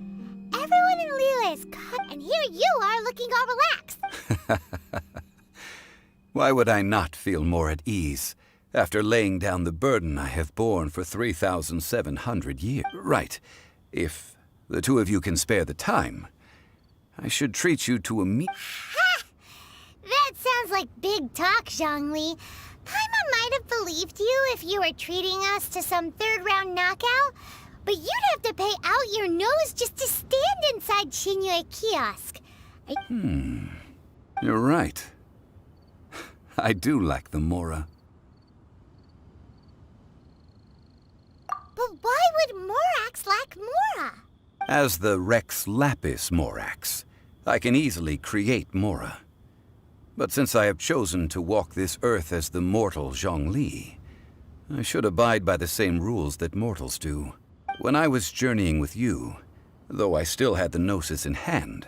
Everyone in Liyue is caught, and here you are looking all relaxed! Why would I not feel more at ease after laying down the burden I have borne for 3,700 years? Right. If the two of you can spare the time, I should treat you to a meet. Ha! That sounds like big talk, Zhongli. Paimon might have believed you if you were treating us to some third-round knockout, but you'd have to pay out your nose just to stand inside Xinyue kiosk. You're right. I do like the Mora. But why would Morax lack Mora? As the Rex Lapis Morax, I can easily create Mora. But since I have chosen to walk this earth as the mortal Zhongli, I should abide by the same rules that mortals do. When I was journeying with you, though I still had the Gnosis in hand,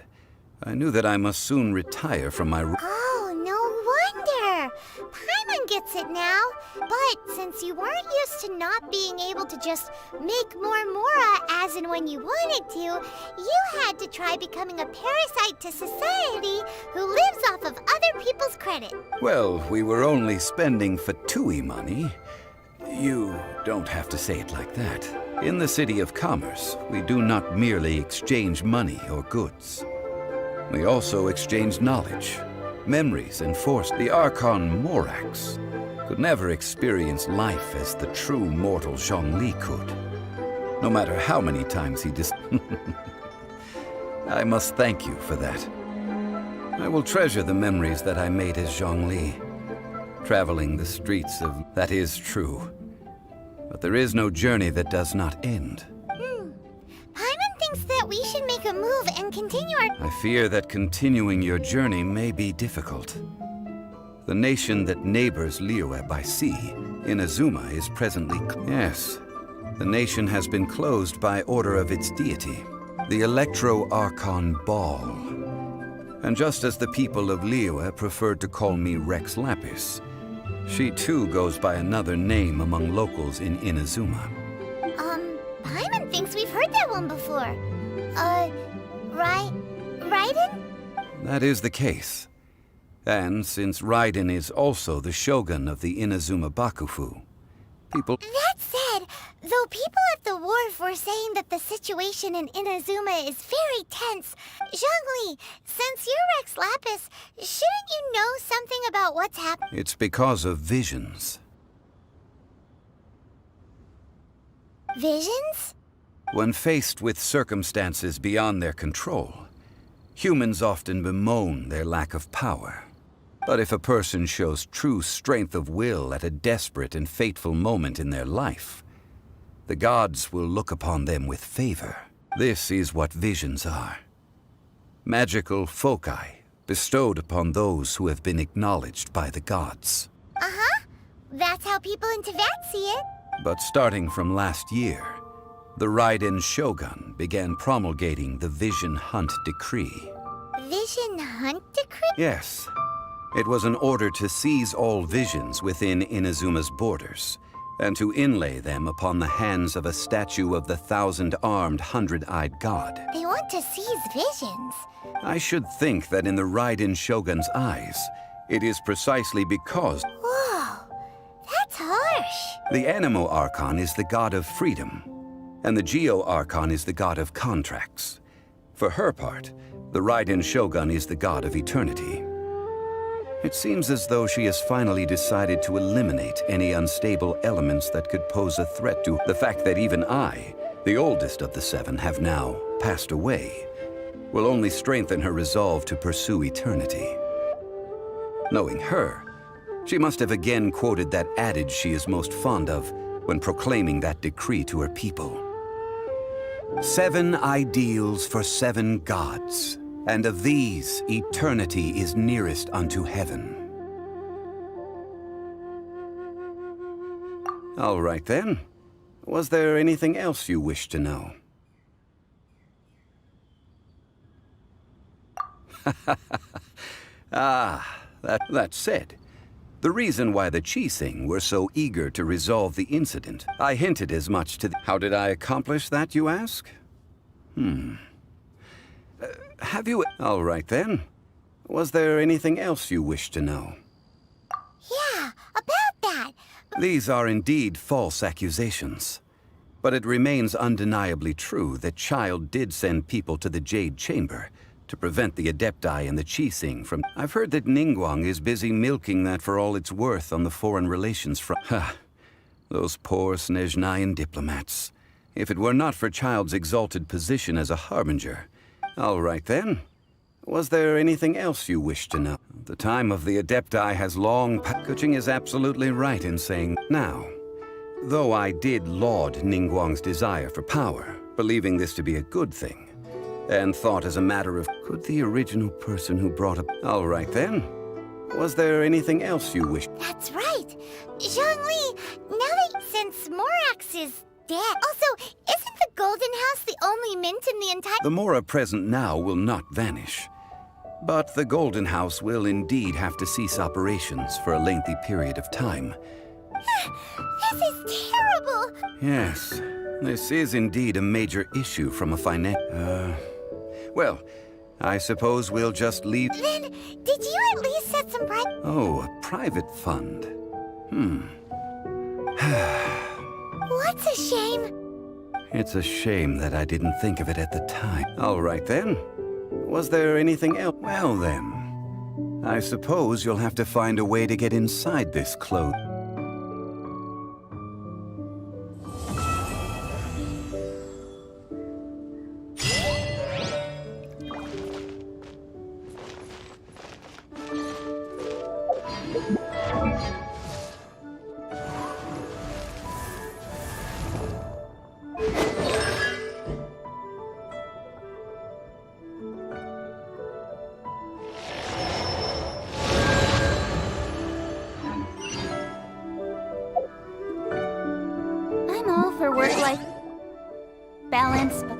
I knew that I must soon retire from my... Oh, no wonder! Paimon gets it now. But since you weren't used to not being able to just make more Mora as and when you wanted to, you had to try becoming a parasite to society who lives off of other people's credit. Well, we were only spending Fatui money. You don't have to say it like that. In the City of Commerce, we do not merely exchange money or goods. We also exchange knowledge, memories, and force. The Archon Morax could never experience life as the true mortal Zhongli could, no matter how many times he I must thank you for that. I will treasure the memories that I made as Zhongli, traveling the streets of... That is true. But there is no journey that does not end. Paimon thinks that we should make a move and continue our... I fear that continuing your journey may be difficult. The nation that neighbors Liyue by sea, Inazuma, is presently... Yes, the nation has been closed by order of its deity, the Electro-Archon Ball. And just as the people of Liyue preferred to call me Rex Lapis, she too goes by another name among locals in Inazuma. Paimon thinks we've heard that one before. Raiden? That is the case. And since Raiden is also the shogun of the Inazuma Bakufu, people... That said, though people at the wharf were saying that the situation in Inazuma is very tense, Zhongli, since you're Rex Lapis, shouldn't you know something about what's happening? It's because of visions. Visions? When faced with circumstances beyond their control, humans often bemoan their lack of power. But if a person shows true strength of will at a desperate and fateful moment in their life, the gods will look upon them with favor. This is what visions are. Magical foci bestowed upon those who have been acknowledged by the gods. Uh-huh. That's how people in Teyvat see it. But starting from last year, the Raiden Shogun began promulgating the Vision Hunt Decree. Vision Hunt Decree? Yes. It was an order to seize all visions within Inazuma's borders, and to inlay them upon the hands of a statue of the 1,000-armed, 100-eyed god. They want to seize visions. I should think that in the Raiden Shogun's eyes, it is precisely because... Whoa, that's harsh. The Anemo Archon is the god of freedom, and the Geo Archon is the god of contracts. For her part, the Raiden Shogun is the god of eternity. It seems as though she has finally decided to eliminate any unstable elements that could pose a threat to the fact that even I, the oldest of the seven, have now passed away, will only strengthen her resolve to pursue eternity. Knowing her, she must have again quoted that adage she is most fond of when proclaiming that decree to her people. 7 ideals for 7 gods. And of these, eternity is nearest unto heaven. All right then. Was there anything else you wish to know? That said, the reason why the Qixing were so eager to resolve the incident, I hinted as much to How did I accomplish that, you ask? Have you... All right, then. Was there anything else you wish to know? Yeah, about that. These are indeed false accusations. But it remains undeniably true that Child did send people to the Jade Chamber to prevent the Adepti and the Qixing from... I've heard that Ningguang is busy milking that for all it's worth on the foreign relations front. Ha! Those poor Snezhnayan diplomats. If it were not for Child's exalted position as a harbinger... All right, then. Was there anything else you wish to know? The time of the Adepti has long passed. Kuching is absolutely right in saying, now, though I did laud Ningguang's desire for power, believing this to be a good thing, and thought as a matter of, could the original person who brought up... All right, then. Was there anything else you wish? That's right. Zhongli, now that since Morax is... dead. Also, isn't the Golden House the only mint in the entire... The Mora present now will not vanish. But the Golden House will indeed have to cease operations for a lengthy period of time. This is terrible! Yes, this is indeed a major issue from a well, I suppose we'll just leave... Then, did you at least set some Oh, a private fund. What's a shame? It's a shame that I didn't think of it at the time. All right, then. Was there anything else? Well, then. I suppose you'll have to find a way to get inside this cloak. for work-life balance, but...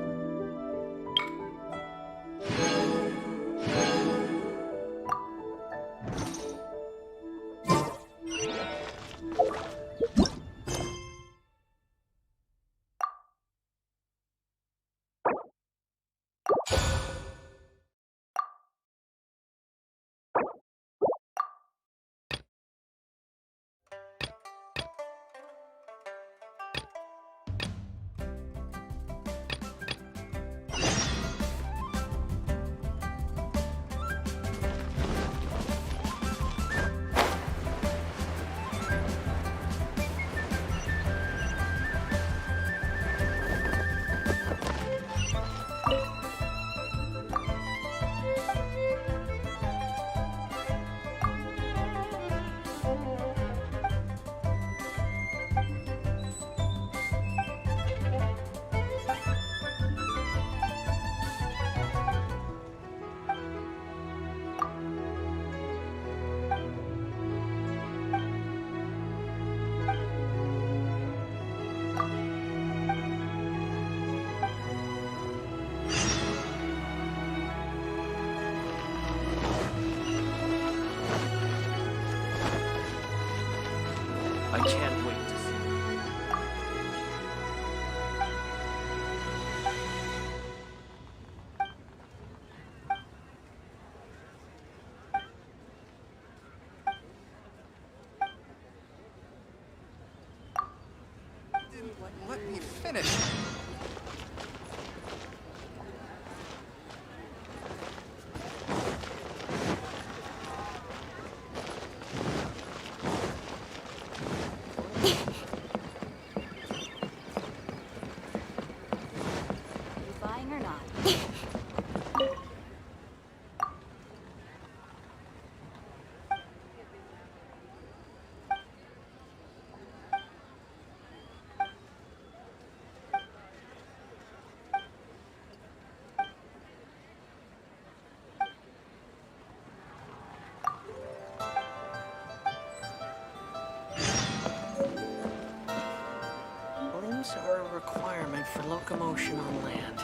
I can't wait to see. Didn't let me finish. Buying or not? Limbs are a requirement for locomotion on land.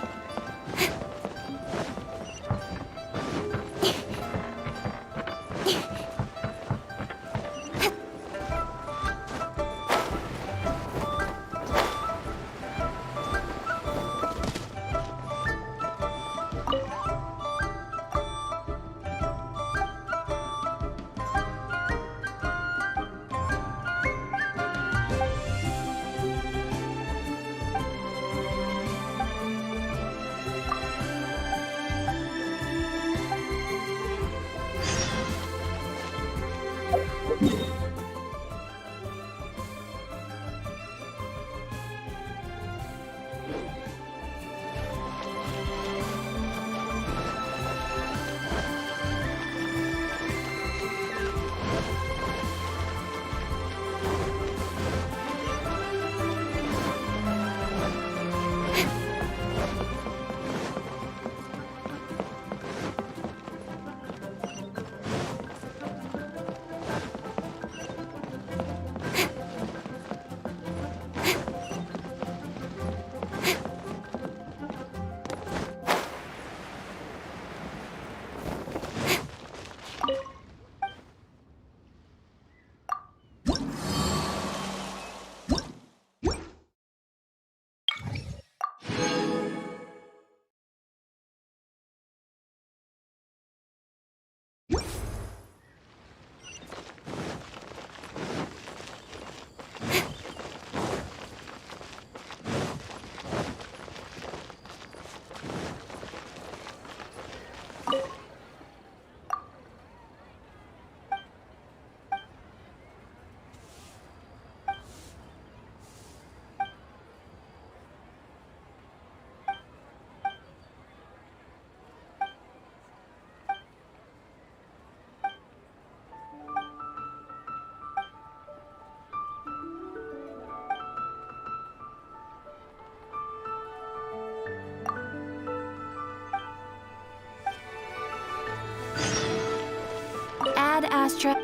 Add Astra.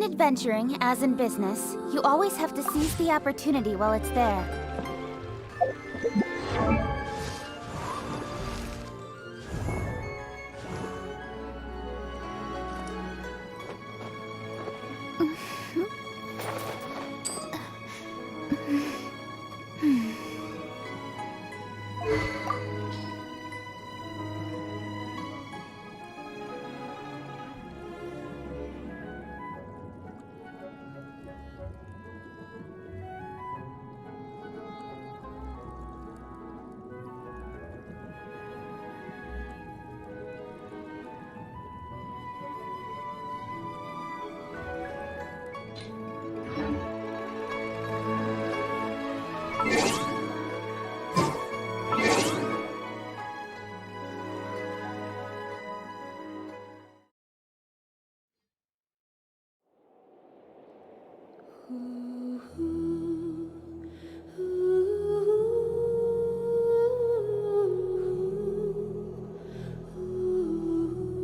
In adventuring, as in business, you always have to seize the opportunity while it's there.